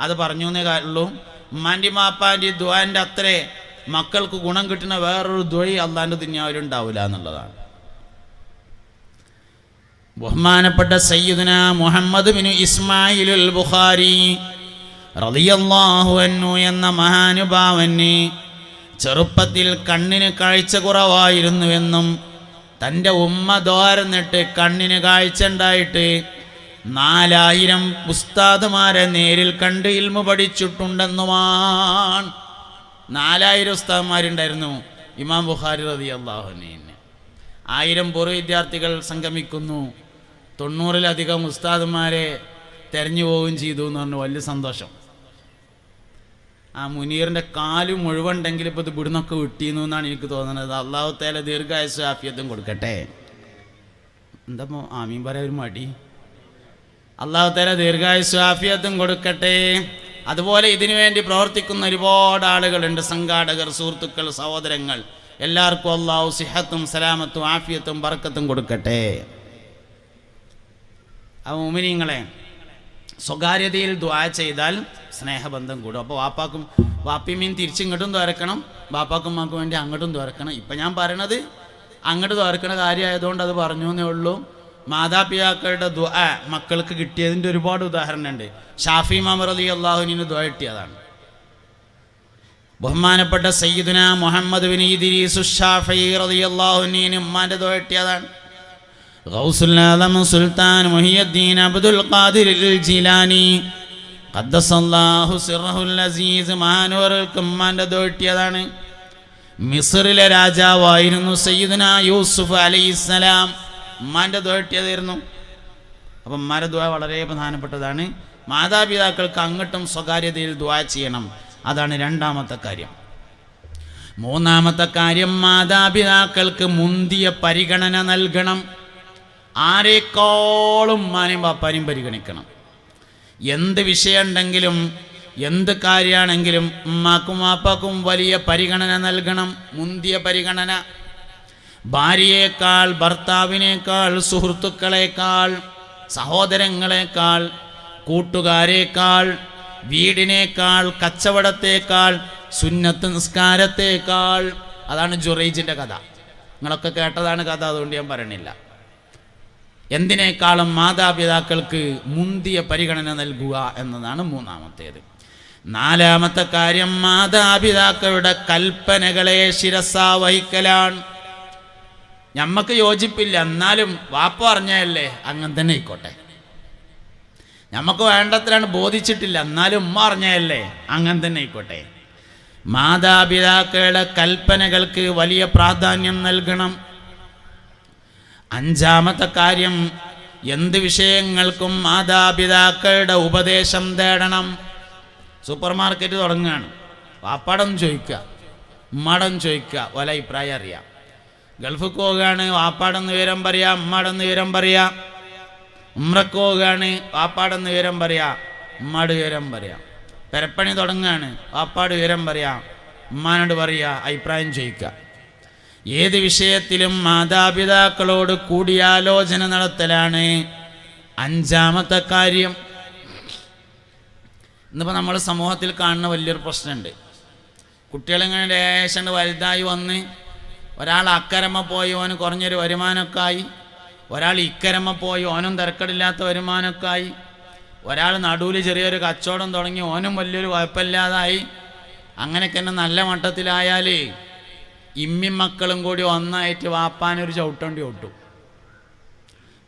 അത് പറഞ്ഞു എന്നേ കാര്യമുള്ളൂ. ഉമ്മാൻ്റെയും മാപ്പാൻ്റെയും ദുആൻ്റെ അത്രേ മക്കൾക്ക് ഗുണം കിട്ടുന്ന വേറൊരു ദുആ അള്ളാൻ്റെ ദുനിയാവിലുണ്ടാവില്ല എന്നുള്ളതാണ്. ബഹുമാനപ്പെട്ട സയ്യിദുനാ മുഹമ്മദ് ബിൻ ഇസ്മായിലുൽ ബുഖാരി റളിയല്ലാഹു അൻഹു എന്ന മഹാനുഭാവന് ചെറുപ്പത്തിൽ കണ്ണിന് കാഴ്ച കുറവായിരുന്നുവെന്നും തൻ്റെ ഉമ്മ ദ്വാരന്നിട്ട് കണ്ണിന് കാഴ്ച ഉണ്ടായിട്ട് 4000 ഉസ്താദുമാരെ നേരിൽ കണ്ട് ഇൽമു പഠിച്ചിട്ടുണ്ടെന്നുമാണ്. 4000 ഉസ്താദുമാരുണ്ടായിരുന്നു ഇമാം ബുഖാരി റളിയല്ലാഹു അൻഹു. 1000 പൂർവ്വ വിദ്യാർത്ഥികൾ സംഗമിക്കുന്നു, 90-ലധികം ഉസ്താദുമാരെ തെരഞ്ഞു പോവുകയും ചെയ്തു എന്ന് പറഞ്ഞു. വലിയ സന്തോഷം. ആ മുനീറിൻ്റെ കാല് മുഴുവനുണ്ടെങ്കിൽ ഇപ്പോൾ ഇത് ഇവിടുന്നൊക്കെ വിട്ടിരുന്നു എന്നാണ് എനിക്ക് തോന്നുന്നത്. അള്ളാഹു തആല ദീർഘായുസ്സും ആഫിയത്തും കൊടുക്കട്ടെ. എന്താ ആമീൻ പറയാൻ ഒരു മടി? അള്ളാഹു തആല ദീർഘായുസ്സും ആഫിയത്തും കൊടുക്കട്ടെ. അതുപോലെ ഇതിനു വേണ്ടി പ്രവർത്തിക്കുന്ന ഒരുപാട് ആളുകളുണ്ട്, സംഘാടകർ, സുഹൃത്തുക്കൾ, സഹോദരങ്ങൾ. എല്ലാവർക്കും അള്ളാഹു സിഹത്തും സലാമത്തും ആഫിയത്തും ബർക്കത്തും കൊടുക്കട്ടെ. ആ മുഅ്മിനീങ്ങളെ, സ്വകാര്യതയിൽ ദുആ ചെയ്താൽ സ്നേഹബന്ധം കൂടും. അപ്പോൾ വാപ്പിമീൻ തിരിച്ചിങ്ങോട്ടും തുറക്കണം, ബാപ്പാക്കും മാക്കും വേണ്ടി അങ്ങോട്ടും തുറക്കണം. ഇപ്പം ഞാൻ പറയണത് അങ്ങോട്ട് തുറക്കണ കാര്യമായതുകൊണ്ട് അത് പറഞ്ഞു എന്നേ ഉള്ളൂ. മാതാപിതാക്കളുടെ ദുആ മക്കൾക്ക് കിട്ടിയതിൻ്റെ ഒരുപാട് ഉദാഹരണമുണ്ട്. ഷാഫി ഇമാം റളിയല്ലാഹു അൻഹു ദുആ കിട്ടിയതാണ്. ബഹുമാനപ്പെട്ട സയ്യിദുനാ മുഹമ്മദ് ബിൻ ഇദ്രീസ് ഷാഫി റളിയല്ലാഹു അൻഹു ഉമ്മാൻ്റെ ദുആ കിട്ടിയതാണ്. ഗൗസുൽ ആലം സുൽത്താൻ മുഹിയുദ്ദീൻ അബ്ദുൽ ഖാദിർ അൽ ജീലാനി ഖദ്ദസല്ലാഹു സിർറഹുൽ അസീസ് മഹാനവറുകൾക്ക് ഉമ്മാൻ്റെ ദുആ കിട്ടിയതാണ്. മിസ്റിലെ രാജാവായിരുന്നു സയ്യിദുനാ യൂസുഫ് അലൈഹിസ്സലാം, ഉമ്മാൻ്റെ ദുആ കിട്ടിയതായിരുന്നു. അപ്പം ഉമ്മാൻ്റെ ദുആ വളരെ പ്രധാനപ്പെട്ടതാണ്. മാതാപിതാക്കൾക്ക് അങ്ങോട്ടും സ്വകാര്യതയിൽ ദുആ ചെയ്യണം. അതാണ് രണ്ടാമത്തെ കാര്യം. മൂന്നാമത്തെ കാര്യം, മാതാപിതാക്കൾക്ക് മുന്തിയ പരിഗണന നൽകണം. ആരെക്കാളും ഉമ്മാനെയും ബാപ്പാനെയും പരിഗണിക്കണം. എന്ത് വിഷയമുണ്ടെങ്കിലും എന്ത് കാര്യമാണെങ്കിലും ഉമ്മാക്കും വാപ്പാക്കും വലിയ പരിഗണന നൽകണം, മുന്തിയ പരിഗണന. ഭാര്യയേക്കാൾ, ഭർത്താവിനേക്കാൾ, സുഹൃത്തുക്കളേക്കാൾ, സഹോദരങ്ങളെക്കാൾ, കൂട്ടുകാരേക്കാൾ, വീടിനേക്കാൾ, കച്ചവടത്തേക്കാൾ, സുന്നത്ത് നിസ്കാരത്തേക്കാൾ. അതാണ് ജുറൈജിൻ്റെ കഥ. നിങ്ങളൊക്കെ കേട്ടതാണ് കഥ, അതുകൊണ്ട് ഞാൻ പറയണില്ല. എന്തിനേക്കാളും മാതാപിതാക്കൾക്ക് മുന്തിയ പരിഗണന നൽകുക എന്നതാണ് മൂന്നാമത്തേത്. നാലാമത്തെ കാര്യം, മാതാപിതാക്കളുടെ കൽപ്പനകളെ ശിരസാ വഹിക്കലാണ്. ഞമ്മക്ക് യോജിപ്പില്ല, എന്നാലും വാപ്പ പറഞ്ഞല്ലേ അങ്ങനെ തന്നെ ആയിക്കോട്ടെ. നമുക്ക് വേണ്ടത്രയാണ് ബോധിച്ചിട്ടില്ല, എന്നാലും ഉമ്മ പറഞ്ഞല്ലേ അങ്ങനെ തന്നെ ആയിക്കോട്ടെ. മാതാപിതാക്കളുടെ കൽപ്പനകൾക്ക് വലിയ പ്രാധാന്യം നൽകണം. അഞ്ചാമത്തെ കാര്യം, എന്ത് വിഷയങ്ങൾക്കും മാതാപിതാക്കളുടെ ഉപദേശം തേടണം. സൂപ്പർ മാർക്കറ്റ് തുടങ്ങുകയാണ്, വാപ്പാടം ചോദിക്കുക, ഉമ്മാടം ചോദിക്കുക, ഓല അഭിപ്രായം അറിയാം. ഗൾഫിൽ പോവുകയാണ്, വാപ്പാടെന്ന് വിവരം പറയാം, ഉമ്മാടെന്ന് വിവരം പറയാം. ഉംറക്ക് പോവുകയാണ്, വാപ്പാടെന്ന് വിവരം പറയാം, ഉമ്മാട് വിവരം പറയാം. പെരപ്പണി തുടങ്ങുകയാണ്, വാപ്പാട് വിവരം പറയാം, ഉമ്മാനോട് പറയുക, അഭിപ്രായം ചോദിക്കുക. ഏത് വിഷയത്തിലും മാതാപിതാക്കളോട് കൂടിയാലോചന നടത്തലാണ് അഞ്ചാമത്തെ കാര്യം. ഇന്നിപ്പോൾ നമ്മൾ സമൂഹത്തിൽ കാണുന്ന വലിയൊരു പ്രശ്നമുണ്ട്. കുട്ടികളിങ്ങനെ ലേശം വലുതായി വന്ന് ഒരാൾ അക്കരമ്മ പോയി ഓന് കുറഞ്ഞൊരു വരുമാനമൊക്കെ ആയി, ഒരാൾ ഇക്കരമ്മ പോയി ഓനും തിരക്കടില്ലാത്ത വരുമാനമൊക്കെ ആയി, ഒരാൾ നടുവിൽ ചെറിയൊരു കച്ചവടം തുടങ്ങി ഓനും വലിയൊരു കുഴപ്പമില്ലാതായി. അങ്ങനെയൊക്കെ തന്നെ നല്ല മട്ടത്തിലായാൽ ഇമ്മിയും മക്കളും കൂടി ഒന്നായിട്ട് വാപ്പാനൊരു ചവിട്ടേണ്ടി ഒട്ടും.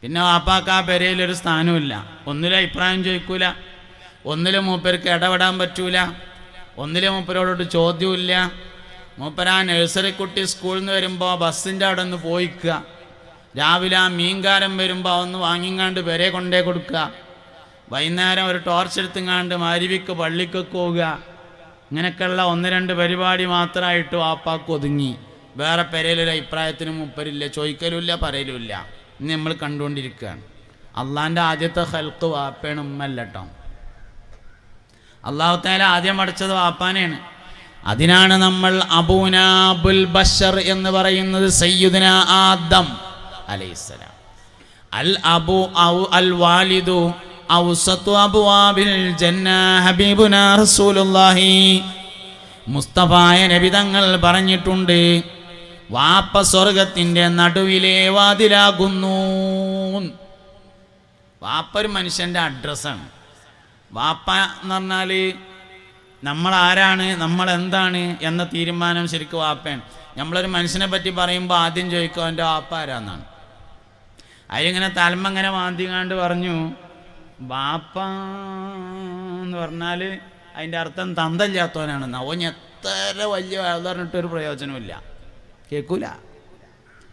പിന്നെ വാപ്പാക്ക് ആ പെരയിലൊരു സ്ഥാനമില്ല. ഒന്നിലും അഭിപ്രായം ചോദിക്കൂല, ഒന്നിലും മൂപ്പർക്ക് ഇടപെടാൻ പറ്റൂല, ഒന്നിലും മൂപ്പരോടൊട്ട് ചോദ്യമില്ല. മൂപ്പര ആ നഴ്സറി കുട്ടി സ്കൂളിൽ നിന്ന് വരുമ്പോൾ ബസ്സിൻ്റെ അവിടെ ഒന്ന് പോയിക്കുക, രാവിലെ ആ മീൻകാരൻ വരുമ്പോൾ ഒന്ന് വാങ്ങിങ്ങാണ്ട് പെരയെ കൊണ്ടേ കൊടുക്കുക, വൈകുന്നേരം ഒരു ടോർച്ച് എടുത്തുങ്ങാണ്ട് മഗ്‌രിബിക്ക് പള്ളിക്കൊക്കെ പോവുക. ഇങ്ങനെയൊക്കെയുള്ള 1-2 പരിപാടി മാത്രമായിട്ട് വാപ്പാക്ക് ഒതുങ്ങി. വേറെ പെരയിലൊരു അഭിപ്രായത്തിനും മൂപ്പരില്ല, ചോദിക്കലുമില്ല, പറയലുമില്ല. ഇന്ന് നമ്മൾ കണ്ടുകൊണ്ടിരിക്കുകയാണ്. അള്ളാൻ്റെ ആദ്യത്തെ ഖൽഖ് വാപ്പയാണ്, ഉമ്മല്ല കേട്ടോ. അല്ലാഹു തആല ആദ്യം പഠിച്ചത് വാപ്പാനെയാണ്. അതിനാണ് നമ്മൾ അബൂനാ അബുൽ ബഷർ എന്ന് പറയുന്നത്. സയ്യിദുന ആദം അലൈഹിസ്സലാം. അൽ അബു ഔ അൽ വാലിദു ഔസതു അബ്വാബിൽ ജന്ന ഹബീബുനാ റസൂലുള്ളാഹി. മുസ്തഫായ നബി തങ്ങൾ പറഞ്ഞിട്ടുണ്ട്, വാപ്പ സ്വർഗത്തിൻ്റെ നടുവിലെ വാതിലാകുന്നു. വാപ്പ ഒരു മനുഷ്യൻ്റെ അഡ്രസ്സാണ്. വാപ്പ എന്ന് പറഞ്ഞാൽ നമ്മളാരാണ്, നമ്മളെന്താണ് എന്ന തീരുമാനം ശരിക്കും വാപ്പയാണ്. നമ്മളൊരു മനുഷ്യനെ പറ്റി പറയുമ്പോൾ ആദ്യം ചോദിക്കും അവൻ്റെ വാപ്പ ആരാന്നാണ്. അതിലിങ്ങനെ തലമ ഇങ്ങനെ മാന്തിങ്ങാണ്ട് പറഞ്ഞു വാപ്പ എന്ന് പറഞ്ഞാൽ അതിൻ്റെ അർത്ഥം തന്തല്ലാത്തവനാണെന്ന്. അവൻ എത്ര വലിയ പറഞ്ഞിട്ടൊരു പ്രയോജനമില്ല, കേൾക്കൂല.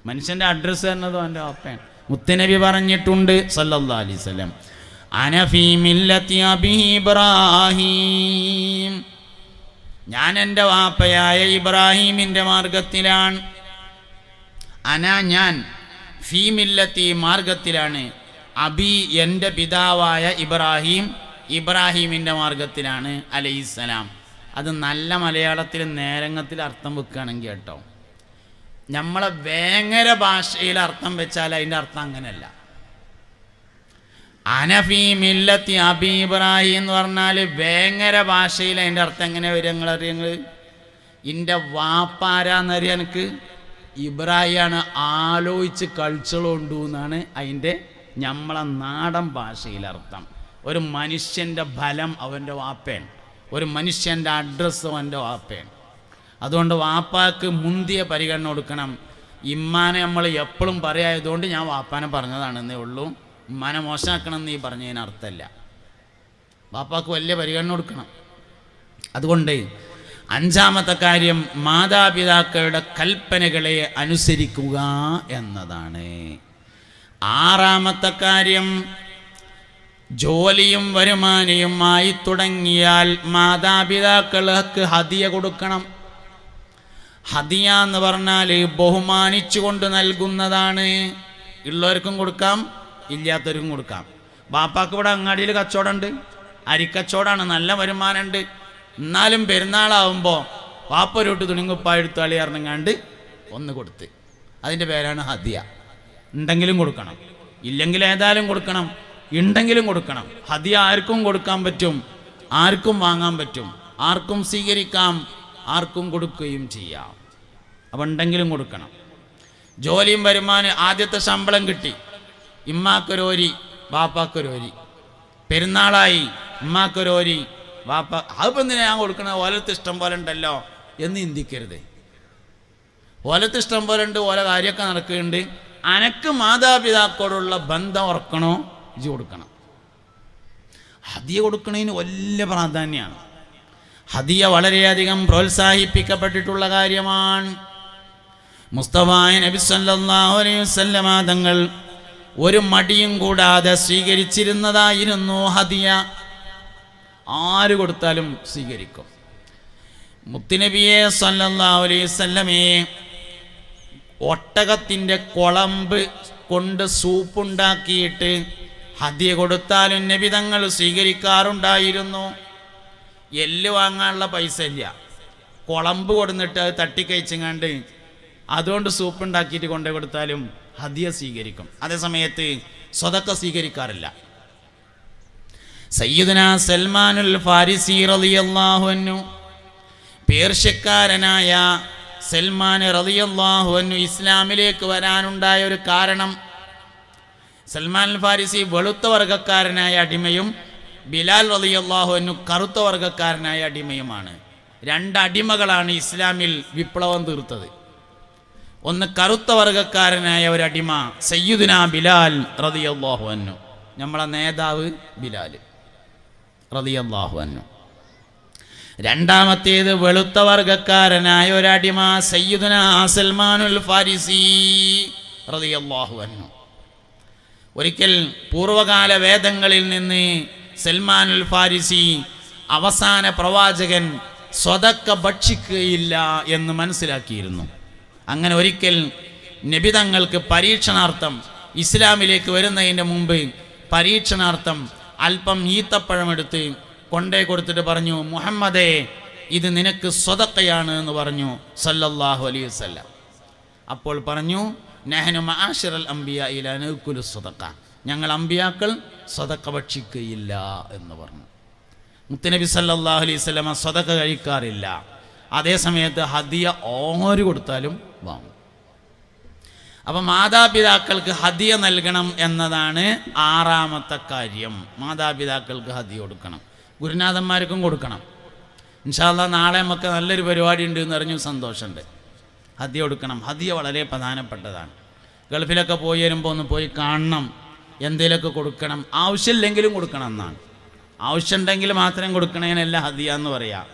മനുഷ്യൻ്റെ അഡ്രസ്സ് തന്നതും അവൻ്റെ വാപ്പയാണ്. മുത്തുനബി പറഞ്ഞിട്ടുണ്ട് സല്ലല്ലാഹു അലൈഹി വസല്ലം, അന ഫീ മില്ലത്തി അബീ ഇബ്രാഹിം, ഞാൻ എൻ്റെ വാപ്പയായ ഇബ്രാഹിമിൻ്റെ മാർഗത്തിലാണ്. ഞാൻ ഫീ മില്ലത്തി മാർഗത്തിലാണ്, അബി എൻ്റെ പിതാവായ ഇബ്രാഹിമിൻ്റെ മാർഗത്തിലാണ് അലൈഹിസ്സലാം. അത് നല്ല മലയാളത്തിൽ നേരങ്ങത്തിൽ അർത്ഥം വെക്കുകയാണെങ്കിൽ കേട്ടോ, നമ്മളെ വേങ്ങര ഭാഷയിൽ അർത്ഥം വെച്ചാൽ അതിൻ്റെ അർത്ഥം അങ്ങനെയല്ല. അനഫി മില്ലത്തി അബി ഇബ്രാഹിം എന്ന് പറഞ്ഞാൽ വേങ്ങര ഭാഷയിൽ അതിൻ്റെ അർത്ഥം എങ്ങനെ വരും നിങ്ങളറിയങ്ങൾ? എൻ്റെ വാപ്പാരാന്നറിയാൻ എനിക്ക് ഇബ്രാഹിമാണ്, ആലോചിച്ച് കളിച്ചോണ്ടു എന്നാണ് അതിൻ്റെ നമ്മളെ നാടൻ ഭാഷയിൽ അർത്ഥം. ഒരു മനുഷ്യൻ്റെ ഫലം അവൻ്റെ വാപ്പയാണ്, ഒരു മനുഷ്യൻ്റെ അഡ്രസ്സ് അവൻ്റെ വാപ്പയാണ്. അതുകൊണ്ട് വാപ്പാക്ക് മുന്തിയ പരിഗണന കൊടുക്കണം. ഇമ്മാനെ നമ്മൾ എപ്പോഴും പറയായതുകൊണ്ട് ഞാൻ വാപ്പാനെ പറഞ്ഞതാണെന്നേ ഉള്ളൂ. ഉമ്മാനെ മോശമാക്കണം എന്ന് ഈ പറഞ്ഞതിന് അർത്ഥമല്ല. വാപ്പാക്ക് വലിയ പരിഗണന കൊടുക്കണം. അതുകൊണ്ട് അഞ്ചാമത്തെ കാര്യം മാതാപിതാക്കളുടെ കൽപ്പനകളെ അനുസരിക്കുക എന്നതാണ്. ആറാമത്തെ കാര്യം, ജോലിയും വരുമാനവുമായി തുടങ്ങിയാൽ മാതാപിതാക്കൾക്ക് ഹദിയ കൊടുക്കണം. ഹദിയ എന്ന് പറഞ്ഞാൽ ബഹുമാനിച്ചുകൊണ്ട് നൽകുന്നതാണ്. ഉള്ളവർക്കും കൊടുക്കാം, ഇല്ലാത്തവർക്കും കൊടുക്കാം. ബാപ്പാക്ക് ഇവിടെ അങ്ങാടിയിൽ കച്ചവടമുണ്ട്, അരിക്കച്ചവടമാണ്, നല്ല വരുമാനമുണ്ട്. എന്നാലും പെരുന്നാളാവുമ്പോൾ വാപ്പ ഒരു തുണിങ്കുപ്പായെടുത്താളി ഇറങ്ങാണ്ട് ഒന്ന് കൊടുത്ത്, അതിൻ്റെ പേരാണ് ഹദിയ. ഉണ്ടെങ്കിലും കൊടുക്കണം, ഇല്ലെങ്കിൽ ഏതായാലും കൊടുക്കണം, ഉണ്ടെങ്കിലും കൊടുക്കണം. ഹദിയ ആർക്കും കൊടുക്കാൻ പറ്റും, ആർക്കും വാങ്ങാൻ പറ്റും, ആർക്കും സ്വീകരിക്കാം, ആർക്കും കൊടുക്കുകയും ചെയ്യാം. അപ്പം ഉണ്ടെങ്കിലും കൊടുക്കണം. ജോലിയും വരുമാനം, ആദ്യത്തെ ശമ്പളം കിട്ടി, ഇമ്മാക്കൊരോരി വാപ്പാക്കൊരോരി, പെരുന്നാളായി ഉമ്മാക്കൊരോരി വാപ്പ, അതിപ്പോൾ എന്തിനാ ഞാൻ കൊടുക്കണത്, ഓലത്ത് ഇഷ്ടം പോലെ ഉണ്ടല്ലോ എന്ന് ചിന്തിക്കരുത്. ഓലത്ത് ഇഷ്ടം പോലെ ഉണ്ട്, ഓല കാര്യമൊക്കെ നടക്കുന്നുണ്ട്. അനക്ക് മാതാപിതാക്കളോടുള്ള ബന്ധം ഉറക്കണോ, ഇജ് കൊടുക്കണം. ഹദിയ കൊടുക്കണതിന് വലിയ പ്രാധാന്യമാണ്. ഹദിയ വളരെയധികം പ്രോത്സാഹിപ്പിക്കപ്പെട്ടിട്ടുള്ള കാര്യമാണ്. മുസ്തഫായ നബി സല്ലല്ലാഹു അലൈഹി വസല്ലമ തങ്ങൾ ഒരു മടിയും കൂടാതെ സ്വീകരിച്ചിരുന്നതായിരുന്നു ഹദിയ. ആര് കൊടുത്താലും സ്വീകരിക്കും. മുത്തുനബിയെ സല്ലല്ലാഹു അലൈഹി വസല്ലമയെ ഒട്ടകത്തിൻ്റെ കുളമ്പ് കൊണ്ട് സൂപ്പുണ്ടാക്കിയിട്ട് ഹദിയ കൊടുത്താലും നബി തങ്ങൾ സ്വീകരിക്കാറുണ്ടായിരുന്നു. എല്ല് വാങ്ങാനുള്ള പൈസ ഇല്ല, കുളമ്പ് കൊടുന്നിട്ട് അത് തട്ടിക്കഴിച്ചങ്ങാണ്ട് അതുകൊണ്ട് സൂപ്പ് ഉണ്ടാക്കിയിട്ട് കൊണ്ടു കൊടുത്താലും ഹദിയ സ്വീകരിക്കും. അതേസമയത്ത് സ്വതക്ക സ്വീകരിക്കാറില്ല. സയ്യിദുനാ സൽമാനുൽ ഫാരിസി റളിയല്ലാഹു അൻഹു, പേർഷ്യക്കാരനായ സൽമാൻ റളിയല്ലാഹു അൻഹു ഇസ്ലാമിലേക്ക് വരാനുണ്ടായ ഒരു കാരണം, സൽമാൻ ഫാരിസി വെളുത്ത വർഗക്കാരനായ അടിമയും ബിലാൽ റളിയല്ലാഹു അൻഹു കറുത്ത വർഗക്കാരനായ അടിമയുമാണ്. രണ്ട് അടിമകളാണ് ഇസ്ലാമിൽ വിപ്ലവം തീർത്തത്. ഒന്ന് കറുത്ത വർഗക്കാരനായ ഒരു അടിമ സയ്യിദുനാ ബിലാൽ റളിയല്ലാഹു അൻഹു, നമ്മളെ നേതാവ് ബിലാൽ റളിയല്ലാഹു അൻഹു. രണ്ടാമത്തേത് വെളുത്ത വർഗക്കാരനായ ഒരടിമ സയ്യിദുനാ സൽമാനുൽ ഫാരിസി റളിയല്ലാഹു അൻഹു. ഒരിക്കൽ പൂർവകാല വേദങ്ങളിൽ നിന്ന് സൽമാനുൽ ഫാരിസി അവസാന പ്രവാചകൻ സ്വതക്ക ഭക്ഷിക്കുകയില്ല എന്ന് മനസ്സിലാക്കിയിരുന്നു. അങ്ങനെ ഒരിക്കൽ നബി തങ്ങൾക്ക് പരീക്ഷണാർത്ഥം, ഇസ്ലാമിലേക്ക് വരുന്നതിൻ്റെ മുമ്പ് പരീക്ഷണാർത്ഥം അല്പം ഈത്തപ്പഴമെടുത്ത് കൊണ്ടേ കൊടുത്തിട്ട് പറഞ്ഞു, മുഹമ്മദേ, ഇത് നിനക്ക് സ്വതക്കയാണ് എന്ന് പറഞ്ഞു സല്ലല്ലാഹു അലൈഹി വസല്ലം. അപ്പോൾ പറഞ്ഞു നഹ്നു മആശിറൽ അംബിയാ ലാ നഅ്കുലു സ്വതക്ക, ഞങ്ങൾ അമ്പിയാക്കൾ സ്വതക്ക ഭക്ഷിക്കുകയില്ല എന്ന് പറഞ്ഞു. മുത്തുനബി സല്ലല്ലാഹു അലൈഹി വസല്ലം സ്വതക്ക കഴിക്കാറില്ല. അതേ സമയത്ത് ഹദിയ ആര് കൊടുത്താലും വാങ്ങും. അപ്പം മാതാപിതാക്കൾക്ക് ഹദിയ നൽകണം എന്നതാണ് 6ാമത്തെ കാര്യം. മാതാപിതാക്കൾക്ക് ഹദിയ കൊടുക്കണം, ഗുരുനാഥന്മാർക്കും കൊടുക്കണം. ഇൻഷാ അല്ലാഹ് നാളെ നമുക്ക് നല്ലൊരു പരിപാടി ഉണ്ട് എന്ന് അറിഞ്ഞു സന്തോഷമുണ്ട്. ഹദിയ കൊടുക്കണം. ഹദിയ വളരെ പ്രധാനപ്പെട്ടതാണ്. ഗൾഫിലൊക്കെ പോയി വരുമ്പോൾ ഒന്ന് പോയി കാണണം, എന്തെങ്കിലുമൊക്കെ കൊടുക്കണം. ആവശ്യമില്ലെങ്കിലും കൊടുക്കണം എന്നാണ്. ആവശ്യമുണ്ടെങ്കിൽ മാത്രം കൊടുക്കണേനല്ല ഹദിയ എന്ന് പറയാം.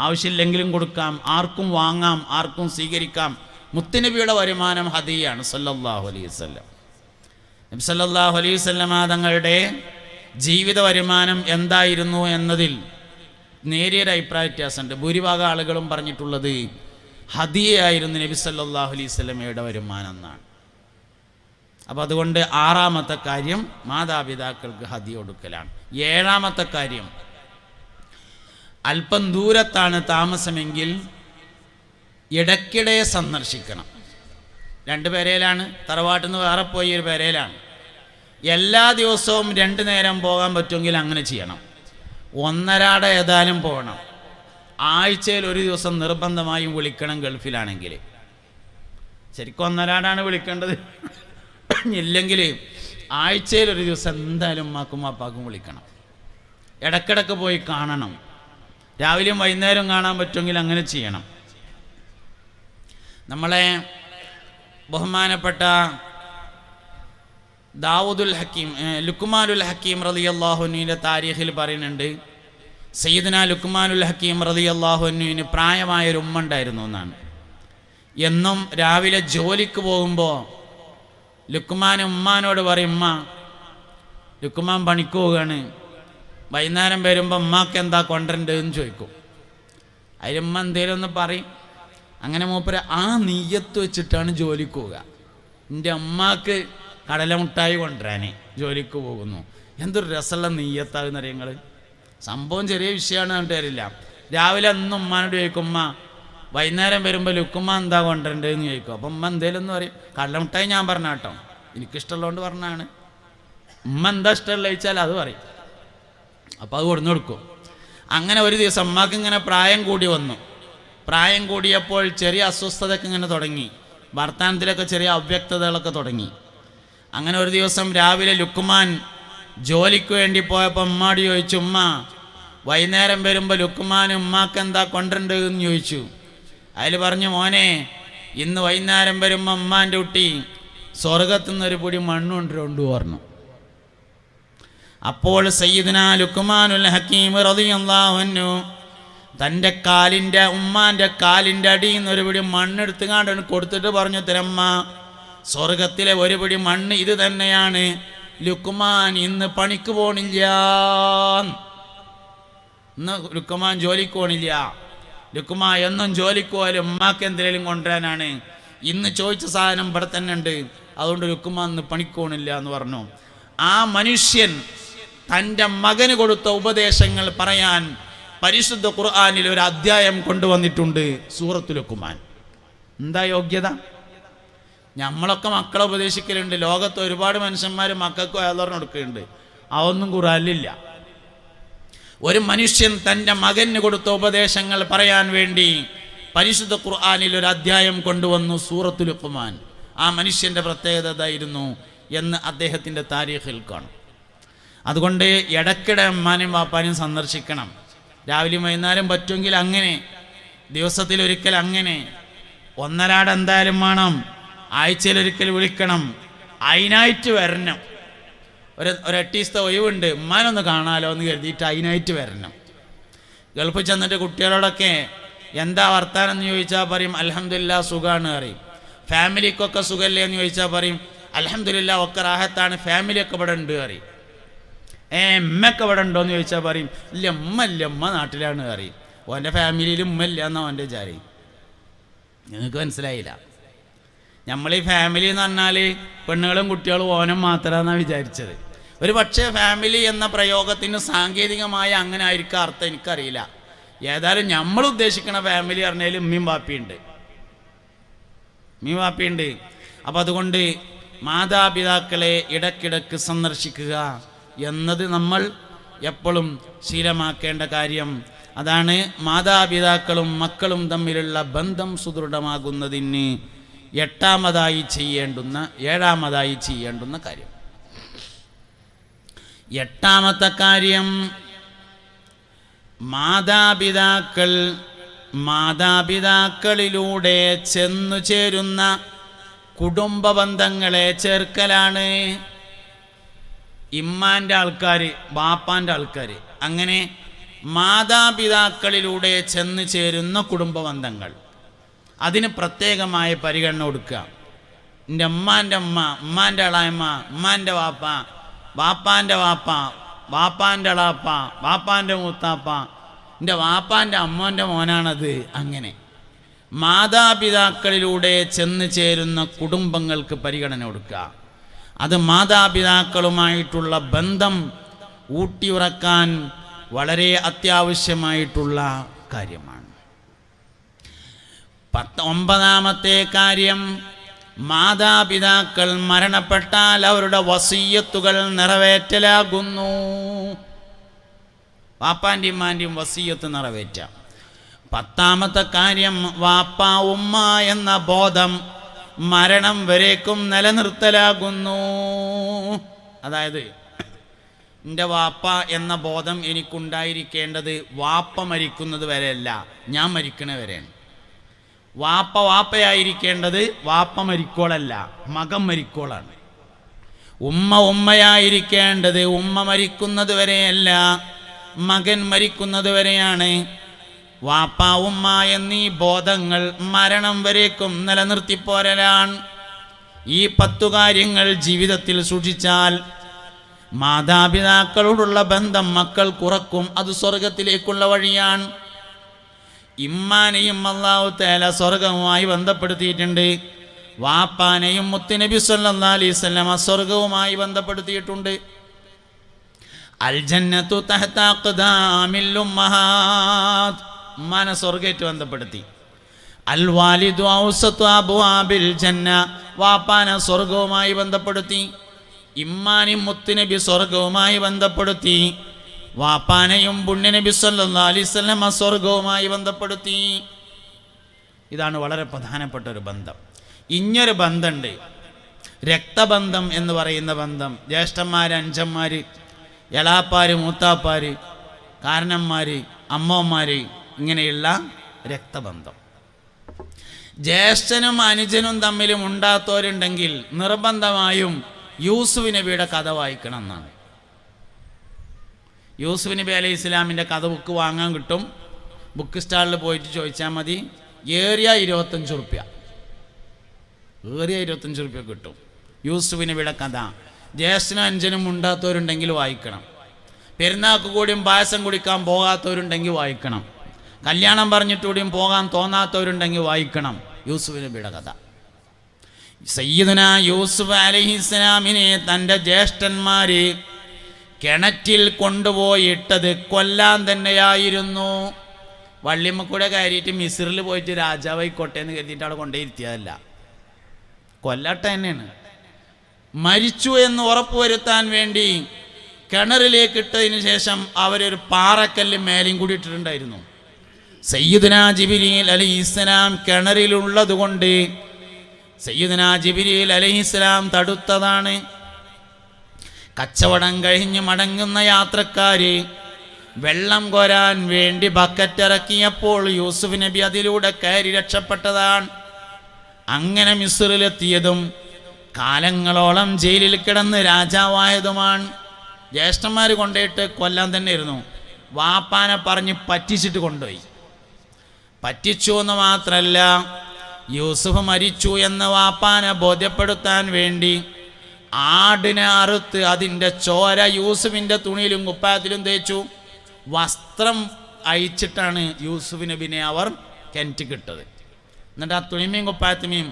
ആവശ്യമില്ലെങ്കിലും കൊടുക്കാം, ആർക്കും വാങ്ങാം, ആർക്കും സ്വീകരിക്കാം. മുത്തുനബിയുടെ വരുമാനം ഹദിയാണ് സല്ലല്ലാഹു അലൈഹി വസല്ലം. നബി സല്ലല്ലാഹു അലൈഹി വസല്ലം തങ്ങളുടെ ജീവിത വരുമാനം എന്തായിരുന്നു എന്നതിൽ നേരിയൊരു അഭിപ്രായ വ്യത്യാസമുണ്ട്. ഭൂരിഭാഗം ആളുകളും പറഞ്ഞിട്ടുള്ളത് ഹദിയയായിരുന്നു നബി സല്ലല്ലാഹു അലൈഹി വസല്ലമയുടെ വരുമാനം എന്നാണ്. അപ്പോൾ അതുകൊണ്ട് 6ാമത്തെ കാര്യം മാതാപിതാക്കൾക്ക് ഹദിയ കൊടുക്കലാണ്. 7ാമത്തെ കാര്യം, അല്പം ദൂരത്താണ് താമസമെങ്കിൽ ഇടയ്ക്കിടെ സന്ദർശിക്കണം. 2 പേരയിലാണ്, തറവാട്ടിൽ നിന്ന് വേറെ പോയി ഒരു പേരയിലാണ്. എല്ലാ ദിവസവും 2 നേരം പോകാൻ പറ്റുമെങ്കിൽ അങ്ങനെ ചെയ്യണം. 1 ഏതായാലും പോകണം. ആഴ്ചയിൽ ഒരു ദിവസം നിർബന്ധമായും വിളിക്കണം. ഗൾഫിലാണെങ്കിൽ ശരിക്കും 1 വിളിക്കേണ്ടത്. ഇല്ലെങ്കിൽ ആഴ്ചയിൽ ഒരു ദിവസം എന്തായാലും ഉമ്മാക്കും അപ്പാക്കും വിളിക്കണം. ഇടയ്ക്കിടയ്ക്ക് പോയി കാണണം. രാവിലെയും വൈകുന്നേരം കാണാൻ പറ്റുമെങ്കിൽ അങ്ങനെ ചെയ്യണം. നമ്മളെ ബഹുമാനപ്പെട്ട ദാവൂദുൽ ഹക്കീം, ലുക്മാനുൽ ഹക്കീം റളിയല്ലാഹു അൻഹുവിൻ്റെ താരീഖിൽ പറയുന്നുണ്ട്, സയ്യിദുനാ ലുക്മാനുൽ ഹക്കീം റളിയല്ലാഹു അൻഹുവിന് പ്രായമായൊരു ഉമ്മ ഉണ്ടായിരുന്നു എന്നാണ്. എന്നും രാവിലെ ജോലിക്ക് പോകുമ്പോൾ ലുക്മാൻ ഉമ്മാനോട് പറയും, ഉമ്മ, ലുക്മാൻ പണിക്ക് പോവുകയാണ്, വൈകുന്നേരം വരുമ്പോൾ ഉമ്മാക്ക് എന്താ കൊണ്ടുവരേണ്ടതെന്ന് ചോദിക്കും. അതിലുമ്മ എന്തേലും ഒന്ന് പറയും. അങ്ങനെ മൂപ്പര് ആ നീയത്ത് വെച്ചിട്ടാണ് ജോലിക്ക് പോവുക. എൻ്റെ അമ്മക്ക് കടലമുട്ടായി കൊണ്ടുവരാനേ ജോലിക്ക് പോകുന്നു. എന്തൊരു രസമുള്ള നീയത്താകുന്ന നിങ്ങൾ. സംഭവം ചെറിയ വിഷയമാണ് കണ്ടിട്ട് തരില്ല. രാവിലെ അന്ന് ഉമ്മാനോട് ചോദിക്കും, ഉമ്മ വൈകുന്നേരം വരുമ്പോൾ ലുക്കുമ്മ എന്താ കൊണ്ടുവരേണ്ടതെന്ന് ചോദിക്കും. അപ്പം ഉമ്മ എന്തേലും എന്ന് പറയും. കടലമുട്ടായി ഞാൻ പറഞ്ഞ കേട്ടോ, എനിക്കിഷ്ടമുള്ളതുകൊണ്ട് പറഞ്ഞാണ്. ഉമ്മ എന്താ ഇഷ്ടമുള്ള ചോദിച്ചാൽ അത് പറയും. അപ്പോൾ അത് കൊടുന്നു കൊടുക്കും. അങ്ങനെ ഒരു ദിവസം ഉമ്മാക്ക് ഇങ്ങനെ പ്രായം കൂടി വന്നു. പ്രായം കൂടിയപ്പോൾ ചെറിയ അസ്വസ്ഥതയൊക്കെ ഇങ്ങനെ തുടങ്ങി, വർത്തമാനത്തിലൊക്കെ ചെറിയ അവ്യക്തതകളൊക്കെ തുടങ്ങി. അങ്ങനെ ഒരു ദിവസം രാവിലെ ലുക്മാൻ ജോലിക്ക് വേണ്ടി പോയപ്പോൾ ഉമ്മാട് ചോദിച്ചു, ഉമ്മ വൈകുന്നേരം വരുമ്പോൾ ലുക്മാൻ ഉമ്മാക്ക് എന്താ കൊണ്ടുവരേണ്ടതെന്ന് ചോദിച്ചു. അതിൽ പറഞ്ഞു, മോനെ ഇന്ന് വൈകുന്നേരം വരുമ്പോൾ ഉമ്മാൻ്റെ കുട്ടി സ്വർഗത്തു നിന്നൊരു പൊടി മണ്ണ് കൊണ്ടുകൊണ്ട് പറഞ്ഞു. അപ്പോൾ സയ്യിദുനാ ലുക്മാനുൽ ഹക്കീം റളിയല്ലാഹു അൻഹു തൻ്റെ കാലിൻ്റെ, ഉമ്മാൻ്റെ കാലിൻ്റെ അടിയിൽ നിന്ന് ഒരു പിടി മണ്ണെടുത്ത് കാണ്ട് കൊടുത്തിട്ട് പറഞ്ഞു, തരമ്മ സ്വർഗത്തിലെ ഒരു പിടി മണ്ണ് ഇത് തന്നെയാണ്. ലുക്മാൻ ഇന്ന് പണിക്ക് പോണില്ല, ഇന്ന് ലുക്മാൻ ജോലിക്ക് പോണില്ല. ലുക്മാൻ എന്നും ജോലിക്ക് പോയാലും ഉമ്മാക്ക് എന്തെങ്കിലും കൊണ്ടുവരാനാണ്. ഇന്ന് ചോദിച്ച സാധനം ഇവിടെ തന്നെ ഉണ്ട്, അതുകൊണ്ട് ലുക്മാൻ ഇന്ന് പണിക്ക് പോണില്ല എന്ന് പറഞ്ഞു. ആ മനുഷ്യൻ തൻ്റെ മകന് കൊടുത്ത ഉപദേശങ്ങൾ പറയാൻ പരിശുദ്ധ ഖുർആനിൽ ഒരു അധ്യായം കൊണ്ടുവന്നിട്ടുണ്ട്, സൂറത്തുൽ ലുക്മാൻ. എന്താ യോഗ്യത? നമ്മളൊക്കെ മക്കളെ ഉപദേശിക്കലുണ്ട്. ലോകത്ത് ഒരുപാട് മനുഷ്യന്മാർ മക്കൾക്ക് വയലുറന്ന് കൊടുക്കുന്നുണ്ട്, അതൊന്നും ഖുർആനിലില്ല. ഒരു മനുഷ്യൻ തൻ്റെ മകന് കൊടുത്ത ഉപദേശങ്ങൾ പറയാൻ വേണ്ടി പരിശുദ്ധ ഖുർആനിൽ ഒരു അധ്യായം കൊണ്ടുവന്നു, സൂറത്തുൽ ലുക്മാൻ. ആ മനുഷ്യൻ്റെ പ്രത്യേകത ഇതായിരുന്നു എന്ന് അദ്ദേഹത്തിൻ്റെ താരീഖിൽ കാണും. അതുകൊണ്ട് ഇടയ്ക്കിടെ ഉമ്മാനും വാപ്പാനും സന്ദർശിക്കണം. രാവിലെ വൈകുന്നേരം പറ്റുമെങ്കിൽ അങ്ങനെ, ദിവസത്തിലൊരിക്കൽ അങ്ങനെ, 1 എന്തായാലും വേണം. ആഴ്ചയിലൊരിക്കൽ വിളിക്കണം. അതിനായിട്ട് വരണം. ഒരു 8 ദിവസത്തെ ഒഴിവുണ്ട്, ഉമ്മാനൊന്ന് കാണാമല്ലോ എന്ന് കരുതിയിട്ട് അതിനായിട്ട് വരണം. ഗൾഫിൽ ചെന്നിട്ട് കുട്ടികളോടൊക്കെ എന്താ വർത്താനം എന്ന് ചോദിച്ചാൽ പറയും അൽഹംദുലില്ലാഹ് സുഖമാണ് പറയും. ഫാമിലിക്കൊക്കെ സുഖമല്ലേ എന്ന് ചോദിച്ചാൽ പറയും അൽഹംദുലില്ലാഹ് ഒക്കെ റാഹത്താണ്, ഫാമിലിയൊക്കെ ഇവിടെ ഉണ്ട് പറയും. ഉമ്മയൊക്കെ ഇവിടെ ഉണ്ടോ എന്ന് ചോദിച്ചാൽ പറയും ഇല്ല ഉമ്മ നാട്ടിലാണ് പറയും. ഓൻ്റെ ഫാമിലിയിൽ ഉമ്മയില്ല എന്നാണ് ഓൻ്റെ വിചാരം. നിങ്ങൾക്ക് മനസ്സിലായില്ല. നമ്മൾ ഈ ഫാമിലി എന്ന് പറഞ്ഞാൽ പെണ്ണുങ്ങളും കുട്ടികളും ഓനും മാത്രമെന്നാണ് വിചാരിച്ചത്. ഒരു പക്ഷേ ഫാമിലി എന്ന പ്രയോഗത്തിന് സാങ്കേതികമായ അങ്ങനെ ആയിരിക്കും അർത്ഥം, എനിക്കറിയില്ല. ഏതായാലും നമ്മൾ ഉദ്ദേശിക്കുന്ന ഫാമിലി പറഞ്ഞാൽ ഉമ്മയും വാപ്പിയുണ്ട്. അപ്പം അതുകൊണ്ട് മാതാപിതാക്കളെ ഇടയ്ക്കിടയ്ക്ക് സന്ദർശിക്കുക എന്നത് നമ്മൾ എപ്പോഴും ശീലമാക്കേണ്ട കാര്യം. അതാണ് മാതാപിതാക്കളും മക്കളും തമ്മിലുള്ള ബന്ധം സുദൃഢമാകുന്നതിന് ഏഴാമതായി ചെയ്യേണ്ടുന്ന കാര്യം. എട്ടാമത്തെ കാര്യം, മാതാപിതാക്കളിലൂടെ ചെന്നു ചേരുന്ന കുടുംബ ബന്ധങ്ങളെ ചേർക്കലാണ്. ഇമ്മാൻ്റെ ആൾക്കാർ, ബാപ്പാൻ്റെ ആൾക്കാർ, അങ്ങനെ മാതാപിതാക്കളിലൂടെ ചെന്ന് ചേരുന്ന കുടുംബ ബന്ധങ്ങൾ, അതിന് പ്രത്യേകമായ പരിഗണന കൊടുക്കുക. എൻ്റെ ഉമ്മാൻ്റെ ഉമ്മ, ഉമ്മാൻ്റെ അളായമ്മ, ഉമ്മാൻ്റെ വാപ്പ, വാപ്പാൻ്റെ വാപ്പ, വാപ്പാൻ്റെ അളാപ്പ, വാപ്പാൻ്റെ മൂത്താപ്പ, എൻ്റെ വാപ്പാൻ്റെ അമ്മോൻ്റെ മോനാണത്. അങ്ങനെ മാതാപിതാക്കളിലൂടെ ചെന്ന് ചേരുന്ന കുടുംബങ്ങൾക്ക് പരിഗണന കൊടുക്കുക. അത് മാതാപിതാക്കളുമായിട്ടുള്ള ബന്ധം ഊട്ടിയുറക്കാൻ വളരെ അത്യാവശ്യമായിട്ടുള്ള കാര്യമാണ്. 9ാമത്തെ കാര്യം, മാതാപിതാക്കൾ മരണപ്പെട്ടാൽ അവരുടെ വസിയ്യത്തുകൾ നിറവേറ്റലാകുന്നു. വാപ്പാൻ്റെയും ഉമ്മാൻ്റെയും വസിയ്യത്ത് നിറവേറ്റാം. 10ാമത്തെ കാര്യം, വാപ്പ ഉമ്മ എന്ന ബോധം മരണം വരേക്കും നിലനിർത്തലാകുന്നു. അതായത് എൻ്റെ വാപ്പ എന്ന ബോധം എനിക്കുണ്ടായിരിക്കേണ്ടത് വാപ്പ മരിക്കുന്നത് വരെയല്ല, ഞാൻ മരിക്കണ വരെയാണ്. വാപ്പയായിരിക്കേണ്ടത് വാപ്പ മരിക്കോളല്ല, മകൻ മരിക്കോളാണ്. ഉമ്മയായിരിക്കേണ്ടത് ഉമ്മ മരിക്കുന്നത് വരെയല്ല, മകൻ മരിക്കുന്നത് വരെയാണ്. വാപ്പ ഉമ്മ എന്നീ ബോധങ്ങൾ മരണം വരേക്കും നിലനിർത്തിപ്പോരലാണ്. ഈ 10 കാര്യങ്ങൾ ജീവിതത്തിൽ സൂക്ഷിച്ചാൽ മാതാപിതാക്കളോടുള്ള ബന്ധം മക്കൾ കുറക്കും. അത് സ്വർഗത്തിലേക്കുള്ള വഴിയാണ്. ഇമ്മാനെയും അല്ലാഹു തആല സ്വർഗവുമായി ബന്ധപ്പെടുത്തിയിട്ടുണ്ട്. വാപ്പാനെയും മുത്തുനബി സല്ലല്ലാഹു അലൈഹി വസല്ലം സ്വർഗവുമായി ബന്ധപ്പെടുത്തിയിട്ടുണ്ട്. അൽ ജന്നത്തു തഹ്ത അഖ്ദാമിൽ ഉമ്മഹാത്ത്, ഉമ്മാനെ സ്വർഗമായിട്ട് ബന്ധപ്പെടുത്തി. അൽ വാലിദു ഔസതു അബ്വാബിൽ ജന്ന, വാപ്പാനെ സ്വർഗവുമായി ബന്ധപ്പെടുത്തി. ഇമ്മാനെയും മുത്തുനബി സ്വർഗവുമായി ബന്ധപ്പെടുത്തി. വാപ്പാനെയും പുണ്യനബി സല്ലല്ലാഹു അലൈഹി വസല്ലം സ്വർഗവുമായി ബന്ധപ്പെടുത്തി. ഇതാണ് വളരെ പ്രധാനപ്പെട്ട ഒരു ബന്ധം. ഇങ്ങൊരു ബന്ധമുണ്ട്, രക്തബന്ധം എന്ന് പറയുന്ന ബന്ധം. ജ്യേഷ്ഠന്മാർ, അഞ്ചന്മാർ, എളാപ്പാർ, മൂത്താപ്പാർ, കാരണന്മാർ, അമ്മമാർ, ഇങ്ങനെയുള്ള രക്തബന്ധം. ജ്യേഷ്ഠനും അനുജനും തമ്മിലും ഉണ്ടാത്തവരുണ്ടെങ്കിൽ നിർബന്ധമായും യൂസുഫ് നബിയുടെ കഥ വായിക്കണം എന്നാണ്. യൂസുഫ് നബി അലൈഹി ഇസ്ലാമിൻ്റെ കഥ ബുക്ക് വാങ്ങാൻ കിട്ടും. ബുക്ക് സ്റ്റാളിൽ പോയിട്ട് ചോദിച്ചാൽ മതി. ഏറിയ 25 റുപ്യ, ഏറിയ 25 റുപ്യ കിട്ടും. യൂസുഫ് നബിയുടെ കഥ ജ്യേഷ്ഠനും അഞ്ചനും ഉണ്ടാത്തവരുണ്ടെങ്കിൽ വായിക്കണം. പെരുന്നാൾക്ക് കൂടിയും പായസം കുടിക്കാൻ പോകാത്തവരുണ്ടെങ്കിൽ വായിക്കണം. കല്യാണം പറഞ്ഞിട്ടുകൂടിയും പോകാൻ തോന്നാത്തവരുണ്ടെങ്കിൽ വായിക്കണം യൂസുഫ് നബിയുടെ കഥ. സയ്യിദുനാ യൂസുഫ് അലൈഹിസ്സലാമിനെ തൻ്റെ ജ്യേഷ്ഠന്മാർ കിണറ്റിൽ കൊണ്ടുപോയിട്ടത് കൊല്ലാൻ തന്നെയായിരുന്നു. വള്ളിമ്മക്കൂടെ കയറിയിട്ട് മിസ്രിൽ പോയിട്ട് രാജാവായിക്കോട്ടെ എന്ന് കരുതിയിട്ട് അവിടെ കൊണ്ടേയിരുത്തിയതല്ല, കൊല്ലട്ട തന്നെയാണ്. മരിച്ചു എന്ന് ഉറപ്പുവരുത്താൻ വേണ്ടി കിണറിലേക്ക് ഇട്ടതിന് ശേഷം അവരൊരു പാറക്കല്ല് മേലെയും കൂടി ഇട്ടിട്ടുണ്ടായിരുന്നു. സയ്യിദുനാ ജിബ്രീൽ അലൈഹിസ്സലാം കിണറിലുള്ളത് കൊണ്ട് സയ്യിദുനാ ജിബ്രീൽ അലൈഹിസ്സലാം തടുത്തതാണ്. കച്ചവടം കഴിഞ്ഞ് മടങ്ങുന്ന യാത്രക്കാര് വെള്ളം കോരാൻ വേണ്ടി ബക്കറ്റ് ഇറക്കിയപ്പോൾ യൂസുഫ് നബി അതിലൂടെ കയറി രക്ഷപ്പെട്ടതാണ്. അങ്ങനെ മിസ്റിലെത്തിയതും കാലങ്ങളോളം ജയിലിൽ കിടന്ന് രാജാവായതുമാണ്. ജ്യേഷ്ഠന്മാർ കൊണ്ടുപോയിട്ട് കൊല്ലാൻ തന്നെയായിരുന്നു. വാപ്പാനെ പറഞ്ഞ് പറ്റിച്ചിട്ട് കൊണ്ടുപോയി. പറ്റിച്ചു എന്ന് മാത്രമല്ല, യൂസുഫ് മരിച്ചു എന്ന് വാപ്പാനെ ബോധ്യപ്പെടുത്താൻ വേണ്ടി ആടിനെ അറുത്ത് അതിൻ്റെ ചോര യൂസുഫിൻ്റെ തുണിയിലും കുപ്പായത്തിലും തേച്ചു. വസ്ത്രം അയച്ചിട്ടാണ് യൂസുഫ് നബിനെ അവർ കിണറ്റിക്കിട്ടത്. എന്നിട്ട് ആ തുണിമയും കുപ്പായത്തുമയും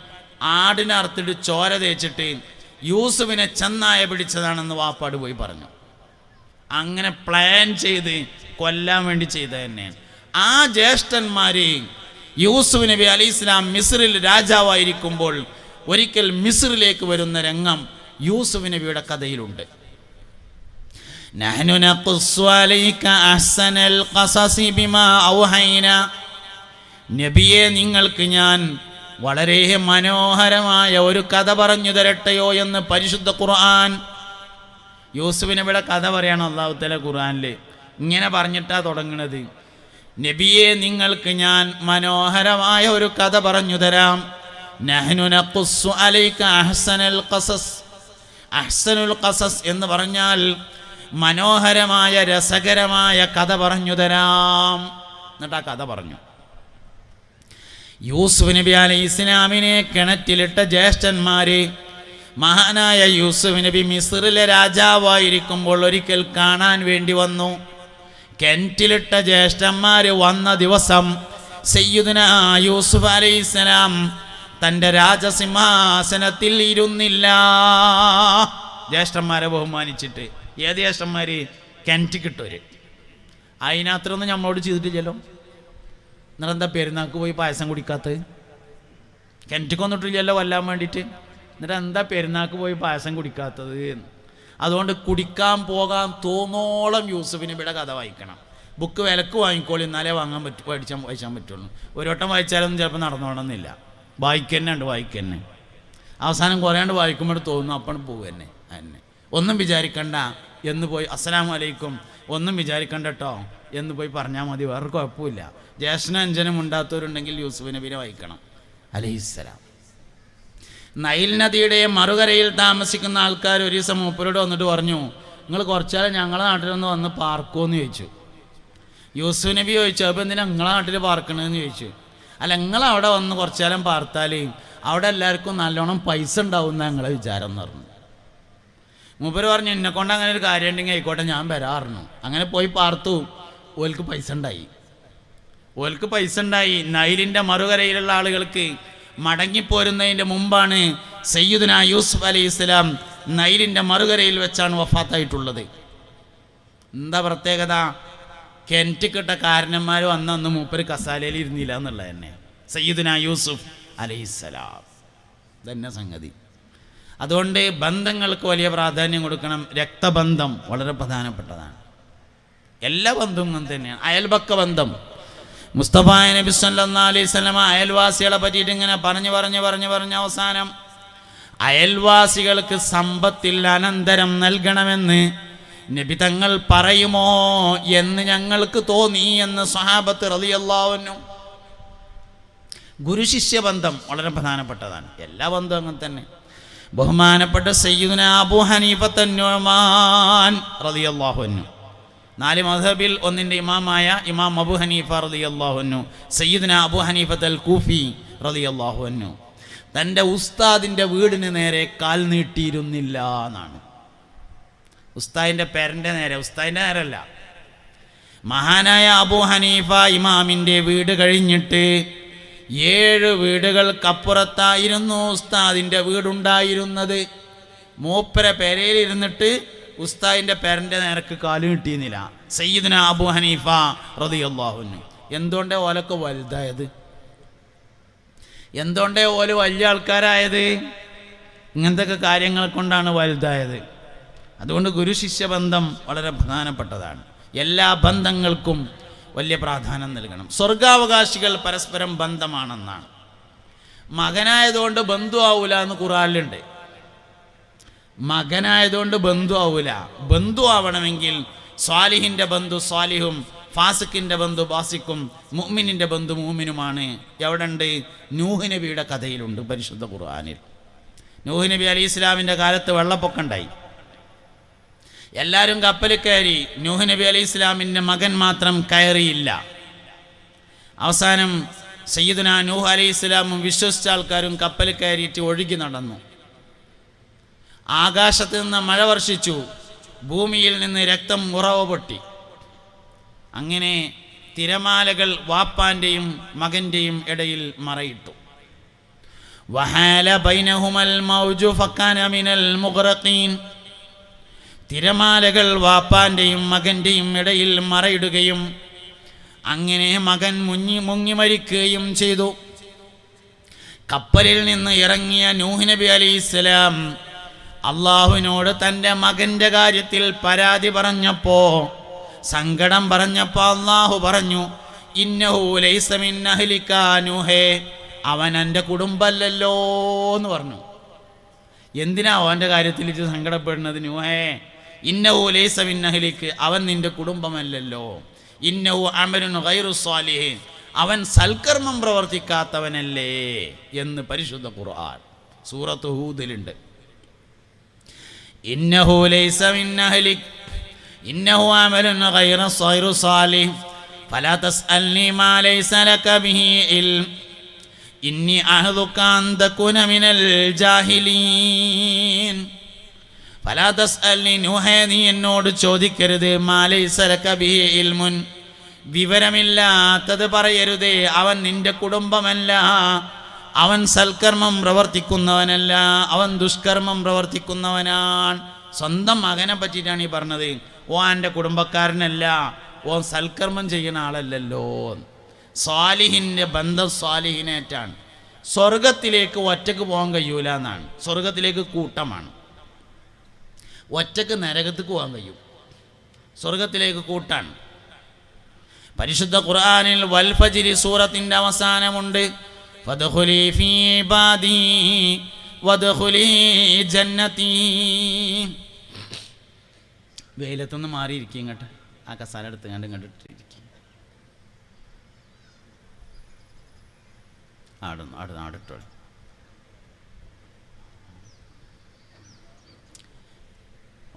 ആടിനെ അറുത്തിട്ട് ചോര തേച്ചിട്ട് യൂസുഫിനെ ചെന്നായ പിടിച്ചതാണെന്ന് വാപ്പാട് പോയി പറഞ്ഞു. അങ്ങനെ പ്ലാൻ ചെയ്ത് കൊല്ലാൻ വേണ്ടി ചെയ്തത് തന്നെയാണ്. ആ ജ്യേഷ്ഠന്മാര് യൂസുഫ് നബി അലൈഹിസ്സലാം മിസ്രിൽ രാജാവായിരിക്കുമ്പോൾ ഒരിക്കൽ മിസ്രിലേക്ക് വരുന്ന രംഗം യൂസുഫ് നബിയുടെ കഥയിലുണ്ട്. നഹ്നു നഖുസ്സു അലൈക അഹ്സനൽ ഖസസി ബിമാ ഔഹൈനാ, നബിയെ നിങ്ങൾക്ക് ഞാൻ വളരെ മനോഹരമായ ഒരു കഥ പറഞ്ഞു തരട്ടെയോ എന്ന് പരിശുദ്ധ ഖുർആൻ. യൂസുഫ് നബിയുടെ കഥ പറയാണ് അല്ലാഹു തആല ഖുർആനിൽ. ഇങ്ങനെ പറഞ്ഞിട്ടാ തുടങ്ങുന്നത്, നബിയെ നിങ്ങൾക്ക് ഞാൻ മനോഹരമായ ഒരു കഥ പറഞ്ഞു തരാം. നഹ്നു നഖുസ്സു അലൈക അഹ്സനൽ ഖസസ്. അഹ്സനുൽ ഖസസ് എന്ന് പറഞ്ഞാൽ മനോഹരമായ രസകരമായ കഥ പറഞ്ഞു തരാം. എന്നിട്ട് ആ കഥ പറഞ്ഞു. യൂസുഫ് നബി അലൈഹി ഇസ്ലാമിനെ കിണറ്റിലിട്ട ജ്യേഷ്ഠന്മാര് മഹാനായ യൂസുഫ് നബി മിസ്രിലെ രാജാവായിരിക്കുമ്പോൾ ഒരിക്കൽ കാണാൻ വേണ്ടി വന്നു. കിണറ്റിലിട്ട ജ്യേഷ്ഠന്മാർ വന്ന ദിവസം സയ്യിദുനാ യൂസുഫ് അലൈഹിസ്സലാം തൻ്റെ രാജസിംഹാസനത്തിൽ ഇരുന്നില്ല. ജ്യേഷ്ഠന്മാരെ ബഹുമാനിച്ചിട്ട്. ഏത് ജ്യേഷ്ഠന്മാര്? കിണറ്റിക്കിട്ടവര്. അതിനകത്തൊന്നും നമ്മളോട് ചെയ്തിട്ടില്ലല്ലോ. എന്നിട്ട് എന്താ പെരുന്നാൾക്ക് പോയി പായസം കുടിക്കാത്തത്? കിണറ്റിക്കൊന്നിട്ടില്ലല്ലോ കൊല്ലാൻ വേണ്ടിയിട്ട്. എന്നിട്ട് എന്താ പെരുന്നാൾക്ക് പോയി പായസം കുടിക്കാത്തത്? അതുകൊണ്ട് കുടിക്കാൻ പോകാൻ തോന്നോളം യൂസുഫ് നബിയുടെ കഥ വായിക്കണം. ബുക്ക് വിലക്ക് വാങ്ങിക്കോളി, എന്നാലേ വായിച്ചാൻ പറ്റുള്ളൂ. ഒരു വട്ടം വായിച്ചാലൊന്നും ചിലപ്പോൾ നടന്നോണമെന്നില്ല. വായിക്കന്നെ അവസാനം കുറേണ്ട് വായിക്കുമ്പോൾ തോന്നുന്നു അപ്പം പോകും തന്നെ. ഒന്നും വിചാരിക്കണ്ട എന്ന് പോയി അസ്സലാമു അലൈക്കും ഒന്നും വിചാരിക്കണ്ട കേട്ടോ എന്ന് പോയി പറഞ്ഞാൽ മതി, വേറെ കുഴപ്പമില്ല. ജ്യേഷ്ഠനും ഉണ്ടാത്തവരുണ്ടെങ്കിൽ യൂസുഫ് നബിനെ വായിക്കണം അലൈഹിസ്സലാം. നൈൽ നദിയുടെ മറുകരയിൽ താമസിക്കുന്ന ആൾക്കാർ ഒരു ദിവസം മൂപ്പരോട് വന്നിട്ട് പറഞ്ഞു, നിങ്ങൾ കുറച്ചാൽ ഞങ്ങളെ നാട്ടിലൊന്ന് വന്ന് പാർക്കുമെന്ന് ചോദിച്ചു. യൂസുഫ് നബി ചോദിച്ചു, അപ്പോൾ എന്തിനാ നിങ്ങളെ നാട്ടിൽ പാർക്കണമെന്ന് ചോദിച്ചു. അല്ല, നിങ്ങളവിടെ വന്ന് കുറച്ചാലും പാർത്താൽ അവിടെ എല്ലാവർക്കും നല്ലോണം പൈസ ഉണ്ടാവും എന്നാണ് ഞങ്ങളെ വിചാരം എന്ന് പറഞ്ഞു. മൂപ്പര് പറഞ്ഞു, എന്നെക്കൊണ്ട് അങ്ങനെ ഒരു കാര്യം ഉണ്ടെങ്കിൽ ആയിക്കോട്ടെ ഞാൻ വരാറുണ്ട്. അങ്ങനെ പോയി പാർത്തു. ഓൽക്ക് പൈസ ഉണ്ടായി. നൈലിൻ്റെ മറുകരയിലുള്ള ആളുകൾക്ക് മടങ്ങിപ്പോരുന്നതിൻ്റെ മുമ്പാണ് സയ്യിദുനാ യൂസുഫ് അലൈഹിസ്സലാം നൈലിൻ്റെ മറുകരയിൽ വെച്ചാണ് വഫാത്തായിട്ടുള്ളത്. എന്താ പ്രത്യേകത? കിണറ്റിക്കിട്ട കാരണന്മാർ വന്നന്ന് മൂപ്പര് കസാലയിൽ ഇരുന്നില്ല എന്നുള്ളത് തന്നെ. സയ്യിദുനാ യൂസുഫ് അലൈഹിസ്സലാം തന്നെ സംഗതി. അതുകൊണ്ട് ബന്ധങ്ങൾക്ക് വലിയ പ്രാധാന്യം കൊടുക്കണം. രക്തബന്ധം വളരെ പ്രധാനപ്പെട്ടതാണ്. എല്ലാ ബന്ധവും അങ്ങനെ തന്നെയാണ്. അയൽപക്ക ബന്ധം. മുസ്തഫ നബി സല്ലല്ലാഹു അലൈഹി വസല്ലം അയൽവാസികളെ പറ്റിയിട്ട് ഇങ്ങനെ പറഞ്ഞ് അവസാനം അയൽവാസികൾക്ക് സമ്പത്തിൽ അനന്തരം നൽകണമെന്ന് നബി തങ്ങൾ പറയുമോ എന്ന് ഞങ്ങൾക്ക് തോന്നി എന്ന് സ്വഹാബത്ത് റളിയല്ലാഹു അൻഹു. ഗുരുശിഷ്യ ബന്ധം വളരെ പ്രധാനപ്പെട്ടതാണ്. എല്ലാ ബന്ധവും അങ്ങനെ തന്നെ. ബഹുമാനപ്പെട്ട സയ്യിദുനാ അബൂ ഹനീഫത്ത് നുഅ്മാൻ റളിയല്ലാഹു അൻഹു, 4 മദ്ഹബിൽ ഒന്നിൻ്റെ ഇമാമായ ഇമാം അബൂ ഹനീഫ റളിയല്ലാഹു അൻഹു, സയ്യിദുനാ അബൂ ഹനീഫത്ത് അൽ കൂഫി റളിയല്ലാഹു അൻഹു തൻ്റെ ഉസ്താദിൻ്റെ വീടിന് നേരെ കാൽ നീട്ടിയിരുന്നില്ല എന്നാണ്. ഉസ്താദിൻ്റെ പേരൻ്റെ നേരെ, ഉസ്താദിൻ്റെ നേരല്ല. മഹാനായ അബൂ ഹനീഫ ഇമാമിൻ്റെ വീട് കഴിഞ്ഞിട്ട് 7 വീടുകൾക്കപ്പുറത്തായിരുന്നു ഉസ്താദിൻ്റെ വീടുണ്ടായിരുന്നത്. മൂപ്പര പെരയിലിരുന്നിട്ട് ഉസ്താദിൻ്റെ പേരൻ്റെ നേരക്ക് കാല് കിട്ടിയിരുന്നില്ല സയ്യിദുനാ അബൂ ഹനീഫ റളിയല്ലാഹു അൻഹു. എന്തുകൊണ്ടേ ഓലൊക്കെ വലുതായത്? എന്തുകൊണ്ടേ ഓല് വലിയ ആൾക്കാരായത്? ഇങ്ങനത്തെ കാര്യങ്ങൾ കൊണ്ടാണ് വലുതായത്. അതുകൊണ്ട് ഗുരുശിഷ്യ ബന്ധം വളരെ പ്രധാനപ്പെട്ടതാണ്. എല്ലാ ബന്ധങ്ങൾക്കും വലിയ പ്രാധാന്യം നൽകണം. സ്വർഗാവകാശികൾ പരസ്പരം ബന്ധമാണെന്നാണ്. മകനായതുകൊണ്ട് ബന്ധു ആവൂല എന്ന് ഖുർആനിലുണ്ട്. മകനായതുകൊണ്ട് ബന്ധു ആവൂല. ബന്ധു ആവണമെങ്കിൽ സ്വാലിഹിൻ്റെ ബന്ധു സ്വാലിഹും, ഫാസിഖിൻ്റെ ബന്ധു ഫാസിഖും, മുഅ്മിനിൻ്റെ ബന്ധു മുഅ്മിനുമാണ്. എവിടെ ഉണ്ട്? നൂഹ് നബിയുടെ കഥയിലുണ്ട് പരിശുദ്ധ ഖുർആനിൽ. നൂഹ് നബി അലൈഹി ഇസ്ലാമിൻ്റെ കാലത്ത് വെള്ളപ്പൊക്കം ഉണ്ടായി. എല്ലാവരും കപ്പലിൽ കയറി. നൂഹ് നബി അലൈഹി ഇസ്ലാമിൻ്റെ മകൻ മാത്രം കയറിയില്ല. അവസാനം സയ്യിദുനാ നൂഹ് അലൈഹി ഇസ്ലാമും വിശ്വസിച്ച ആൾക്കാരും കപ്പലിൽ കയറിയിട്ട് ഒഴുകി നടന്നു. ആകാശത്ത് നിന്ന് മഴ വർഷിച്ചു. ഭൂമിയിൽ നിന്ന് രക്തം ഉറവ പൊട്ടി. അങ്ങനെ തിരമാലകൾ വാപ്പാൻ്റെയും മകൻ്റെയും ഇടയിൽ മറയിട്ടു. വഹാല ബൈനഹുമൽ മൗജു ഫകാന മിനൽ മുഗ്റഖീൻ. തിരമാലകൾ വാപ്പാൻ്റെയും മകൻ്റെയും ഇടയിൽ മറയിടുകയും അങ്ങനെ മകൻ മുങ്ങി മരിക്കുകയും ചെയ്തു. കപ്പലിൽ നിന്ന് ഇറങ്ങിയ നൂഹ് നബി അലൈഹിസ്സലാം അള്ളാഹുവിനോട് തൻ്റെ മകൻ്റെ കാര്യത്തിൽ പരാതി പറഞ്ഞപ്പോൾ, സങ്കടം പറഞ്ഞപ്പോൾ അള്ളാഹു പറഞ്ഞു, ഇന്നഹു ലൈസ മിൻ അഹ്ലിക നൂഹേ, അവൻ എൻ്റെ കുടുംബമല്ലല്ലോ എന്ന് പറഞ്ഞു. എന്തിനാ അവൻ്റെ കാര്യത്തിൽ ഇത് സങ്കടപ്പെടുന്നത്? നൂഹേ, ഇന്നഹു ലൈസ മിൻ അഹ്ലിക, അവൻ നിൻ്റെ കുടുംബമല്ലല്ലോ. ഇന്നഹു അമലുൻ ഗൈറു സ്വാലിഹ്, അവൻ സൽക്കർമ്മം പ്രവർത്തിക്കാത്തവനല്ലേ എന്ന് പരിശുദ്ധ ഖുർആൻ സൂറത്ത് ഹൂദിലുണ്ട്. ഇന്നഹു ലൈസ മിൻ അഹ്ലിക ഇന്നഹു അമലുൻ ഗൈറു സ്വാലിഹ് ഫലാ തസ്അൽനി മാ ലൈസ ലക ബിഹി ഇൽം ഇന്നി അഹ്ദുക അൻ തകുന മിനൽ ജാഹിലീൻ. ഫലാ തസ്അൽനി, നൂഹേ നീ എന്നോട് ചോദിക്കരുത്, മാ ലൈസ ലക ബിഹി ഇൽമുൻ, വിവരമില്ലാത്തത് പറയരുതേ. അവൻ നിന്റെ കുടുംബമല്ല, അവൻ സൽക്കർമ്മം പ്രവർത്തിക്കുന്നവനല്ല, അവൻ ദുഷ്കർമ്മം പ്രവർത്തിക്കുന്നവനാണ്. സ്വന്തം മകനെ പറ്റിയിട്ടാണ് ഈ പറഞ്ഞത്. ഓ എൻ്റെ കുടുംബക്കാരനല്ല, ഓ സൽക്കർമ്മം ചെയ്യുന്ന ആളല്ലല്ലോ. സ്വാലിഹിൻ്റെ ബന്ധം സ്വാലിഹിനേറ്റാണ്. സ്വർഗത്തിലേക്ക് ഒറ്റക്ക് പോകാൻ കഴിയൂല എന്നാണ്. സ്വർഗത്തിലേക്ക് കൂട്ടമാണ്. ഒറ്റക്ക് നരകത്തേക്ക് പോകാൻ കഴിയും, സ്വർഗത്തിലേക്ക് കൂട്ടാണ്. പരിശുദ്ധ ഖുർആനിൽ വൽ ഫജ്രി സൂറത്തിൻ്റെ അവസാനമുണ്ട്, ഫദ്ഖുലി ഫീ ഇബാദി വദ്ഖുലി ജന്നതി. വെയിലത്തൊന്ന് മാറിയിരിക്കും, ഇങ്ങോട്ട് ആ കസാല എടുത്ത് ഇങ്ങോട്ടിരിക്കും. ആടിട്ടോ.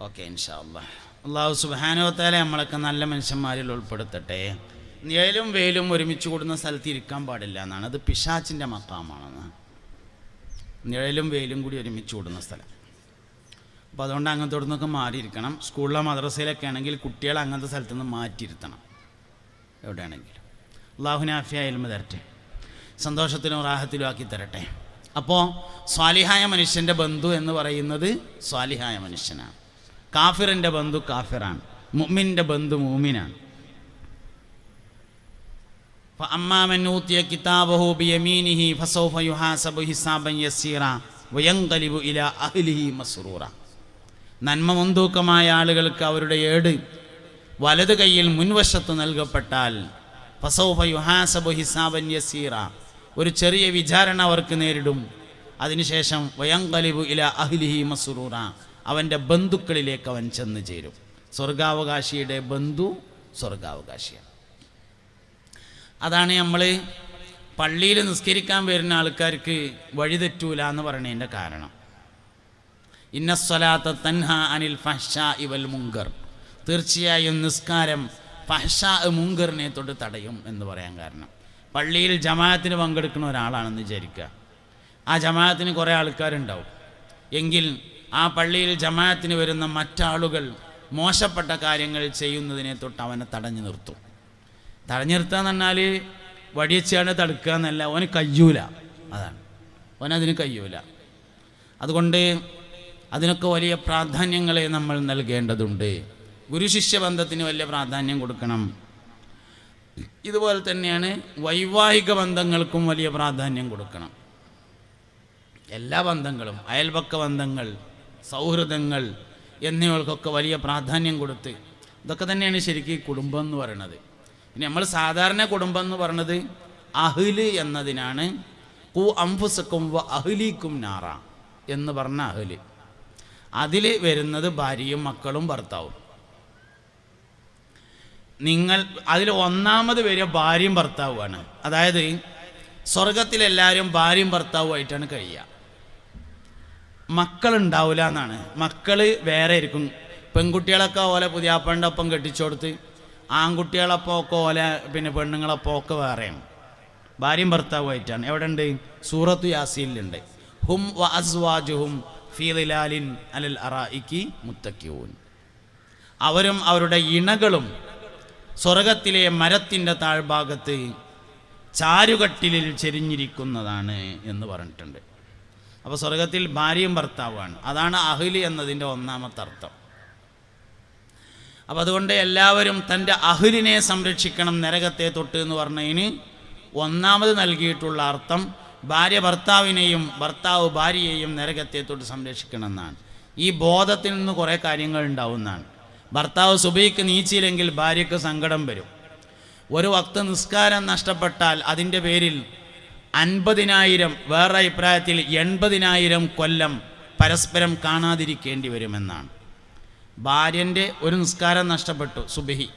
ഓക്കെ, ഇൻഷാ അല്ലാഹ്. അല്ലാഹു സുബ്ഹാനഹു വ തആല നമ്മളൊക്കെ നല്ല മനുഷ്യന്മാരിൽ ഉൾപ്പെടുത്തട്ടെ. നിഴലും വെയിലും ഒരുമിച്ച് കൂടുന്ന സ്ഥലത്ത് ഇരിക്കാൻ പാടില്ല എന്നാണ്. അത് പിശാചിൻ്റെ മക്കാമാണെന്ന്. നിഴലും വെയിലും കൂടി ഒരുമിച്ച് കൂടുന്ന സ്ഥലം. അപ്പോൾ അതുകൊണ്ട് അങ്ങനത്തെ നിന്നൊക്കെ മാറിയിരിക്കണം. സ്കൂളിലോ മദ്രസയിലൊക്കെ ആണെങ്കിൽ കുട്ടികളെ അങ്ങനത്തെ സ്ഥലത്ത് നിന്ന് മാറ്റിയിരുത്തണം എവിടെയാണെങ്കിലും. അല്ലാഹു നാഫിയായ ഇൽമ തരട്ടെ, സന്തോഷത്തിലും റാഹത്തിലും ആക്കി തരട്ടെ. അപ്പോൾ സ്വാലിഹായ മനുഷ്യൻ്റെ ബന്ധു എന്ന് പറയുന്നത് സ്വാലിഹായ മനുഷ്യനാണ്. കാഫിറിൻ്റെ ബന്ധു കാഫിറാണ്, മുഅ്മിൻ്റെ ബന്ധു മുഅ്മിനാണ്. ഫഅമ്മാ മൻ ഊതിയ കിതാബഹു ബിയമീനിഹി ഫസൗഫ യുഹാസബു ഹിസാബൻ യസീറാ വയൻഖലിബു ഇലാ അഹ്ലിഹി മസ്റൂറാ. നന്മ മുൻതൂക്കമായ ആളുകൾക്ക് അവരുടെ ഏട് വലത് കൈയിൽ മുൻവശത്ത് നൽകപ്പെട്ടാൽ ഫസൗഫ യുഹാസബു ഹിസാബൻ യസീറാ, ഒരു ചെറിയ വിചാരണ അവർക്ക് നേരിടും. അതിനുശേഷം വയൻഖലിബു ഇലാ അഹ്ലിഹി മസ്റൂറാ, അവൻ്റെ ബന്ധുക്കളിലേക്ക് അവൻ ചെന്ന് ചേരും. സ്വർഗാവകാശിയുടെ ബന്ധു സ്വർഗാവകാശിയാണ്. അതാണ് നമ്മൾ പള്ളിയിൽ നിസ്കരിക്കാൻ വരുന്ന ആൾക്കാർക്ക് വഴിതെറ്റൂല എന്ന് പറയുന്നതിൻ്റെ കാരണം. ഇന്നസ്സലാത്ത തൻഹ അനിൽ ഫഹ്ശാഇ വൽ മുങ്കർ, തീർച്ചയായും നിസ്കാരം ഫഹ്ശാ മുങ്കറിനെ തൊട്ട് തടയും എന്ന് പറയാൻ കാരണം, പള്ളിയിൽ ജമാഅത്തിന് പങ്കെടുക്കുന്ന ഒരാളാണെന്ന് വിചാരിക്കുക. ആ ജമാഅത്തിന് കുറേ ആൾക്കാരുണ്ടാവും. എങ്കിൽ ആ പള്ളിയിൽ ജമാഅത്തിന് വരുന്ന മറ്റാളുകൾ മോശപ്പെട്ട കാര്യങ്ങൾ ചെയ്യുന്നതിനെ തൊട്ട് അവനെ തടഞ്ഞു നിർത്തും. തടഞ്ഞു നിർത്തുക എന്ന് പറഞ്ഞാൽ വടിയച്ചാണ് തടുക്കുക എന്നല്ല, ഓന് കഴിയൂല. അതാണ്, ഓനതിന് കഴിയൂല. അതുകൊണ്ട് അതിനൊക്കെ വലിയ പ്രാധാന്യങ്ങളെ നമ്മൾ നൽകേണ്ടതുണ്ട്. ഗുരുശിഷ്യ ബന്ധത്തിന് വലിയ പ്രാധാന്യം കൊടുക്കണം. ഇതുപോലെ തന്നെയാണ് വൈവാഹിക ബന്ധങ്ങൾക്കും വലിയ പ്രാധാന്യം കൊടുക്കണം. എല്ലാ ബന്ധങ്ങളും, അയൽപക്ക ബന്ധങ്ങൾ, സൗഹൃദങ്ങൾ എന്നിവകൾക്കൊക്കെ വലിയ പ്രാധാന്യം കൊടുത്ത്, ഇതൊക്കെ തന്നെയാണ് ശരിക്കും കുടുംബം എന്ന് പറയുന്നത്. ഇനി നമ്മൾ സാധാരണ കുടുംബം എന്ന് പറയുന്നത് അഹ്ല് എന്നതിനാണ്. കു അംഫുസക്കും വ അഹ്ലീക്കും നാറ എന്ന് പറഞ്ഞ അഹ്ല്, അതിൽ വരുന്നത് ഭാര്യയും മക്കളും ഭർത്താവും. നിങ്ങൾ അതിൽ ഒന്നാമത് വരിക ഭാര്യയും ഭർത്താവുമാണ്. അതായത് സ്വർഗത്തിലെല്ലാവരും ഭാര്യയും ഭർത്താവുമായിട്ടാണ് കഴിയുക. മക്കളുണ്ടാവില്ല എന്നാണ്. മക്കൾ വേറെ ആയിരിക്കും. പെൺകുട്ടികളൊക്കെ ഓലെ പുതിയാപ്പൻ്റെ ഒപ്പം കെട്ടിച്ചോടുത്ത്, ആൺകുട്ടികളൊപ്പം ഒക്കെ ഓലെ പെണ്ണുങ്ങളൊപ്പം ഒക്കെ വേറെയാണ്. ഭാര്യയും ഭർത്താവുമായിട്ടാണ്. എവിടെ ഉണ്ട്? സൂറത്തു യാസീനിലുണ്ട്. ഹും വ അസ്വാജുഹും ഫീ ദിലാലിൻ അലൽ അറായിക്കി മുത്തക്കിഊൻ. അവരും അവരുടെ ഇണകളും സ്വർഗത്തിലെ മരത്തിൻ്റെ താഴ്ഭാഗത്ത് ചാരുകട്ടിലിൽ ചെരിഞ്ഞിരിക്കുന്നതാണ് എന്ന് പറഞ്ഞിട്ടുണ്ട്. അപ്പോൾ സ്വർഗത്തിൽ ഭാര്യയും ഭർത്താവുമാണ്. അതാണ് അഹ്ലി എന്നതിൻ്റെ ഒന്നാമത്തെ അർത്ഥം. അപ്പം അതുകൊണ്ട് എല്ലാവരും തൻ്റെ അഹ്ലിനെ സംരക്ഷിക്കണം നരകത്തെ തൊട്ട് എന്ന് പറഞ്ഞതിന് ഒന്നാമത് നൽകിയിട്ടുള്ള അർത്ഥം ഭാര്യ ഭർത്താവിനെയും ഭർത്താവ് ഭാര്യയെയും നരകത്തെ തൊട്ട് സംരക്ഷിക്കണം എന്നാണ്. ഈ ബോധത്തിൽ നിന്ന് കുറേ കാര്യങ്ങൾ ഉണ്ടാവുന്നതാണ്. ഭർത്താവ് സുബഹിക്ക് നീച്ചില്ലെങ്കിൽ ഭാര്യയ്ക്ക് സങ്കടം വരും. ഒരു വക്ത് നിസ്കാരം നഷ്ടപ്പെട്ടാൽ അതിൻ്റെ പേരിൽ 50,000, വേറെ അഭിപ്രായത്തിൽ 80,000 കൊല്ലം പരസ്പരം കാണാതിരിക്കേണ്ടി വരുമെന്നാണ്. ഭാര്യൻ്റെ ഒരു നിസ്കാരം നഷ്ടപ്പെട്ടു സുബഹി,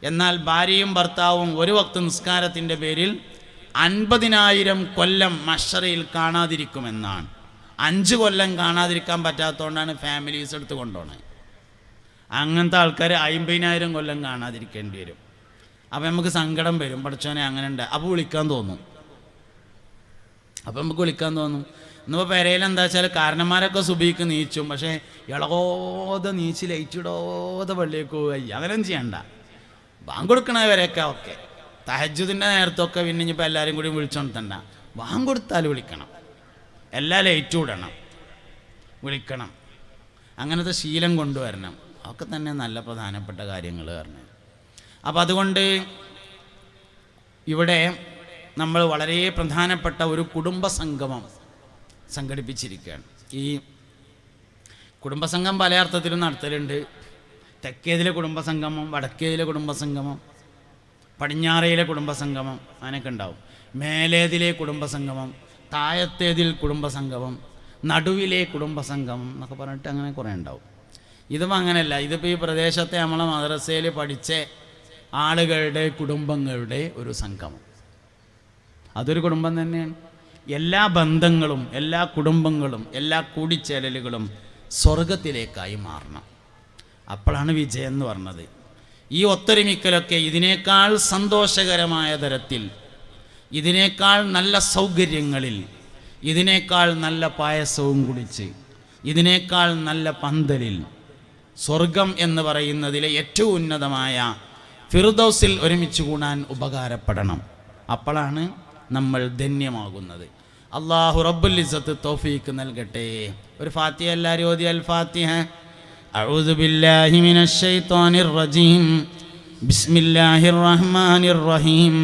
എന്നാൽ ഭാര്യയും ഭർത്താവും ഒരു വക്ത് നിസ്കാരത്തിൻ്റെ പേരിൽ 50,000 കൊല്ലം മഹ്ശറയിൽ കാണാതിരിക്കുമെന്നാണ്. 5 കൊല്ലം കാണാതിരിക്കാൻ പറ്റാത്തതുകൊണ്ടാണ് ഫാമിലീസ് എടുത്ത് കൊണ്ടുപോകുന്നത്. അങ്ങനത്തെ ആൾക്കാർ 50,000 കൊല്ലം കാണാതിരിക്കേണ്ടി വരും. അപ്പം നമുക്ക് സങ്കടം വരും, പഠിച്ചോനെ അങ്ങനെ ഉണ്ട്. അപ്പോൾ വിളിക്കാൻ തോന്നും. ഇന്നിപ്പോൾ പെരയിൽ എന്താ വെച്ചാൽ കാരണന്മാരൊക്കെ സുബഹിക്ക് നീച്ചും, പക്ഷേ ഇളകോതെ നീച്ച് ലൈറ്റിടോതെ പള്ളിയൊക്കെ പോയി അങ്ങനെയൊന്നും ചെയ്യണ്ട. ബാങ്ക് കൊടുക്കണവരെയൊക്കെ ഓക്കെ, തഹജ്ജുദിൻ്റെ നേരത്തൊക്കെ പിന്നെ ഇനിയിപ്പോൾ എല്ലാവരും കൂടി വിളിച്ചോണ്ടണ്ട. ബാങ്ക് കൊടുത്താൽ വിളിക്കണം, എല്ലാ ലൈറ്റും ഇടണം, വിളിക്കണം. അങ്ങനത്തെ ശീലം കൊണ്ടുവരണം. ഒക്കെ തന്നെ നല്ല പ്രധാനപ്പെട്ട കാര്യങ്ങൾ പറഞ്ഞു. അപ്പോൾ അതുകൊണ്ട് ഇവിടെ നമ്മൾ വളരെ പ്രധാനപ്പെട്ട ഒരു കുടുംബസംഗമം സംഘടിപ്പിച്ചിരിക്കുകയാണ്. ഈ കുടുംബസംഘം പല അർത്ഥത്തിലും നടത്തലുണ്ട്. തെക്കേതിലെ കുടുംബസംഗമം, വടക്കേതിലെ കുടുംബസംഗമം, പടിഞ്ഞാറയിലെ കുടുംബസംഗമം, അങ്ങനെയൊക്കെ ഉണ്ടാവും. മേലേതിലെ കുടുംബസംഗമം, താഴത്തേതിൽ കുടുംബസംഗമം, നടുവിലെ കുടുംബസംഗമം എന്നൊക്കെ പറഞ്ഞിട്ട് അങ്ങനെ കുറേ ഉണ്ടാവും. ഇതും അങ്ങനെയല്ല. ഇതിപ്പോൾ ഈ പ്രദേശത്തെ നമ്മളെ മദ്രസയിൽ പഠിച്ച ആളുകളുടെ കുടുംബങ്ങളുടെ ഒരു സംഗമം. അതൊരു കുടുംബം തന്നെയാണ്. എല്ലാ ബന്ധങ്ങളും എല്ലാ കുടുംബങ്ങളും എല്ലാ കൂടിച്ചേരലുകളും സ്വർഗത്തിലേക്കായി മാറണം. അപ്പോഴാണ് വിജയം എന്ന് പറഞ്ഞത്. ഈ ഒത്തൊരുമിക്കലൊക്കെ ഇതിനേക്കാൾ സന്തോഷകരമായ തരത്തിൽ, ഇതിനേക്കാൾ നല്ല സൗകര്യങ്ങളിൽ, ഇതിനേക്കാൾ നല്ല പായസവും കുടിച്ച്, ഇതിനേക്കാൾ നല്ല പന്തലിൽ സ്വർഗം എന്ന് പറയുന്നതിലെ ഏറ്റവും ഉന്നതമായ ഫിർദൗസിൽ ഒരുമിച്ച് കൂടാൻ ഉപകാരപ്പെടണം. അപ്പോഴാണ് നമ്മൾ ധന്യമാകുന്നത്. അല്ലാഹു റബ്ബുൽ ഇസ്സത്ത് തൗഫീഖ് നൽകട്ടെ. ഒരു ഫാത്തിഹ എല്ലാവരും ഓതി. അൽ ഫാത്തിഹ. അഊദു ബില്ലാഹി മിനശ് ശൈത്വാനിർ റജീം. ബിസ്മില്ലാഹിർ റഹ്മാനിർ റഹീം.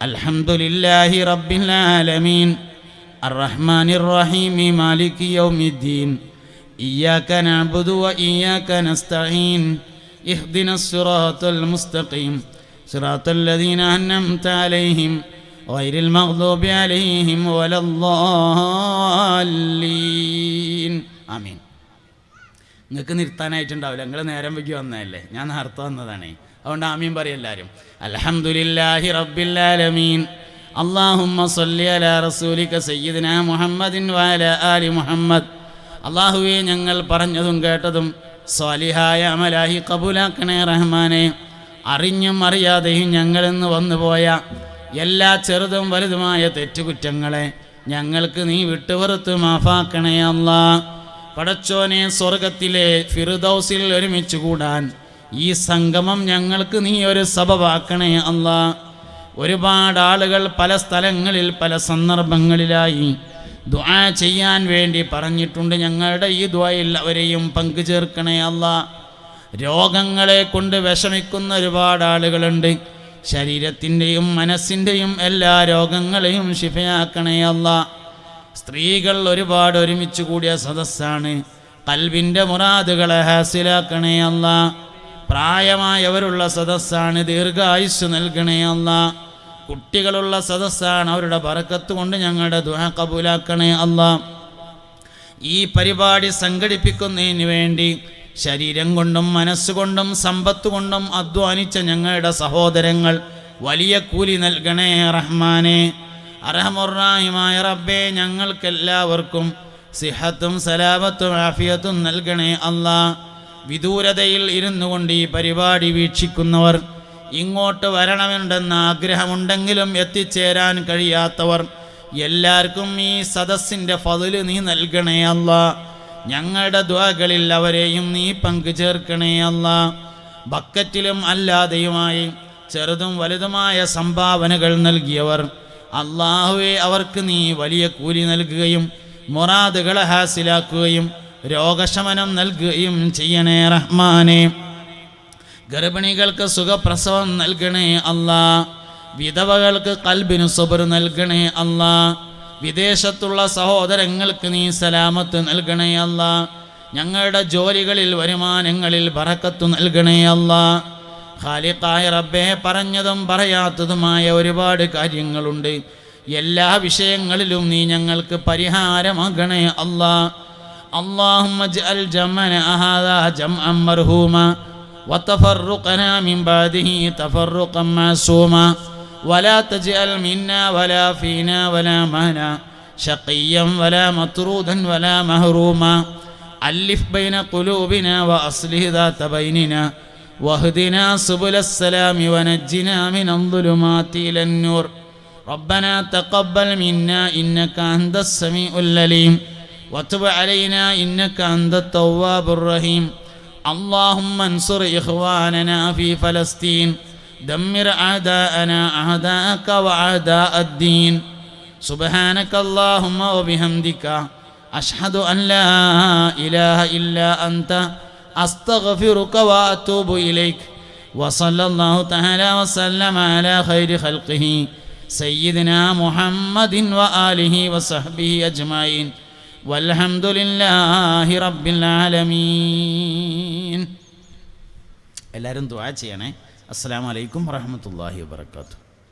അൽഹംദുലില്ലാഹി റബ്ബിൽ ആലമീൻ. അർറഹ്മാനിർ റഹീം. മാലികി യൗമിദ്ദീൻ. ഇയ്യാക നഅ്ബുദു വ ഇയ്യാക നസ്തഈൻ. ഇഹ്ദിനസ് സിറാത്തൽ മുസ്തഖീം. സിറാത്തൽ ലദീന അൻഅംത അലൈഹിം ഗൈറിൽ മഗ്ദൂബി അലൈഹിം വലദ്ദാല്ലീൻ. ആമീൻ. നിങ്ങൾക്ക് നിർത്താനായിട്ടുണ്ടാവില്ല, നിങ്ങൾ നേരം വൈകി വന്നതല്ലേ, ഞാൻ നേരത്തെ വന്നതാണ്. അതുകൊണ്ട് ആമീൻ പറയും എല്ലാവരും. അൽഹംദുലില്ലാഹി റബ്ബിൽ ആലമീൻ. അല്ലാഹുമ്മ സ്വല്ലി അലാ റസൂലിക സയ്യിദിനാ മുഹമ്മദിൻ വഅലാ ആലി മുഹമ്മദ്. അല്ലാഹുവേ, ഞങ്ങൾ പറഞ്ഞതും കേട്ടതും സ്വാലിഹായ അമലാഹി കബൂലാക്കണേ റഹ്മാനെ. അറിഞ്ഞും അറിയാതെയും ഞങ്ങളിന്ന് വന്നുപോയ എല്ലാ ചെറുതും വലുതുമായ തെറ്റുകുറ്റങ്ങളെ ഞങ്ങൾക്ക് നീ വിട്ടുപുറത്ത് മാഫാക്കണേ അല്ലാ. പടച്ചോനെ, സ്വർഗത്തിലെ ഫിർദൗസിൽ ഒരുമിച്ച് കൂടാൻ ഈ സംഗമം ഞങ്ങൾക്ക് നീ ഒരു സബബാക്കണേ അല്ലാ. ഒരുപാട് ആളുകൾ പല സ്ഥലങ്ങളിൽ പല സന്ദർഭങ്ങളിലായി ദുആ ചെയ്യാൻ വേണ്ടി പറഞ്ഞിട്ടുണ്ട്. ഞങ്ങളുടെ ഈ ദുആയിൽ അവരെയും പങ്കു ചേർക്കണേ അല്ലാ. രോഗങ്ങളെ കൊണ്ട് വിഷമിക്കുന്ന ഒരുപാട് ആളുകളുണ്ട്. ശരീരത്തിൻ്റെയും മനസ്സിൻ്റെയും എല്ലാ രോഗങ്ങളെയും ശിഫയാക്കണേ അല്ലാ. സ്ത്രീകൾ ഒരുപാട് ഒരുമിച്ച് കൂടിയ സദസ്സാണ്. ഖൽബിൻ്റെ മുറാദുകളെ ഹാസിലാക്കണേ അല്ലാ. പ്രായമായവരുള്ള സദസ്സാണ്. ദീർഘായുസ് നൽകണേ അല്ലാ. കുട്ടികളുള്ള സദസ്സാണ്. അവരുടെ ബറക്കത്ത് കൊണ്ട് ഞങ്ങളുടെ ദുആ കബൂലാക്കണേ അല്ലാ. ഈ പരിപാടി സംഘടിപ്പിക്കുന്നതിന് വേണ്ടി ശരീരം കൊണ്ടും മനസ്സുകൊണ്ടും സമ്പത്ത് കൊണ്ടും അധ്വാനിച്ച ഞങ്ങളുടെ സഹോദരങ്ങൾ വലിയ കൂലി നൽകണേ റഹ്മാനെ. അർഹമുർറാഹിമായ റബ്ബേ, ഞങ്ങൾക്കെല്ലാവർക്കും സിഹത്തും സലാമത്തും ആഫിയത്തും നൽകണേ അല്ലാ. വിദൂരതയിൽ ഇരുന്നു കൊണ്ട് ഈ പരിപാടി വീക്ഷിക്കുന്നവർ, ഇങ്ങോട്ട് വരണമെന്നുണ്ടെന്ന ആഗ്രഹമുണ്ടെങ്കിലും എത്തിച്ചേരാൻ കഴിയാത്തവർ എല്ലാവർക്കും ഈ സദസ്സിൻ്റെ ഫضല് നീ നൽകണേ അല്ലാ. ഞങ്ങളുടെ ദുആകളിൽ അവരെയും നീ പങ്കു ചേർക്കണേ അല്ലാ. ബക്കറ്റിലും അല്ലാതെയുമായി ചെറുതും വലുതുമായ സംഭാവനകൾ നൽകിയവർ, അല്ലാഹുവേ, അവർക്ക് നീ വലിയ കൂലി നൽകുകയും മുറാദുകളെ ഹാസിലാക്കുകയും രോഗശമനം നൽകുകയും ചെയ്യണേ റഹ്മാനെ. ഗർഭിണികൾക്ക് സുഖപ്രസവം നൽകണേ അല്ലാ. വിധവകൾക്ക് ഖൽബിന് സബ്ർ നൽകണേ അല്ലാ. വിദേശത്തുള്ള സഹോദരങ്ങൾക്ക് നീ സലാമത്ത് നൽകണേ അല്ലാ. ഞങ്ങളുടെ ജോലികളിൽ വരുമാനങ്ങളിൽ ബറക്കത്ത് നൽകണേ അല്ലാ. ഖാലിഖായ റബ്ബേ, പറഞ്ഞതും പറയാത്തതുമായ ഒരുപാട് കാര്യങ്ങളുണ്ട്. എല്ലാ വിഷയങ്ങളിലും നീ ഞങ്ങൾക്ക് പരിഹാരമാകണേ അല്ലാ. اللهم اجعل جمعنا هذا جمعا مرحوما وتفرقنا من بعده تفرقا معصوما ولا تجعل منا ولا فينا ولا معنا شقيا ولا مطرودا ولا محروما ألف بين قلوبنا وأصلح ذات بيننا واهدنا سبل السلام ونجنا من الظلمات إلى النور. ربنا تقبل منا إنك أنت السميع العليم وتب علينا إنك أنت التواب الرحيم. اللهم انصر إخواننا في فلسطين. دمر أعداءنا أعداءك وأعداء الدين. سبحانك اللهم وبحمدك أشهد أن لا إله إلا أنت أستغفرك وأتوب إليك. وصلى الله تعالى وسلم على خير خلقه سيدنا محمد وآله وصحبه أجمعين. والحمد لله رب العالمين. എല്ലാവരും ദുആ ചെയ്യണേ. അസ്സലാമു അലൈക്കും വറഹ്മത്തുള്ളാഹി വബറകാതുഹു.